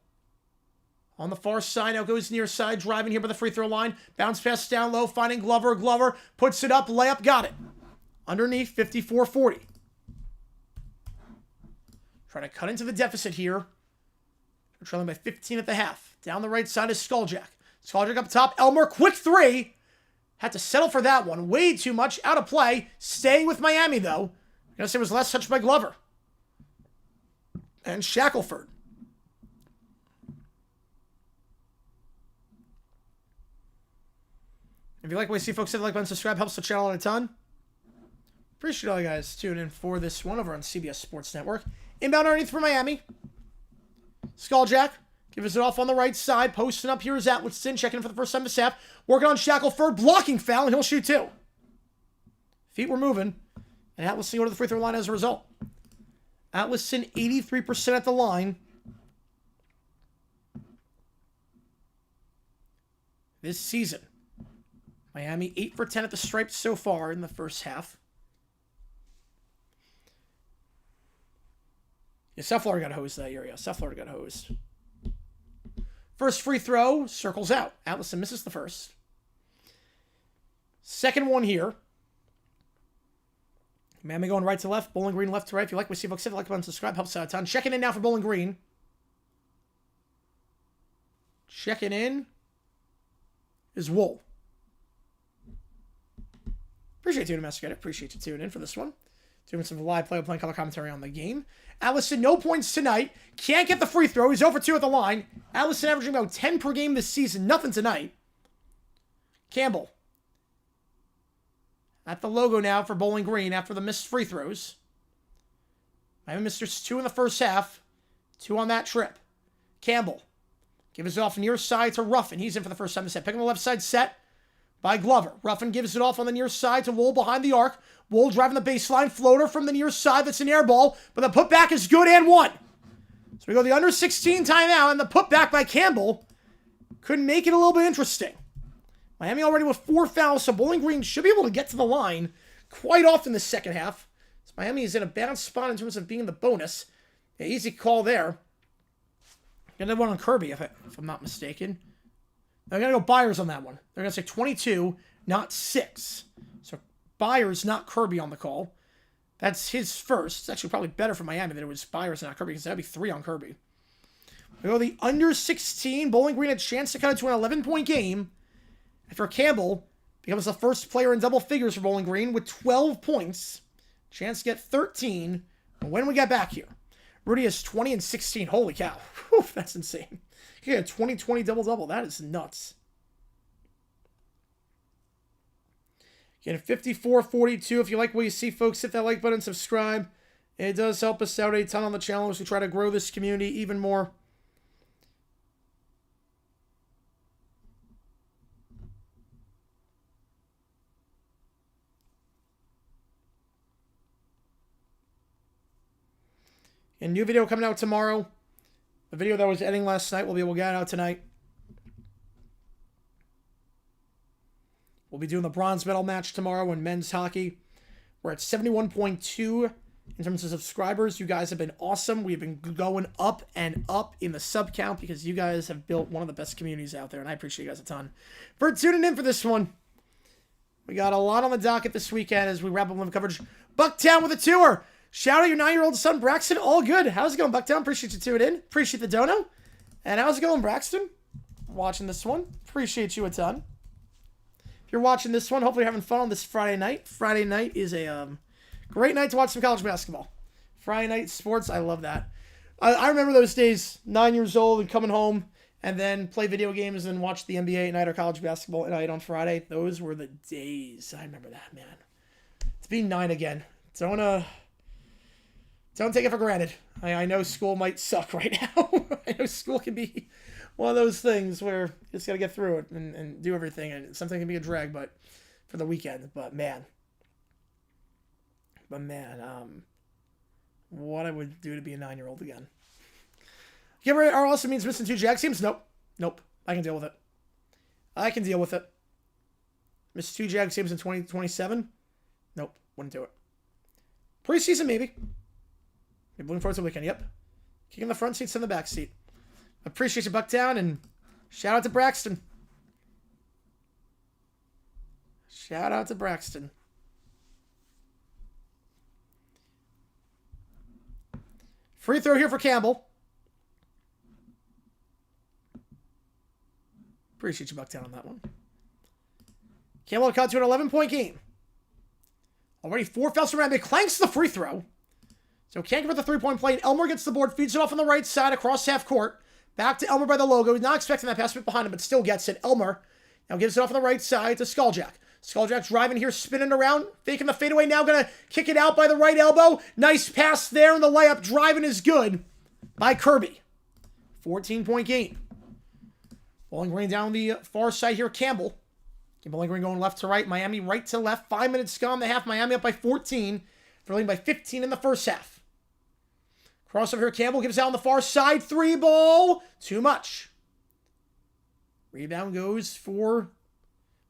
On the far side, now goes near side, driving here by the free throw line. Bounce pass down low, finding Glover. Glover puts it up, layup, got it. Underneath, 54-40. Trying to cut into the deficit here. We're trailing by 15 at the half. Down the right side is Skulljack. Skulljack up top. Elmer, quick 3. Had to settle for that one. Way too much out of play. Staying with Miami, though. I guess it was last touched by Glover. And Shackelford. If you like what you see, folks, hit the like button, subscribe. Helps the channel out a ton. Appreciate all you guys tuning in for this one over on CBS Sports Network. Inbound underneath for Miami. Skulljack. Gives it off on the right side. Posting up here is Atwoodson. Checking in for the first time this half. Working on Shackelford. Blocking foul, and he'll shoot 2. Feet were moving. And Atwoodson go to the free throw line as a result. Atwoodson, 83% at the line. This season. Miami, 8 for 10 at the stripe so far in the first half. Yeah, South Florida got hosed that year. Yeah, South Florida got hosed. First free throw, circles out. Atwoodson misses the first. Second one here. Miami going right to left. Bowling Green left to right. If you like what you see, folks, hit the like button, subscribe. Helps out a ton. Checking in now for Bowling Green. Checking in is Wool. Appreciate you tuning in, Master. Appreciate you tuning in for this one. Doing some live play-by-play color commentary on the game. Allison, no points tonight. Can't get the free throw. He's 0 for 2 at the line. Allison averaging about 10 per game this season. Nothing tonight. Campbell. At the logo now for Bowling Green after the missed free throws. Miami missed 2 in the first half. 2 on that trip. Campbell. Gives it off near side to Ruffin. He's in for the first time this set. Picking the left side set by Glover. Ruffin gives it off on the near side to Wool behind the arc. Wool driving the baseline. Floater from the near side. That's an air ball. But the putback is good and 1. So we go the under 16 timeout. And the putback by Campbell could make it a little bit interesting. Miami already with 4 fouls. So Bowling Green should be able to get to the line quite often this second half. So Miami is in a bad spot in terms of being the bonus. Yeah, easy call there. Gonna have one on Kirby if I'm not mistaken. They're going to go Byers on that one. They're going to say 22, not 6. So Byers, not Kirby on the call. That's his first. It's actually probably better for Miami that it was Byers and not Kirby because that would be 3 on Kirby. We go the under 16. Bowling Green had a chance to cut it to an 11-point game. After Campbell becomes the first player in double figures for Bowling Green with 12 points. Chance to get 13 when we get back here. Rudy has 20 and 16. Holy cow. Whew, that's insane. He had a 20-20 double-double. That is nuts. Again, 54-42. If you like what you see, folks, hit that like button, subscribe. It does help us out a ton on the channel as we try to grow this community even more. A new video coming out tomorrow. The video that was editing last night will be able to get out tonight. We'll be doing the bronze medal match tomorrow in men's hockey. We're at 71.2 in terms of subscribers. You guys have been awesome. We've been going up and up in the sub count because you guys have built one of the best communities out there, and I appreciate you guys a ton for tuning in for this one. We got a lot on the docket this weekend as we wrap up live coverage. Bucktown with a tour. Shout out your 9-year-old son, Braxton. All good. How's it going, Bucktown? Appreciate you tuning in. Appreciate the dono. And how's it going, Braxton? Watching this one. Appreciate you a ton. If you're watching this one, hopefully you're having fun on this Friday night. Friday night is a great night to watch some college basketball. Friday night sports, I love that. I remember those days, 9 years old and coming home and then play video games and watch the NBA at night or college basketball at night on Friday. Those were the days. I remember that, man. It's being 9 again. Don't take it for granted. I know school might suck right now. I know school can be one of those things where you just got to get through it and do everything. And something can be a drag, but for the weekend. But man, what I would do to be a 9-year-old again. Get rid of R also means missing 2 Jag teams? Nope. I can deal with it. Miss 2 Jag teams in 2027? Nope. Wouldn't do it. Preseason, maybe. Maybe looking forward to the weekend. Yep. Kicking the front seats in the back seat. Appreciate you, Bucktown, and shout out to Braxton. Free throw here for Campbell. Appreciate you, Bucktown, on that one. Campbell cut to an 11-point game. Already 4 fouls from Ramsey. Clanks the free throw. So can't convert the 3-point play. And Elmer gets the board, feeds it off on the right side across half court. Back to Elmer by the logo. He's not expecting that pass behind him, but still gets it. Elmer now gives it off on the right side to Skulljack. Skulljack driving here, spinning around, faking the fadeaway. Now going to kick it out by the right elbow. Nice pass there, and the layup driving is good by Kirby. 14-point game. Bowling Green down the far side here. Campbell. Bowling Green going left to right. Miami right to left. 5 minutes gone. The half. Miami up by 14. They're leading by 15 in the first half. Crossover here. Campbell gives out on the far side. 3 ball. Too much. Rebound goes for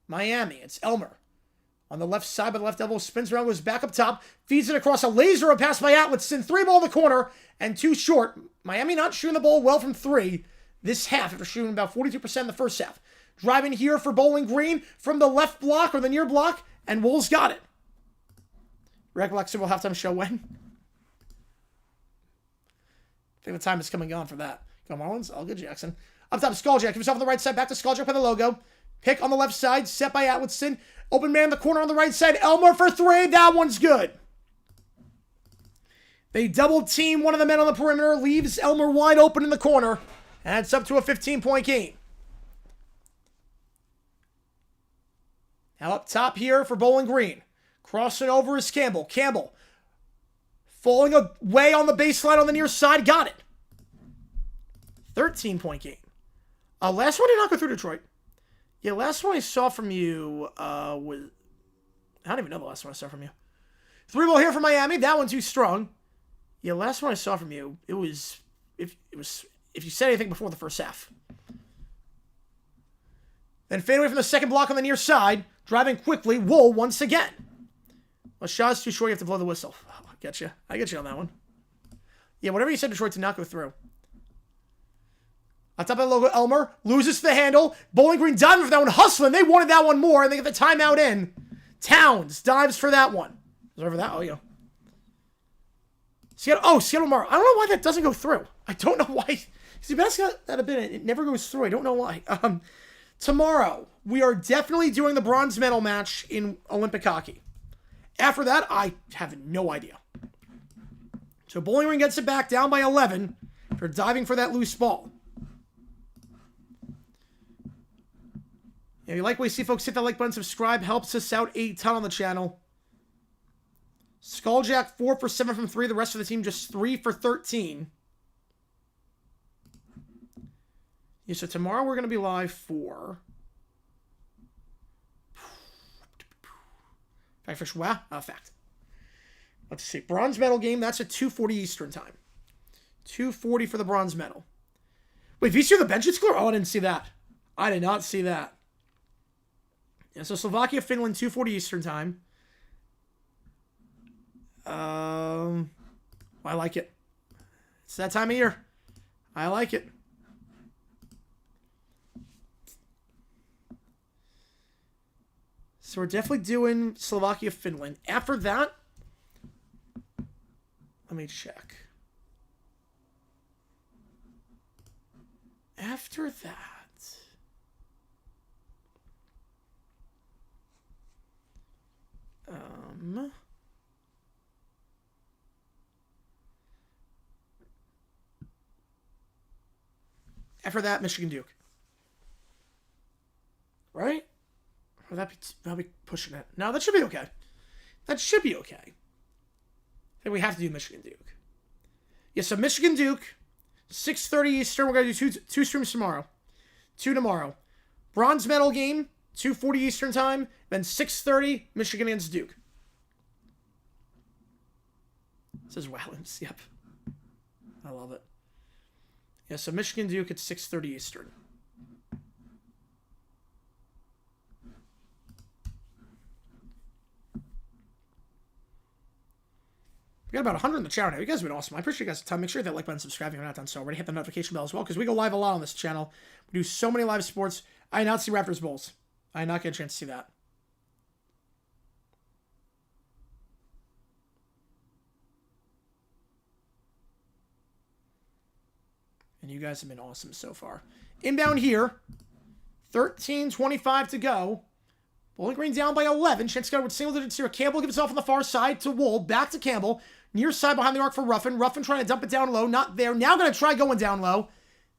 Miami. It's Elmer. On the left side by the left elbow. Spins around. Goes back up top. Feeds it across a laser. A pass by Atwoodson. 3 ball in the corner. And 2 short. Miami not shooting the ball well from 3 this half after shooting about 42% in the first half. Driving here for Bowling Green from the left block or the near block. And Wolves got it. Recollection will halftime show when? I think the time is coming on for that. Go Marlins. All good, Jackson. Up top, Skulljack. Gives off on the right side. Back to Skulljack by the logo. Pick on the left side. Set by Atwoodson. Open man in the corner on the right side. Elmer for 3. That one's good. They double team one of the men on the perimeter. Leaves Elmer wide open in the corner. And it's up to a 15-point game. Now up top here for Bowling Green. Crossing over is Campbell. Campbell falling away on the baseline on the near side. Got it. 13-point game. Last one did not go through Detroit. Yeah, last one I saw from you was... I don't even know the last one I saw from you. 3 ball here for Miami. That one too strong. Yeah, last one I saw from you, it was... If you said anything before the first half. Then fade away from the second block on the near side. Driving quickly. Wool once again. Well, shot's too short. You have to blow the whistle. Oh, I get you on that one. Yeah, whatever you said, Detroit did not go through. On top of the logo, Elmer loses the handle. Bowling Green diving for that one. Hustling. They wanted that one more, and they get the timeout in. Towns dives for that one. Is over that? Oh, yeah. Seattle Mar. I don't know why that doesn't go through. I don't know why. See, that's got that a bit. It never goes through. I don't know why. Tomorrow, we are definitely doing the bronze medal match in Olympic hockey. After that, I have no idea. So Bowling Green gets it back down by 11 for diving for that loose ball. If you like what you see, folks, hit that like button, subscribe. Helps us out a ton on the channel. Skulljack 4 for 7 from 3. The rest of the team just 3 for 13. Yeah, so tomorrow we're going to be live for... Fact. Let's see. Bronze medal game. That's at 2:40 Eastern time. 2:40 for the bronze medal. Wait, VCU the bench is clear? Oh, I didn't see that. I did not see that. Yeah, so Slovakia, Finland, 2:40 Eastern time. I like it. It's that time of year. I like it. So we're definitely doing Slovakia, Finland. After that, let me check. After that, Michigan Duke. Right? Or that'll be pushing it. No, that should be okay. I think we have to do Michigan Duke. Yeah, so Michigan Duke, 6:30 Eastern. We're going to do two streams tomorrow. 2 tomorrow. Bronze medal game, 2:40 Eastern time. Then 6:30, Michigan against Duke. It says Wallens. Yep. I love it. Yeah, so Michigan Duke at 6:30 Eastern. We got about 100 in the chat now. You guys have been awesome. I appreciate you guys' time. Make sure you hit that like button, subscribe if you're not done so already. Hit the notification bell as well, because we go live a lot on this channel. We do so many live sports. I did not see Raptors Bulls. I did not get a chance to see that. And you guys have been awesome so far. Inbound here. 13:25 to go. Bowling Green down by 11. Chance to go with single digits here. Campbell gives it off on the far side to Wool. Back to Campbell. Near side behind the arc for Ruffin. Ruffin trying to dump it down low. Not there. Now going to try going down low. And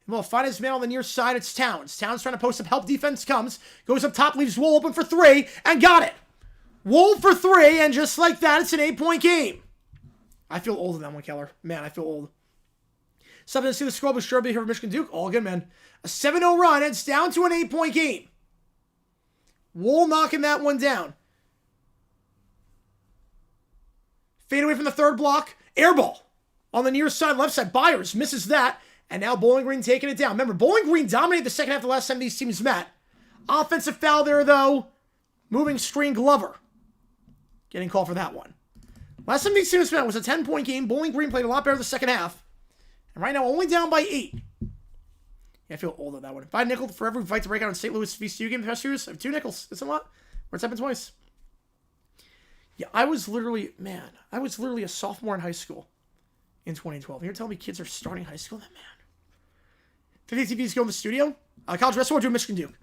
we'll find his man on the near side. It's Towns. Towns trying to post up. Help defense comes. Goes up top. Leaves Wool open for 3. And got it. Wool for 3. And just like that, it's an 8-point game. I feel old in that one, Keller. Man, I feel old. Something to see the score, but sure be here for Michigan Duke. All good, man. A 7-0 run. It's down to an 8-point game. Wool knocking that one down. Fade away from the third block. Air ball on the near side, left side. Byers misses that. And now Bowling Green taking it down. Remember, Bowling Green dominated the second half the last time these teams met. Offensive foul there, though. Moving screen Glover. Getting called for that one. Last time these teams met was a 10-point game. Bowling Green played a lot better the second half. And right now, only down by 8. Yeah, I feel old on that one. Buy a nickel for every fight to break out in St. Louis VCU game the past years. I have 2 nickels. It's a lot. Where it's happened twice. Yeah, I was literally a sophomore in high school in 2012. You're telling me kids are starting high school then, man. 50 TVs go in the studio. College wrestling, we're doing Michigan Duke.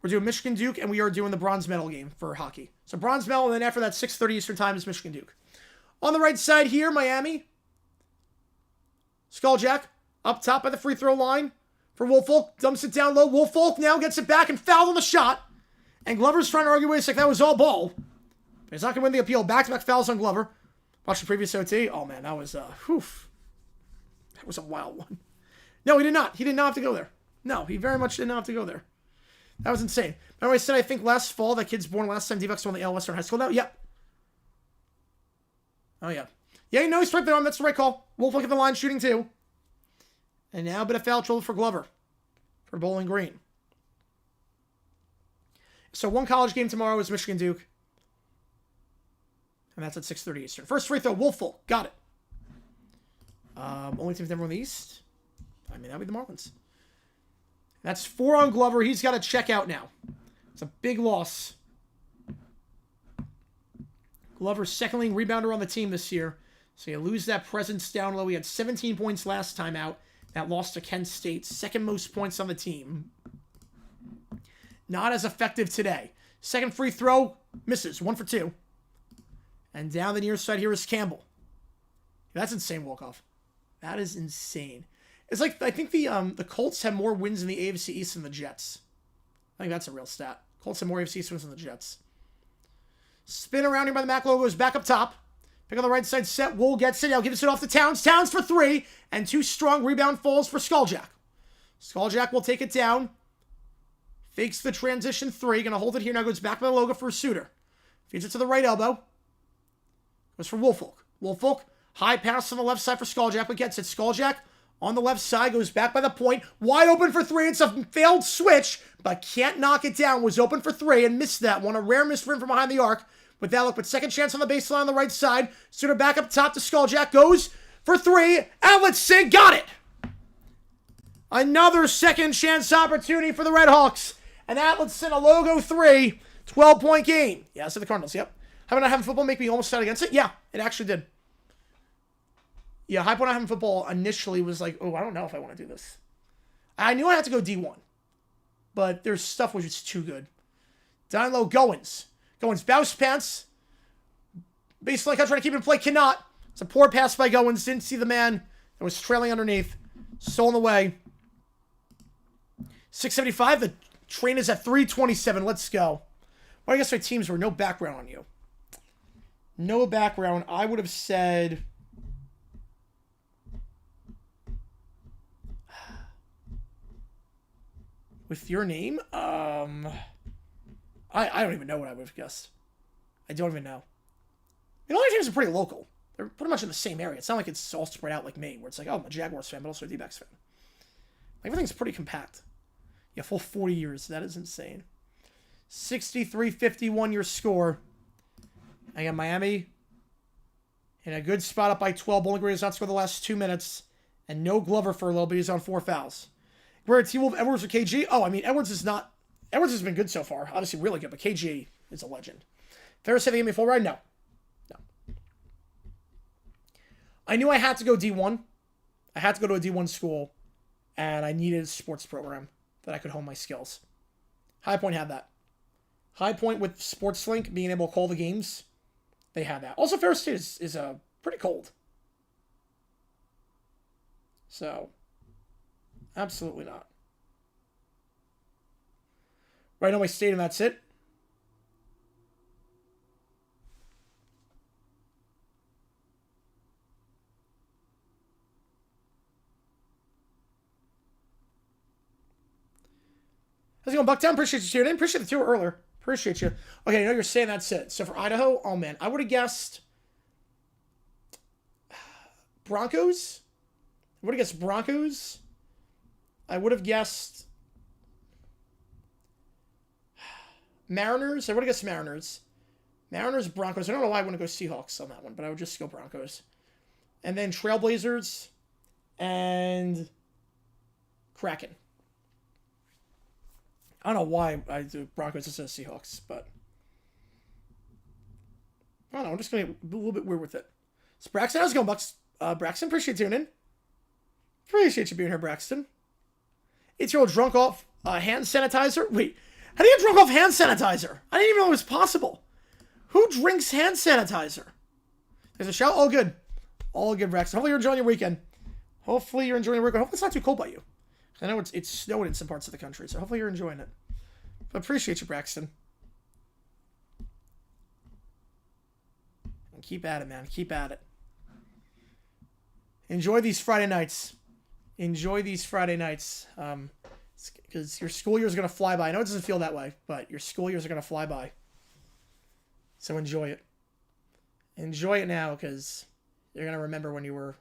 We're doing Michigan Duke, and we are doing the bronze medal game for hockey. So bronze medal, and then after that, 6:30 Eastern time is Michigan Duke. On the right side here, Miami. Skulljack up top by the free throw line for Woolfolk. Dumps it down low. Woolfolk now gets it back and fouled on the shot. And Glover's trying to argue away. It's like that was all ball. But he's not going to win the appeal. Back-to-back fouls on Glover. Watch the previous OT. Oh, man, that was, that was a wild one. No, he did not. He did not have to go there. No, he very much did not have to go there. That was insane. Remember I said, I think last fall, that kid's born last time D-Bucks won the AL Western High School now? Yep. Oh, yeah. Yeah, you know, he's right there. That's the right call. Woolfolk at the line shooting too. And now a bit of foul trouble for Glover. For Bowling Green. So one college game tomorrow is Michigan Duke. And that's at 6:30 Eastern. First free throw, Woolfolk. Got it. Only team ever won the East. I mean, that would be the Marlins. That's 4 on Glover. He's got to check out now. It's a big loss. Glover's second leading rebounder on the team this year. So you lose that presence down low. He had 17 points last time out. That lost to Kent State. Second most points on the team. Not as effective today. Second free throw. Misses. 1 for 2. And down the near side here is Campbell. That's insane walk-off. That is insane. It's like, I think the Colts have more wins in the AFC East than the Jets. I think that's a real stat. Colts have more AFC East wins than the Jets. Spin around here by the Mac logo. Goes back up top. Pick on the right side set. Wool gets it. Now gives it off to Towns. Towns for 3. And 2 strong rebound falls for Skulljack. Skulljack will take it down. Fakes the transition 3. Going to hold it here. Now goes back by the logo for a Suitor. Feeds it to the right elbow. Goes for Woolfolk. Woolfolk. High pass on the left side for Skulljack, but gets it. Skulljack on the left side. Goes back by the point. Wide open for 3. It's a failed switch, but can't knock it down. Was open for 3 and missed that one. A rare miss for him from behind the arc. With that look, but second chance on the baseline on the right side. Suitor back up top to Skulljack. Goes for 3. Outlet sig. Got it. Another second chance opportunity for the Redhawks. And Atletson, a logo 3. 12-point game. Yeah, so the Cardinals, yep. How about not having football make me almost out against it? Yeah, it actually did. Yeah, High Point not having football initially was like, oh, I don't know if I want to do this. I knew I had to go D1. But there's stuff which is too good. Down low, Goins. Goins bounce pants. Baseline cut, trying to keep it in play. Cannot. It's a poor pass by Goins. Didn't see the man that was trailing underneath. Stolen away. 675. The train is at 327. Let's go. Well, I guess my teams were no background on you. No background. I would have said with your name. I don't even know what I would have guessed. I don't even know. I mean, all your teams are pretty local. They're pretty much in the same area. It's not like it's all spread out like me, where it's like, oh, I'm a Jaguars fan, but also a D-backs fan. Everything's pretty compact. Yeah, full 40 years. That is insane. 63-51 your score. I got Miami in a good spot up by 12. Bowling Green has not scored the last 2 minutes. And no Glover for a little bit. He's on 4 fouls. We're at T-Wolf, Edwards, or KG. Oh, I mean, Edwards has been good so far. Obviously really good, but KG is a legend. Ferris said they gave me a full ride? No. I knew I had to go D1. I had to go to a D1 school, and I needed a sports program that I could hone my skills. High Point had that. High Point with SportsLink, being able to call the games, they had that. Also, Ferris State is pretty cold. So, absolutely not. Right now, my state, and that's it. How's it going, Bucktown? Appreciate you tuning in. Appreciate the tour earlier. Appreciate you. Okay, I know you're saying that's it. So for Idaho, oh man, I would have guessed Broncos. I would have guessed Broncos. I would have guessed Mariners. I would have guessed Mariners. Mariners, Broncos. I don't know why I wouldn't go Seahawks on that one, but I would just go Broncos. And then Trailblazers and Kraken. I don't know why I do Broncos instead of Seahawks, but I don't know. I'm just going to be a little bit weird with it. So Braxton, how's it going, Bucks? Braxton, appreciate you tuning in. Appreciate you being here, Braxton. 8-year-old drunk off hand sanitizer. Wait, how do you get drunk off hand sanitizer? I didn't even know it was possible. Who drinks hand sanitizer? There's a shout. All good. All good, Braxton. Hopefully you're enjoying your weekend. Hopefully it's not too cold by you. I know it's snowing in some parts of the country, so hopefully you're enjoying it. But appreciate you, Braxton. And keep at it, man. Keep at it. Enjoy these Friday nights. Because your school year is going to fly by. I know it doesn't feel that way, but your school years are going to fly by. So enjoy it. Enjoy it now, because you're going to remember when you were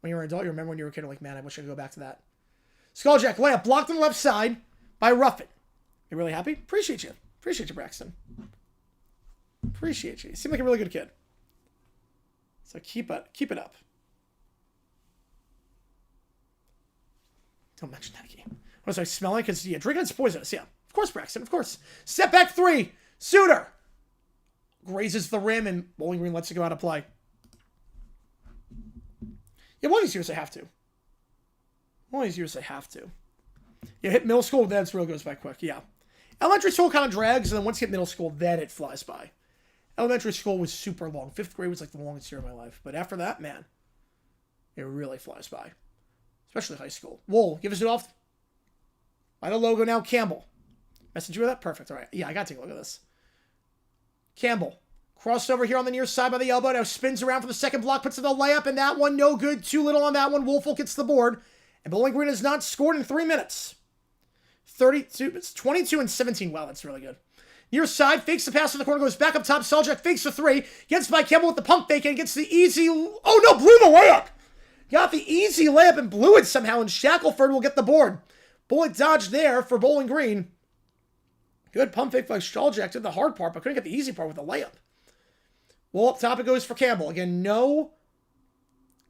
an adult. You remember when you were a kid, like, man, I wish I could go back to that. Skulljack layup blocked on the left side by Ruffin. You really happy? Appreciate you. Appreciate you, Braxton. Appreciate you. You seem like a really good kid. So keep it up. Don't mention that game. What was I smelling? Because, drinking is poisonous. Yeah, of course, Braxton, of course. Step back 3. Suter grazes the rim, and Bowling Green lets it go out of play. Yeah, one of these years I have to. Yeah, hit middle school, then it really goes by quick. Yeah. Elementary school kind of drags, and then once you hit middle school, then it flies by. Elementary school was super long. 5th grade was like the longest year of my life. But after that, man, it really flies by. Especially high school. Wool, give us it off. By the logo now, Campbell. Message you with that? Perfect. All right. Yeah, I got to take a look at this. Campbell. Crossed over here on the near side by the elbow. Now spins around for the second block. Puts in the layup. And that one, no good. Too little on that one. Woolfolk gets the board. And Bowling Green has not scored in 3 minutes. 22 and 17. Wow, that's really good. Near side, fakes the pass to the corner, goes back up top. Saljak fakes the 3. Gets by Campbell with the pump fake and gets the easy... Oh, no, blew the layup. Got the easy layup and blew it somehow, and Shackelford will get the board. Bullet dodge there for Bowling Green. Good pump fake by Saljak. Did the hard part, but couldn't get the easy part with the layup. Well, up top it goes for Campbell. Again, no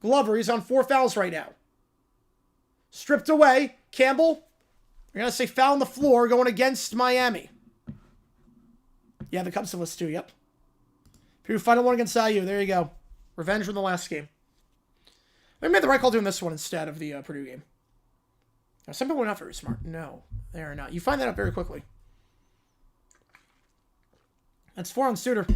Glover. He's on 4 fouls right now. Stripped away. Campbell, you're going to say foul on the floor going against Miami. Yeah, the Cubs have list too, yep. Purdue final one against IU. There you go. Revenge from the last game. I made the right call doing this one instead of the Purdue game. Now, some people are not very smart. No, they are not. You find that out very quickly. That's 4 on Suter.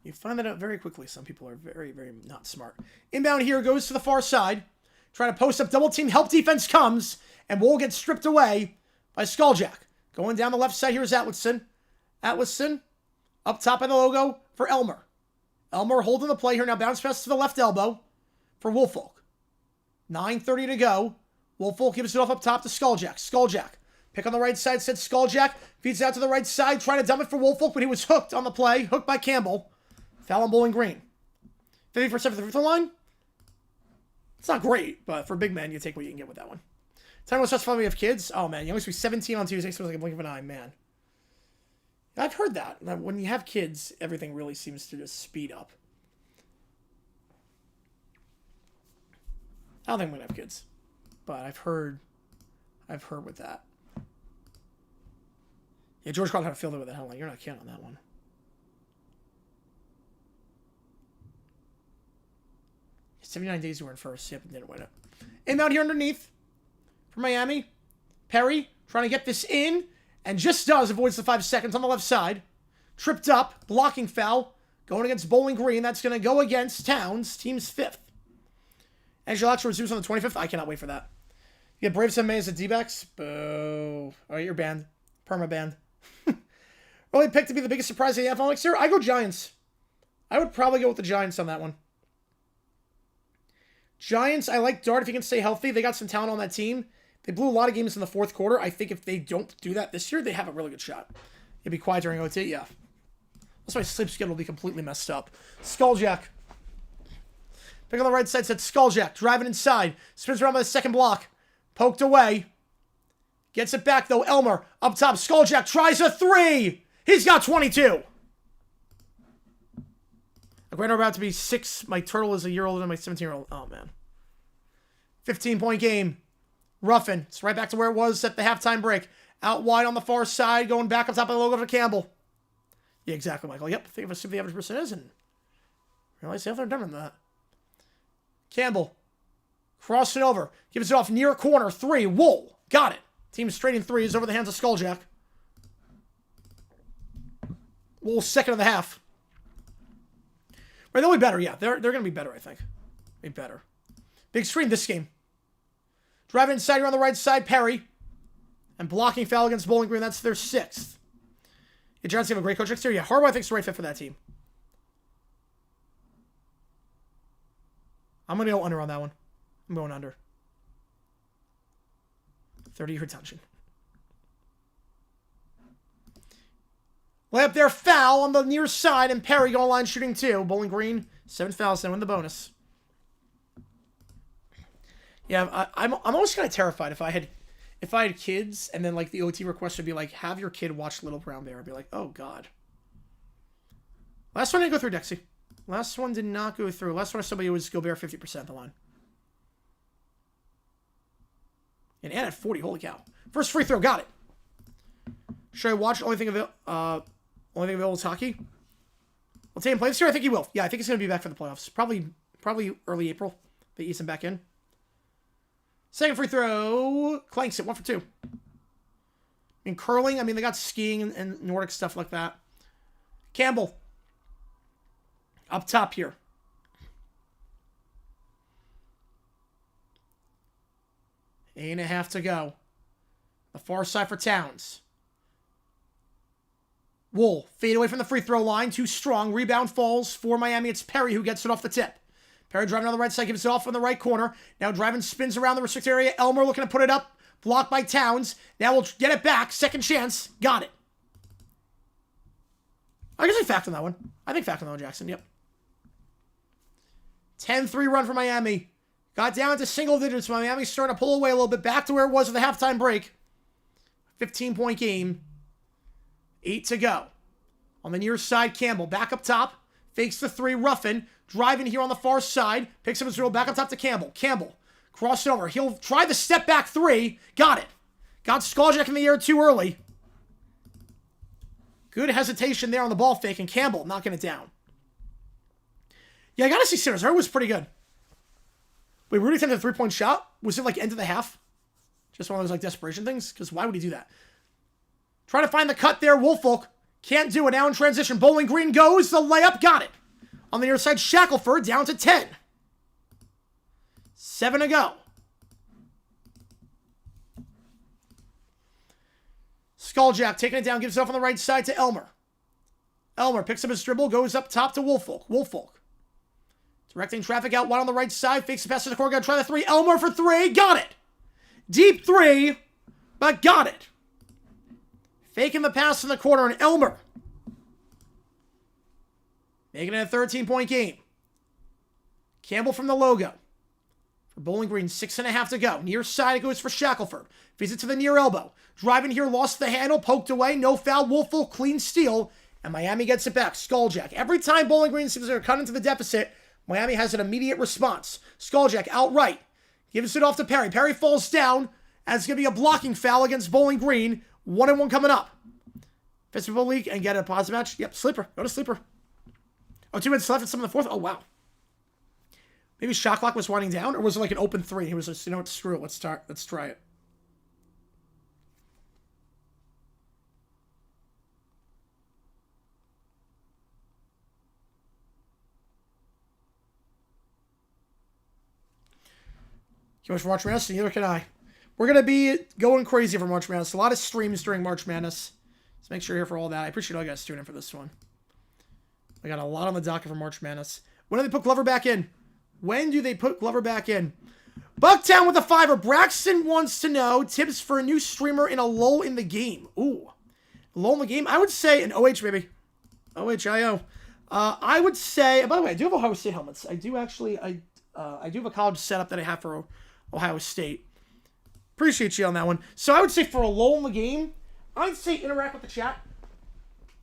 You find that out very quickly. Some people are very, very not smart. Inbound here goes to the far side. Trying to post up double team. Help defense comes. And Wool gets stripped away by Skulljack. Going down the left side here is Atwoodson. Atwoodson up top of the logo for Elmer. Elmer holding the play here. Now bounce pass to the left elbow for Woolfolk. 9:30 to go. Wolfolk gives it off up top to Skulljack. Skulljack. Pick on the right side, said Skulljack. Feeds out to the right side, trying to dump it for Wolfolk, but he was hooked on the play. Hooked by Campbell. Foul on Bowling Green. 50% for the free throw line. It's not great, but for big men, you take what you can get with that one. Time to start we have kids. Oh, man. Youngest be 17 on Tuesday, so it's like a blink of an eye, man. I've heard that. When you have kids, everything really seems to just speed up. I don't think I'm going to have kids, but I've heard with that. Yeah, George Carl had a field with it. I'm like, you're not kidding on that one. It's 79 days we were in first. Yep, and didn't win it. Inbound here underneath for Miami. Perry trying to get this in, and just does. Avoids the 5 seconds on the left side. Tripped up. Blocking foul. Going against Bowling Green. That's going to go against Towns. Team's 5th. Angel Oxford resumes on the 25th. I cannot wait for that. You get Braves and May as the D-backs. Boo. All right, you're banned. Perma banned. Early pick to be the biggest surprise of the NFL next year. I go Giants. I would probably go with the Giants on that one. Giants, I like Dart if he can stay healthy. They got some talent on that team. They blew a lot of games in the fourth quarter. I think if they don't do that this year, they have a really good shot. It'd be quiet during OT, yeah. That's why sleep schedule will be completely messed up. Skulljack. Pick on the right side, said Skulljack. Driving inside. Spins around by the second block. Poked away. Gets it back, though. Elmer up top. Skulljack tries a 3. He's got 22. I'm about to be 6. My turtle is a year older than my 17-year-old. Oh, man. 15-point game. Ruffin. It's right back to where it was at the halftime break. Out wide on the far side. Going back up top of the logo for Campbell. Yeah, exactly, Michael. Yep. Think of us, see what the average person is and realize how they're dumber than that. Campbell. Crossing over. Gives it off near corner. 3. Wool. Got it. Team straight in 3s over the hands of Skulljack. Wool second of the half. Right, they'll be better, yeah. They're going to be better, I think. Be better. Big screen this game. Driving inside here on the right side, Perry. And blocking foul against Bowling Green. That's their 6th. Yeah, Giants have a great coach next year. Yeah, Harbaugh I think is the right fit for that team. I'm going to go under on that one. I'm going under. 30 retention. Layup there, foul on the near side, and Perry goal line shooting 2. Bowling Green, 7 fouls, and win the bonus. Yeah, I'm almost kind of terrified if I had kids, and then like the OT request would be like, have your kid watch Little Brown Bear. I'd be like, oh god. Last one didn't go through, Dexy. Last one did not go through. Last one somebody was Gobert 50% the line. And Ann at 40. Holy cow. First free throw. Got it. Should I watch? Only thing available is hockey. Will Tatum play this year? I think he will. Yeah, I think he's going to be back for the playoffs. Probably early April. They ease him back in. Second free throw. Clanks it. 1 for 2. In curling, I mean, they got skiing and Nordic stuff like that. Campbell. Up top here. Eight and a half to go. The far side for Towns. Wool, fade away from the free throw line. Too strong. Rebound falls for Miami. It's Perry who gets it off the tip. Perry driving on the right side, gives it off on the right corner. Now driving, spins around the restricted area. Elmer looking to put it up. Blocked by Towns. Now we'll get it back. Second chance. Got it. I guess I fact on that one. I think fact on that one, Jackson. Yep. 10-3 run for Miami. Got down to single digits. Miami's starting to pull away a little bit. Back to where it was at the halftime break. 15-point game. 8 to go. On the near side, Campbell. Back up top. Fakes the 3. Ruffin. Driving here on the far side. Picks up his dribble. Back up top to Campbell. Campbell. Cross it over. He'll try the step back 3. Got it. Got Skulljack in the air too early. Good hesitation there on the ball fake. And Campbell knocking it down. Yeah, I gotta see Sinners. Her was pretty good. Wait, Rudy attempted a 3-point shot? Was it like end of the half? Just one of those like desperation things? Because why would he do that? Trying to find the cut there. Wolfolk can't do it. Now in transition. Bowling Green goes. The layup. Got it. On the near side, Shackelford down to 10. 7 to go. Skulljack taking it down. Gives it off on the right side to Elmer. Elmer picks up his dribble. Goes up top to Wolfolk. Wolfolk. Directing traffic out wide on the right side. Fakes the pass to the corner. Gonna try the three. Elmer for three. Got it. Deep three, but got it. Faking the pass in the corner, and Elmer making it a 13-point game. Campbell from the logo. For Bowling Green, 6.5 to go. Near side, it goes for Shackelford. Feeds it to the near elbow. Driving here, lost the handle, poked away. No foul, Woolfolk, clean steal. And Miami gets it back. Skulljack. Every time Bowling Green seems to cut into the deficit, Miami has an immediate response. Skulljack outright. Gives it off to Perry. Perry falls down. And it's going to be a blocking foul against Bowling Green. 1-1 coming up. Festival League and get a positive match. Yep, sleeper. Go to sleeper. Oh, 2 minutes left in some of the fourth. Oh, wow. Maybe shot clock was winding down, or was it like an open 3? He was just, you know what, screw it. Let's try it. You watch March Madness? Neither can I. We're going to be going crazy for March Madness. A lot of streams during March Madness. So make sure you're here for all that. I appreciate all you guys tuning in for this one. I got a lot on the docket for March Madness. When do they put Glover back in? When do they put Glover back in? Bucktown with a 5er. Braxton wants to know tips for a new streamer in a lull in the game. Ooh. Lull in the game? I would say an OH, baby. OHIO. I would say, by the way, I do have Ohio State helmets. I do actually, I do have a college setup that I have for Ohio State. Appreciate you on that one. So I would say for a lull in the game, I'd say interact with the chat.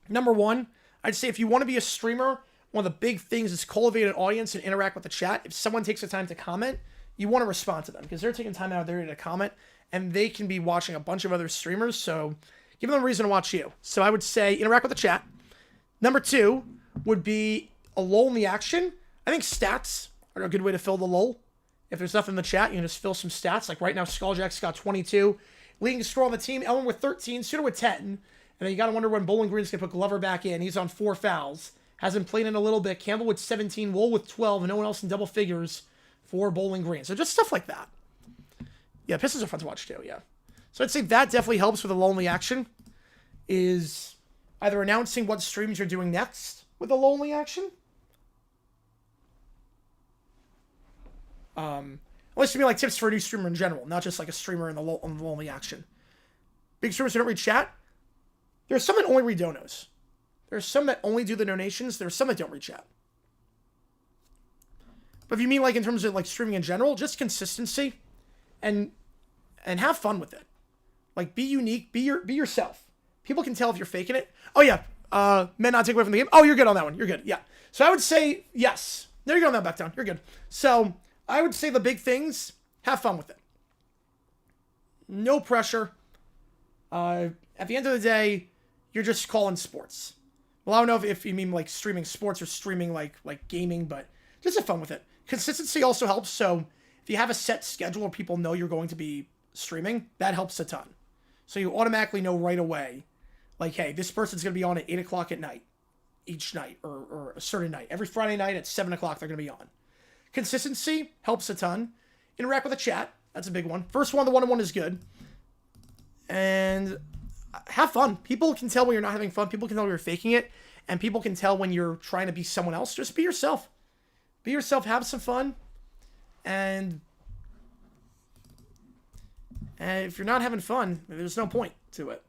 Number one, I'd say if you want to be a streamer, one of the big things is cultivate an audience and interact with the chat. If someone takes the time to comment, you want to respond to them because they're taking time out of their day to comment and they can be watching a bunch of other streamers. So give them a reason to watch you. So I would say interact with the chat. Number two would be a lull in the action. I think stats are a good way to fill the lull. If there's nothing in the chat, you can just fill some stats. Like right now, Skulljack's got 22. Leading score on the team, Ellen with 13, Suter with 10. And then you got to wonder when Bowling Green's going to put Glover back in. He's on 4 fouls. Hasn't played in a little bit. Campbell with 17, Wool with 12, and no one else in double figures for Bowling Green. So just stuff like that. Yeah, Pistons are fun to watch too, yeah. So I'd say that definitely helps with a lonely action, is either announcing what streams you're doing next with a lonely action. At least to me, like tips for a new streamer in general, not just like a streamer in the lonely action. Big streamers who don't read chat. There's some that only read donos. There's some that only do the donations. There's some that don't read chat. But if you mean like in terms of like streaming in general, just consistency and have fun with it. Like be unique, be yourself. People can tell if you're faking it. Oh yeah, men not take away from the game. Oh, you're good on that one. You're good. Yeah. So I would say yes. There you go on that back down. You're good. So I would say the big things, have fun with it. No pressure. At the end of the day, you're just calling sports. Well, I don't know if you mean like streaming sports or streaming like gaming, but just have fun with it. Consistency also helps. So if you have a set schedule where people know you're going to be streaming, that helps a ton. So you automatically know right away, like, hey, this person's going to be on at 8 o'clock at night, each night, or a certain night. Every Friday night at 7 o'clock, they're going to be on. Consistency helps a ton. Interact with the chat. That's a big one. First one, the one-on-one is good. And have fun. People can tell when you're not having fun. People can tell when you're faking it. And people can tell when you're trying to be someone else. Just be yourself. Be yourself. Have some fun. And if you're not having fun, there's no point to it.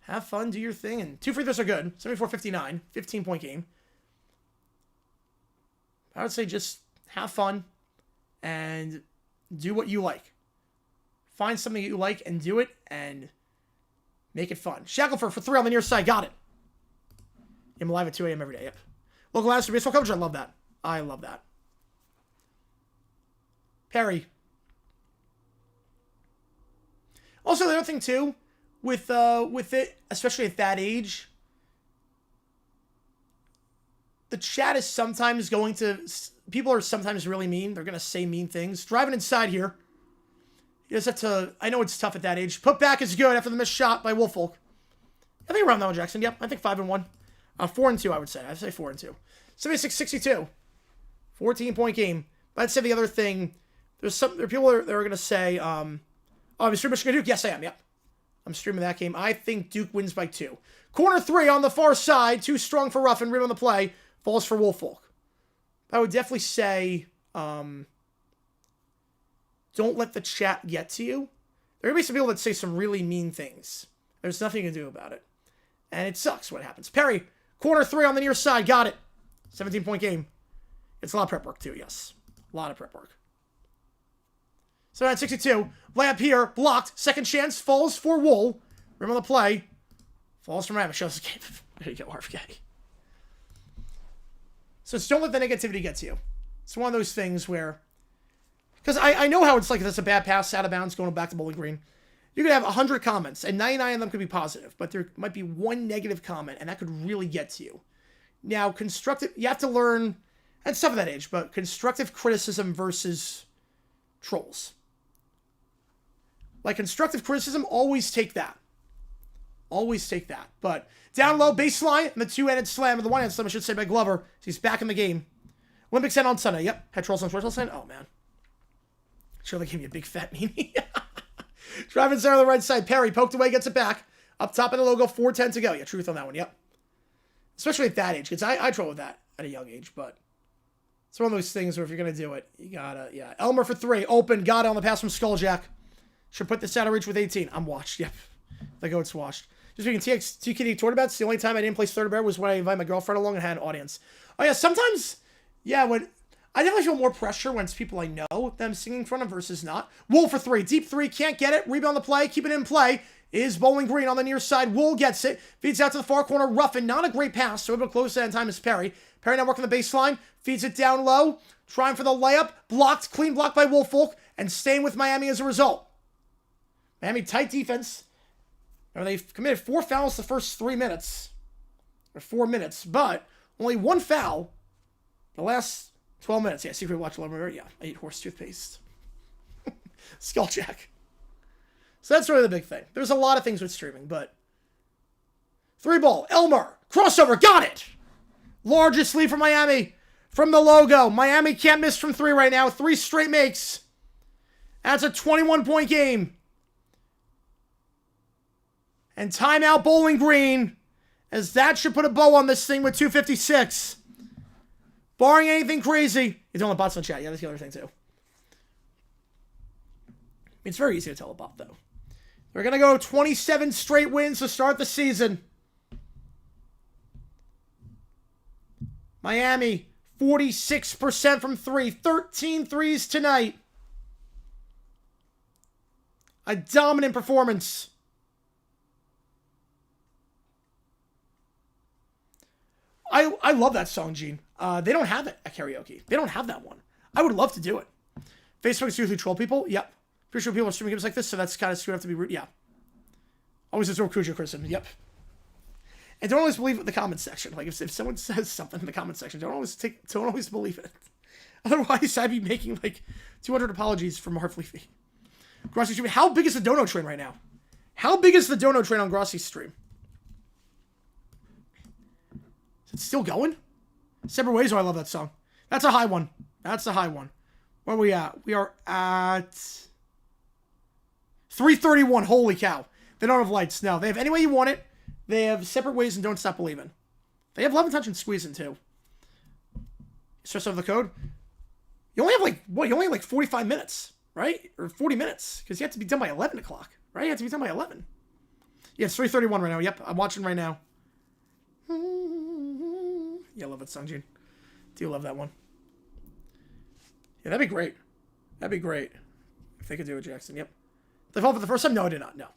Have fun. Do your thing. And 2 free throws are good. 74-59. 15-point game. I would say just have fun and do what you like. Find something that you like and do it and make it fun. Shackelford for 3 on the near side. Got it. I'm live at 2 a.m. every day. Yep. Local answer baseball coverage. I love that. I love that. Perry. Also, the other thing too, with it, especially at that age, the chat is sometimes going to... People are sometimes really mean. They're going to say mean things. Driving inside here. You just have to... I know it's tough at that age. Put back is good after the missed shot by Woolfolk. I think around that one, Jackson. Yep, I think 5-1. 4-2, I would say. I'd say 4-2. 76-62. 14-point game. But I'd say the other thing... There are people that are going to say... oh, I'm streaming Michigan Duke? Yes, I am. Yep. I'm streaming that game. I think Duke wins by 2. Corner 3 on the far side. Too strong for Ruffin. Rebound on the play. Falls for Woolfolk. I would definitely say, don't let the chat get to you. There are going to be some people that say some really mean things. There's nothing you can do about it. And it sucks when it happens. Perry, corner 3 on the near side. Got it. 17-point game. It's a lot of prep work, too, yes. A lot of prep work. So at 62, layup here, blocked. Second chance, falls for Wool. Rim on the play. Falls from Rabbit. Shows the game. There you go, RFK. So don't let the negativity get to you. It's one of those things where... Because I know how it's like, if it's a bad pass out of bounds going back to Bowling Green. You could have 100 comments, and 99 of them could be positive, but there might be one negative comment, and that could really get to you. Now, constructive... You have to learn... And stuff of that age, but constructive criticism versus trolls. Like, constructive criticism, always take that. Always take that. But down low, baseline, and the two-handed slam, or the one-handed slam, I should say, by Glover. So he's back in the game. Olympics end on Sunday. Yep. Had trolls on Twitter saying, oh, man. Sure, they gave me a big fat meanie. Driving center on the right side. Perry poked away, gets it back. Up top of the logo, 4:10 to go. Yeah, truth on that one. Yep. Especially at that age, because I troll with that at a young age, but... It's one of those things where if you're going to do it, you gotta, yeah. Elmer for 3. Open. Got it on the pass from Skulljack. Should put this out of reach with 18. I'm washed. Yep. The goat's washed. Just being TKD tournaments, the only time I didn't play Third Bear was when I invited my girlfriend along and had an audience. Oh, yeah. Sometimes, yeah, when I definitely feel more pressure when it's people I know them singing in front of versus not. Wool for 3. Deep 3. Can't get it. Rebound the play. Keep it in play. Is Bowling Green on the near side. Wool gets it. Feeds out to the far corner. Ruffin. Not a great pass. So able to close that in time is Perry. Perry now working the baseline. Feeds it down low. Trying for the layup. Blocked. Clean block by Woolfolk. And staying with Miami as a result. Miami tight defense. Remember, they've committed 4 fouls the first 3 minutes. Or 4 minutes. But only 1 foul the last 12 minutes. Yeah, Secret Watch Lover. Yeah, I eat horse toothpaste. Skulljack. So that's really the big thing. There's a lot of things with streaming, but... 3 ball. Elmer. Crossover. Got it. Largest lead for Miami. From the logo. Miami can't miss from 3 right now. 3 straight makes. That's a 21-point game. And timeout Bowling Green. As that should put a bow on this thing with 2:56. Barring anything crazy. You're doing the bots in the chat. Yeah, that's the other thing too. It's very easy to tell a bot though. They're going to go 27 straight wins to start the season. Miami, 46% from 3. 13 threes tonight. A dominant performance. I love that song, Gene. They don't have it at karaoke. They don't have that one. I would love to do it. Facebook is usually troll people. Yep. Pretty sure people are streaming games like this, so that's kind of screwed up to be rude. Yeah. Always a throw Cujo criticism. Yep. And don't always believe the comment section. Like, if someone says something in the comment section, don't always believe it. Otherwise, I'd be making, like, 200 apologies from Marv Levy. Grossi's stream. How big is the Dono train right now? How big is the Dono train on Grossi's stream? Is it still going? Separate Ways, oh, I love that song. That's a high one. That's a high one. Where are we at? We are at 331. Holy cow. They don't have lights. No, they have Any Way You Want It. They have Separate Ways and Don't Stop Believing. They have Love and Touch and Squeezing too. Stress over the code. You only have like 45 minutes, right? Or 40 minutes. Because you have to be done by 11 o'clock, right? You have to be done by 11. Yeah, it's 3:31 right now. Yep, I'm watching right now. Yeah, I love that song, Gene. Do love that one. Yeah, that'd be great. That'd be great. If they could do it, Jackson. Yep. They fought for the first time? No, I did not. No.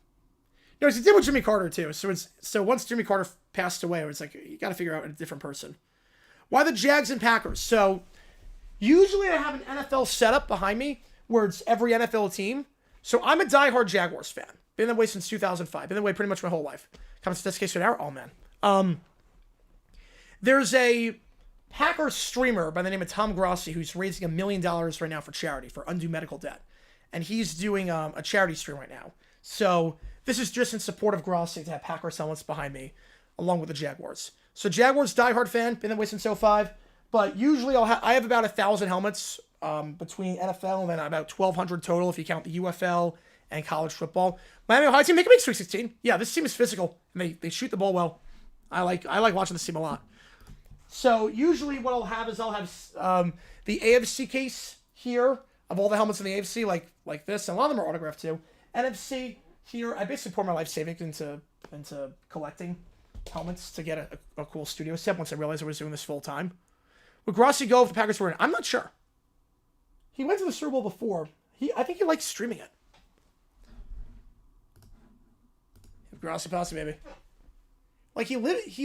No, he did with Jimmy Carter, too. So once Jimmy Carter passed away, it was like, you got to figure out a different person. Why the Jags and Packers? So, usually I have an NFL setup behind me where it's every NFL team. So, I'm a diehard Jaguars fan. Been that way since 2005. Been that way pretty much my whole life. Comes to this case for an hour? Oh, man. There's a Packers streamer by the name of Tom Grossi who's raising $1 million right now for charity, for undue medical debt. And he's doing a charity stream right now. So this is just in support of Grossi to have Packers helmets behind me, along with the Jaguars. So Jaguars diehard fan, been that way since 05. But usually I have about 1,000 helmets between NFL and then about 1,200 total if you count the UFL and college football. Miami Ohio team, they can make Sweet 16. Yeah, this team is physical and they shoot the ball well. I like watching this team a lot. So usually what I'll have is I'll have the AFC case here of all the helmets in the AFC, like this, and a lot of them are autographed too. NFC here, I basically pour my life savings into collecting helmets to get a cool studio set once I realized I was doing this full time. Would Grossi go if the Packers were in? I'm not sure. He went to the Super Bowl before. I think he likes streaming it. Grossi Posse, baby. Like, he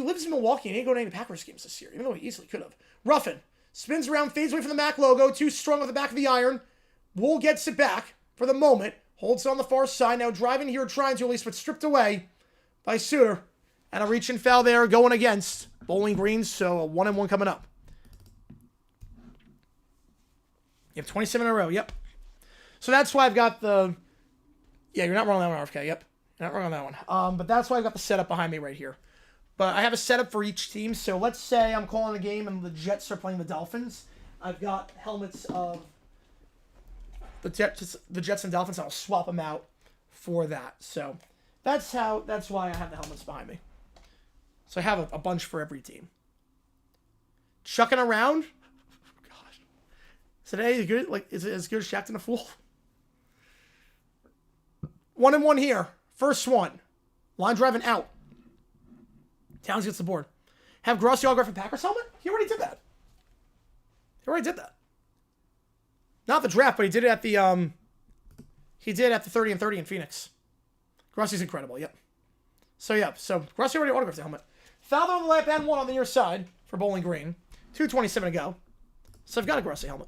lives in Milwaukee and he didn't go to any Packers games this year, even though he easily could have. Ruffin spins around, fades away from the Mac logo, too strong with the back of the iron. Wool gets it back for the moment, holds it on the far side, now driving here, trying to at least, but stripped away by Suter. And a reach and foul there going against Bowling Green, so a 1-1 coming up. You have 27 in a row, yep. So that's why I've got the... Yeah, you're not wrong on that one, RFK, yep. You're not wrong on that one. But that's why I've got the setup behind me right here. But I have a setup for each team. So let's say I'm calling a game and the Jets are playing the Dolphins. I've got helmets of the Jets and Dolphins. I'll swap them out for that. So that's why I have the helmets behind me. So I have a bunch for every team. Chucking around. Gosh. Today, good. Like, is it as good as Shaqtin' a Fool? 1-1 here. First one. Line driving out. Towns gets the board. Have Grossi autograph a Packers helmet? He already did that. Not the draft, but he did it at the 30 and 30 in Phoenix. Grossi's incredible, yep. So Grossi already autographed the helmet. Fouled on the lap and one on the near side for Bowling Green. 2:27 to go. So I've got a Grossi helmet.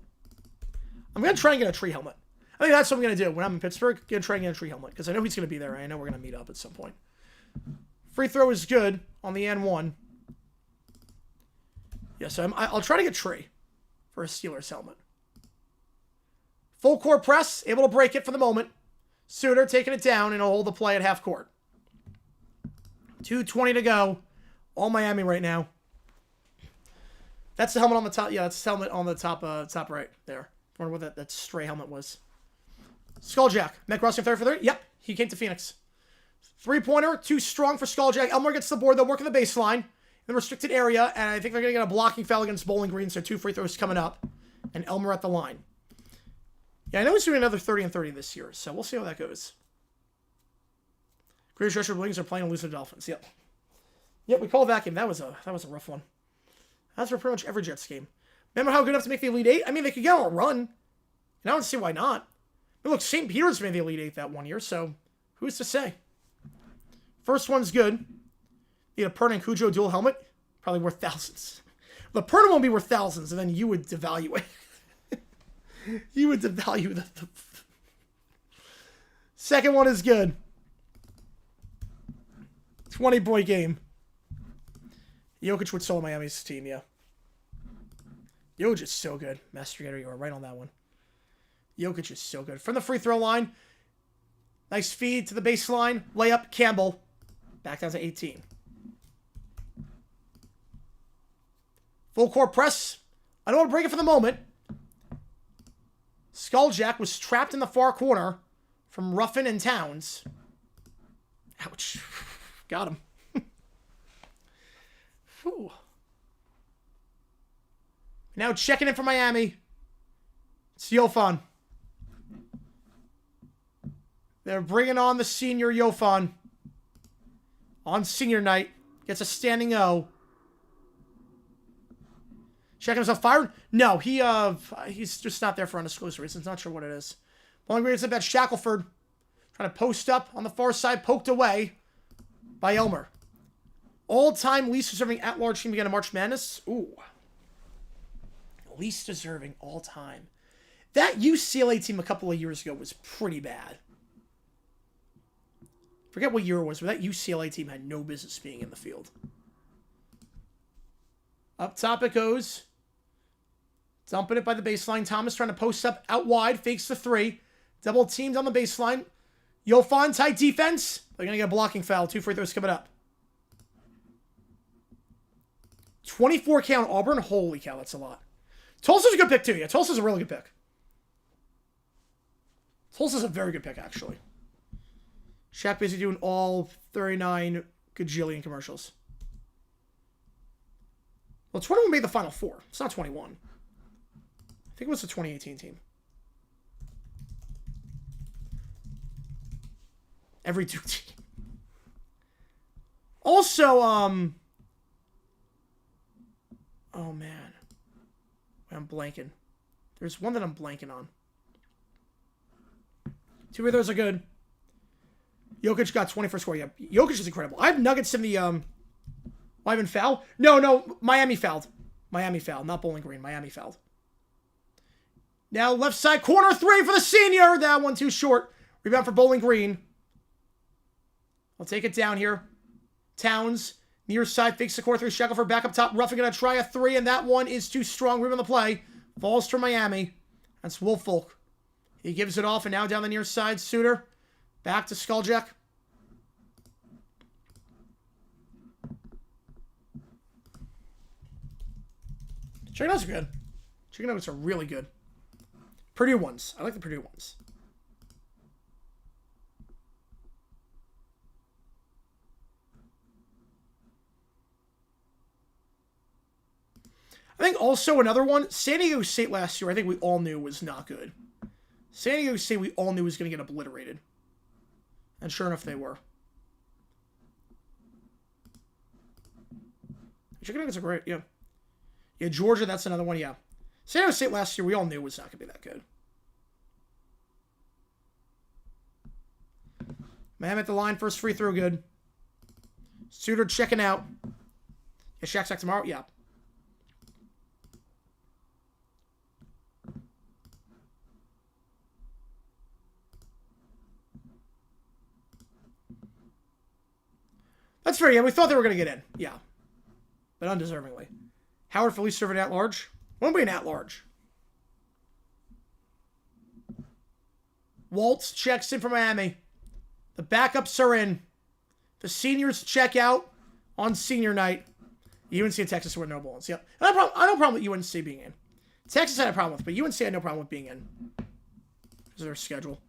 I'm going to try and get a tree helmet. I think that's what I'm going to do when I'm in Pittsburgh. Going to try and get a tree helmet because I know he's going to be there. I know we're going to meet up at some point. Free throw is good on the N1. Yeah, so I'll try to get tree for a Steelers helmet. Full court press, able to break it for the moment. Suter taking it down and he'll hold the play at half court. 2:20 to go. All Miami right now. That's the helmet on the top. Yeah, that's the helmet on the top right there. I wonder what that stray helmet was. Skulljack. Met Grossi 30 for 30. Yep, he came to Phoenix. Three-pointer, too strong for Skulljack. Elmore gets the board. They'll work in the baseline in the restricted area, and I think they're going to get a blocking foul against Bowling Green, so 2 free throws coming up. And Elmer at the line. Yeah, I know he's doing another 30 and 30 this year, so we'll see how that goes. Greatest Rusher Williams are playing elusive Dolphins. Yep. Yep, we called that game. That was a rough one. That's for pretty much every Jets game. Remember how good enough to make the Elite Eight? I mean, they could get on a run. And I don't see why not. But look, St. Peter's made the Elite Eight that one year, so who's to say? First one's good. Need a Perna and Cujo dual helmet. Probably worth thousands. The Perna won't be worth thousands, and then you would devalue it. You would devalue the... Second one is good. 20-point game. Jokic would solo Miami's team, yeah. Jokic is so good. Mastigator, you are right on that one. Jokic is so good. From the free throw line. Nice feed to the baseline. Layup, Campbell. Back down to 18. Full court press. I don't want to break it for the moment. Skulljack was trapped in the far corner from Ruffin and Towns. Ouch. Got him. Whew. Now checking in for Miami. It's Yofan. They're bringing on the senior Yofan. On senior night. Gets a standing O. Checking himself fired? No, he's just not there for undisclosed reasons. Not sure what it is. Bowling Green gets it at Shackelford. Trying to post up on the far side. Poked away by Elmer. All-time least deserving at-large team to get a March Madness. Ooh. Least deserving all-time. That UCLA team a couple of years ago was pretty bad. Forget what year it was, but that UCLA team had no business being in the field. Up top it goes. Dumping it by the baseline. Thomas trying to post up out wide. Fakes the three. Double teamed on the baseline. Yofan, tight defense. They're going to get a blocking foul. 2 free throws coming up. 24 count Auburn. Holy cow, that's a lot. Tulsa's a good pick, too. Yeah, Tulsa's a really good pick. Tulsa's a very good pick, actually. Shaq basically doing all 39 gajillion commercials. Well, 21 made the Final Four. It's not 21. I think it was the 2018 team. Every Duke team. Also, oh man. I'm blanking. There's one that I'm blanking on. Two of those are good. Jokic got 21st score. Yeah, Jokic is incredible. I have Nuggets in the, Lyman foul? No, Miami fouled. Miami fouled, not Bowling Green. Miami fouled. Now left side corner three for the senior. That one too short. Rebound for Bowling Green. I'll take it down here. Towns, near side, fakes the corner three. Shackelford back up top. Ruffin gonna try a three, and that one is too strong. Rebound on the play. Falls to Miami. That's Woolfolk. He gives it off, and now down the near side, Suter. Back to Skuljak. Chicken nuggets are good. Chicken nuggets are really good. Purdue ones. I like the Purdue ones. I think also another one, San Diego State last year, I think we all knew was not good. San Diego State we all knew was going to get obliterated. And sure enough, they were. Chicken nuggets are great, yeah. Yeah, Georgia, that's another one, yeah. San Diego State last year, we all knew was not going to be that good. Miami at the line, first free throw, good. Suter checking out. Yeah, Shaq's back tomorrow, yeah. That's fair, yeah, we thought they were going to get in, yeah. But undeservingly. Howard Philly serving at large. Won't be an at large. Waltz checks in for Miami. The backups are in. The seniors check out on senior night. UNC and Texas were no balls. Yep. I have no problem with UNC being in. Texas had a problem with, but UNC had no problem with being in. Because of their schedule.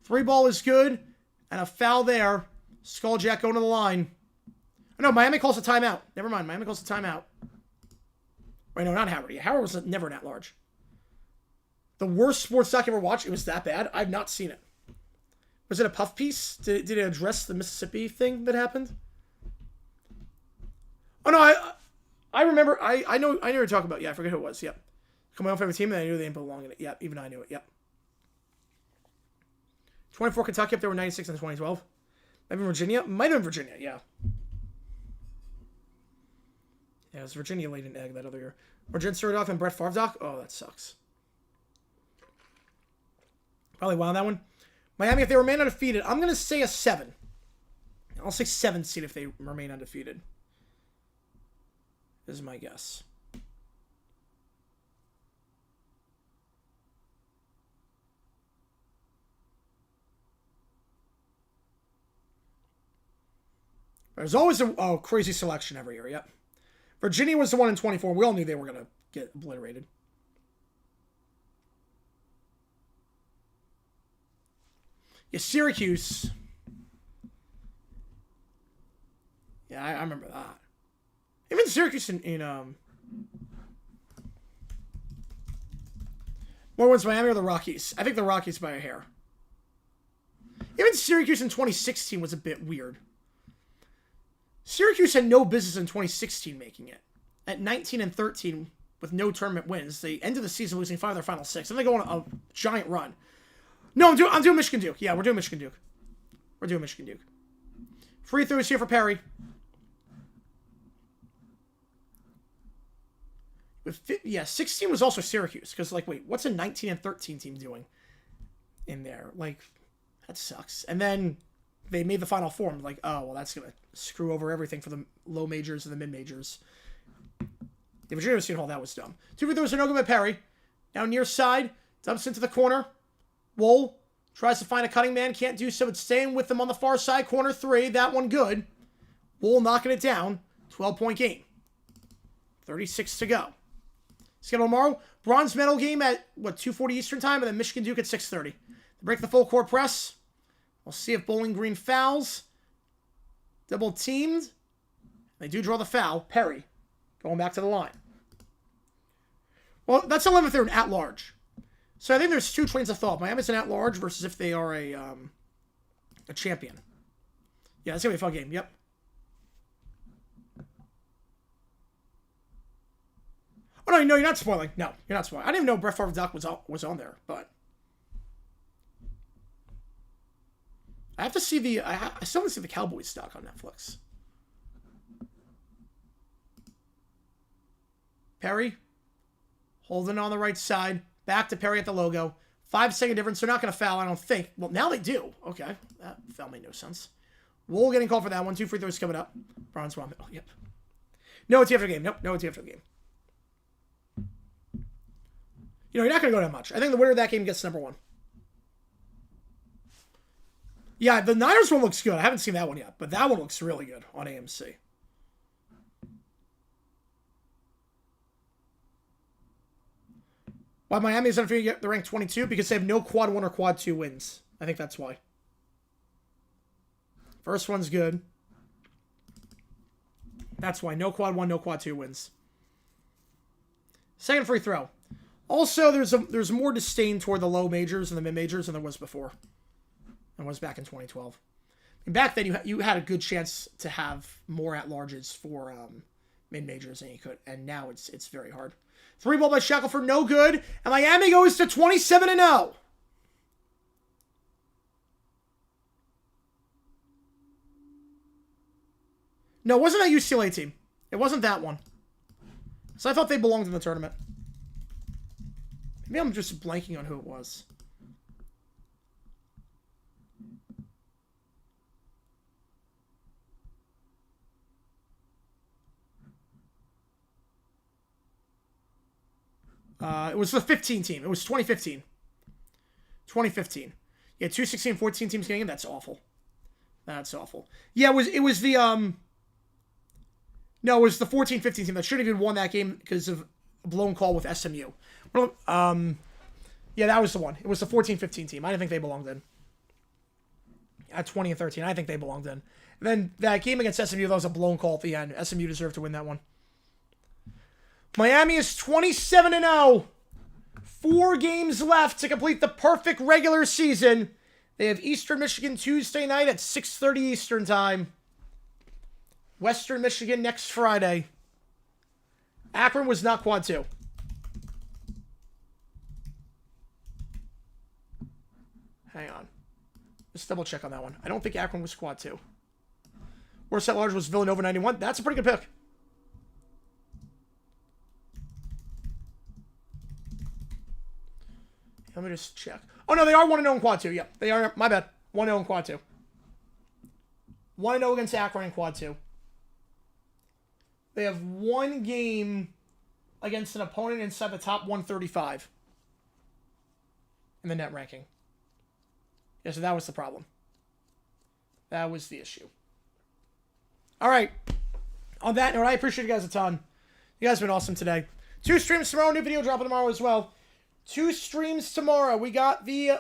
3-ball is good. And a foul there. Skuljak going to the line. Oh, no, Miami calls a timeout. Never mind. Miami calls a timeout. Wait, no, not Howard. Yeah, Howard was never that large. The worst sports doc I ever watched, it was that bad? I've not seen it. Was it a puff piece? Did it address the Mississippi thing that happened? Oh, no, I remember. I know what you're talking about. Yeah, I forget who it was. Yep. Coming off every team, and I knew they didn't belong in it. Yep, even I knew it. Yep. 24 Kentucky up there were 96 in 2012. Maybe Virginia? Might have been Virginia, yeah. Yeah, it was Virginia laid an egg that other year. Virginia started off and Brett Favre doc? Oh, that sucks. Probably wound that one. Miami, if they remain undefeated, I'm going to say a 7. I'll say 7 seed if they remain undefeated. This is my guess. There's always a crazy selection every year, yep. Virginia was the one in 24. We all knew they were going to get obliterated. Yeah, Syracuse. Yeah, I remember that. Even Syracuse in more wins, Miami or the Rockies? I think the Rockies by a hair. Even Syracuse in 2016 was a bit weird. Syracuse had no business in 2016 making it. At 19-13 with no tournament wins, they ended the season losing 5 of their final 6. And they go on a giant run. No, I'm doing Michigan Duke. Yeah, we're doing Michigan Duke. We're doing Michigan Duke. Free throws here for Perry. Yeah, 16 was also Syracuse. Because, like, wait, what's a 19-13 team doing in there? Like, that sucks. And then they made the Final Four. Like, oh, well, that's going to screw over everything for the low majors and the mid majors. The Virginia City Hall, that was dumb. 2 free throws are no good by Perry. Now near side, dumps into the corner. Wool tries to find a cutting man. Can't do so. It's staying with them on the far side. Corner 3. That one good. Wool knocking it down. 12-point game. 36 to go. Schedule tomorrow. Bronze medal game at, 2:40 Eastern time. And then Michigan Duke at 6:30. They break the full court press. We'll see if Bowling Green fouls. Double teamed. They do draw the foul. Perry. Going back to the line. Well, that's 11th they're an at-large. So I think there's two trains of thought. Miami's an at-large versus if they are a champion. Yeah, it's going to be a fun game. Yep. Oh, no, you're not spoiling. No, you're not spoiling. I didn't even know Brett Favre Duck was on there, but I have to see the... I still want to see the Cowboys stock on Netflix. Perry, holding on the right side. Back to Perry at the logo. 5-second difference. They're not going to foul, I don't think. Well, now they do. Okay. That foul made no sense. Wool getting called for that one. 2 free throws coming up. Bronze one. Oh, yep. No OT after the game. Nope. No OT after the game. You know, you're not going to go that much. I think the winner of that game gets number 1. Yeah, the Niners one looks good. I haven't seen that one yet, but that one looks really good on AMC. Why Miami is unfair to get the rank 22? Because they have no quad 1 or quad 2 wins. I think that's why. First one's good. That's why. No quad 1, no quad 2 wins. Second free throw. Also, there's more disdain toward the low majors and the mid majors than there was before. And was back in 2012. And back then, you had a good chance to have more at-larges for mid majors than you could. And now it's very hard. 3 ball by Shackelford, no good. And Miami goes to 27-0. No, it wasn't that UCLA team. It wasn't that one. So I thought they belonged in the tournament. Maybe I'm just blanking on who it was. It was the 15 team. It was 2015. 2015. Yeah, 2 16-14 teams getting in. That's awful. That's awful. Yeah, it was the no, it was the 14-15 team that should have even won that game because of a blown call with SMU. Well, yeah, that was the one. It was the 14-15 team. I didn't think they belonged in. At 20 and 13, I think they belonged in. And then that game against SMU, that was a blown call at the end. SMU deserved to win that one. Miami is 27-0. 4 games left to complete the perfect regular season. They have Eastern Michigan Tuesday night at 6:30 Eastern time. Western Michigan next Friday. Akron was not quad 2. Hang on. Let's double check on that one. I don't think Akron was quad 2. Worst at large was Villanova 91. That's a pretty good pick. Let me just check. Oh, no, they are 1-0 in quad 2. Yep, they are. My bad. 1-0 in quad 2. 1-0 against Akron in quad 2. They have 1 game against an opponent inside the top 135 in the net ranking. Yeah, so that was the problem. That was the issue. All right. On that note, I appreciate you guys a ton. You guys have been awesome today. 2 streams tomorrow. New video dropping tomorrow as well. 2 streams tomorrow. We got the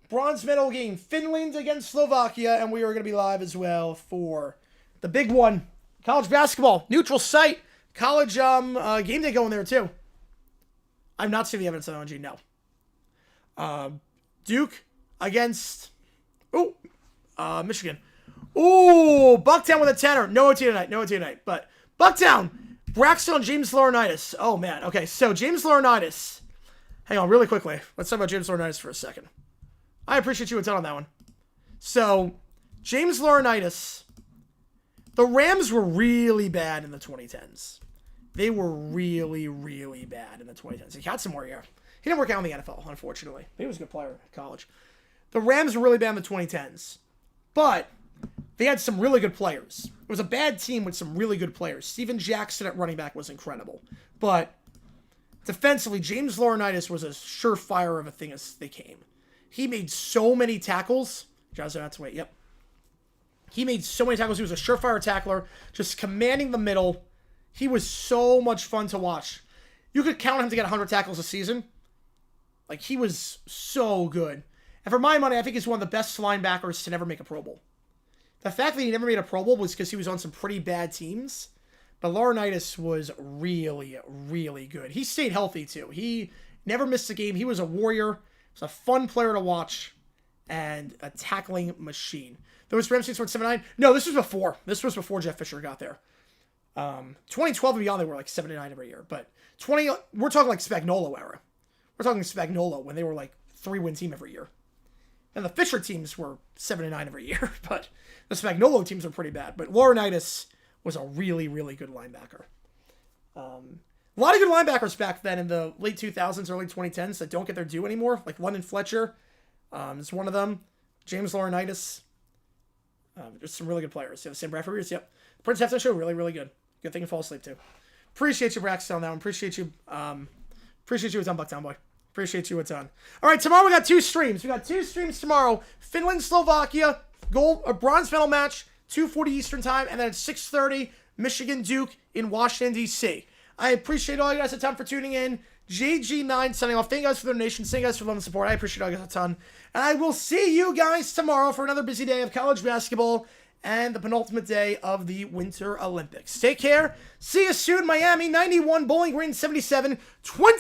bronze medal game, Finland against Slovakia, and we are going to be live as well for the big one, college basketball, neutral site, college game day going there too. I've not seen the evidence on ONG, no. Duke against, Michigan. Ooh, Bucktown with a 10er. No OT tonight, but Bucktown, Braxton, James Laurinaitis. Oh man, okay, so James Laurinaitis. Hang on, really quickly. Let's talk about James Laurinaitis for a second. I appreciate you a ton on that one. So, James Laurinaitis. The Rams were really bad in the 2010s. They were really, really bad in the 2010s. He had some more here. He didn't work out in the NFL, unfortunately. He was a good player at college. The Rams were really bad in the 2010s. But they had some really good players. It was a bad team with some really good players. Steven Jackson at running back was incredible. But defensively, James Laurinaitis was as surefire of a thing as they came. He made so many tackles. Guys, I have to wait. Yep. He made so many tackles. He was a surefire tackler, just commanding the middle. He was so much fun to watch. You could count him to get 100 tackles a season. Like, he was so good. And for my money, I think he's one of the best linebackers to never make a Pro Bowl. The fact that he never made a Pro Bowl was because he was on some pretty bad teams. But Laurinaitis was really, really good. He stayed healthy, too. He never missed a game. He was a warrior. He was a fun player to watch and a tackling machine. Those Rams were 7-9. No, this was before. This was before Jeff Fisher got there. 2012 and beyond, they were like 7-9 every year. But we're talking like Spagnuolo era. We're talking Spagnuolo when they were like 3-win team every year. And the Fisher teams were 7-9 every year. But the Spagnuolo teams were pretty bad. But Laurinaitis was a really, really good linebacker. A lot of good linebackers back then in the late 2000s, early 2010s that don't get their due anymore. Like London Fletcher is one of them. James Laurinaitis. There's some really good players. Sam Bradford. Yep. Prince Hefton Show, really, really good. Good thing to fall asleep to. Appreciate you, Braxton, on that one. Appreciate you a ton, Bucktown boy. Appreciate you a ton. All right, tomorrow we got 2 streams. We got 2 streams tomorrow. Finland, Slovakia, bronze medal match, 2:40 Eastern time, and then at 6:30, Michigan, Duke in Washington, D.C. I appreciate all you guys a ton for tuning in. JG9 signing off. Thank you guys for the donation. Thank you guys for love and support. I appreciate all you guys a ton. And I will see you guys tomorrow for another busy day of college basketball and the penultimate day of the Winter Olympics. Take care. See you soon, Miami. 91, Bowling Green 77, 20.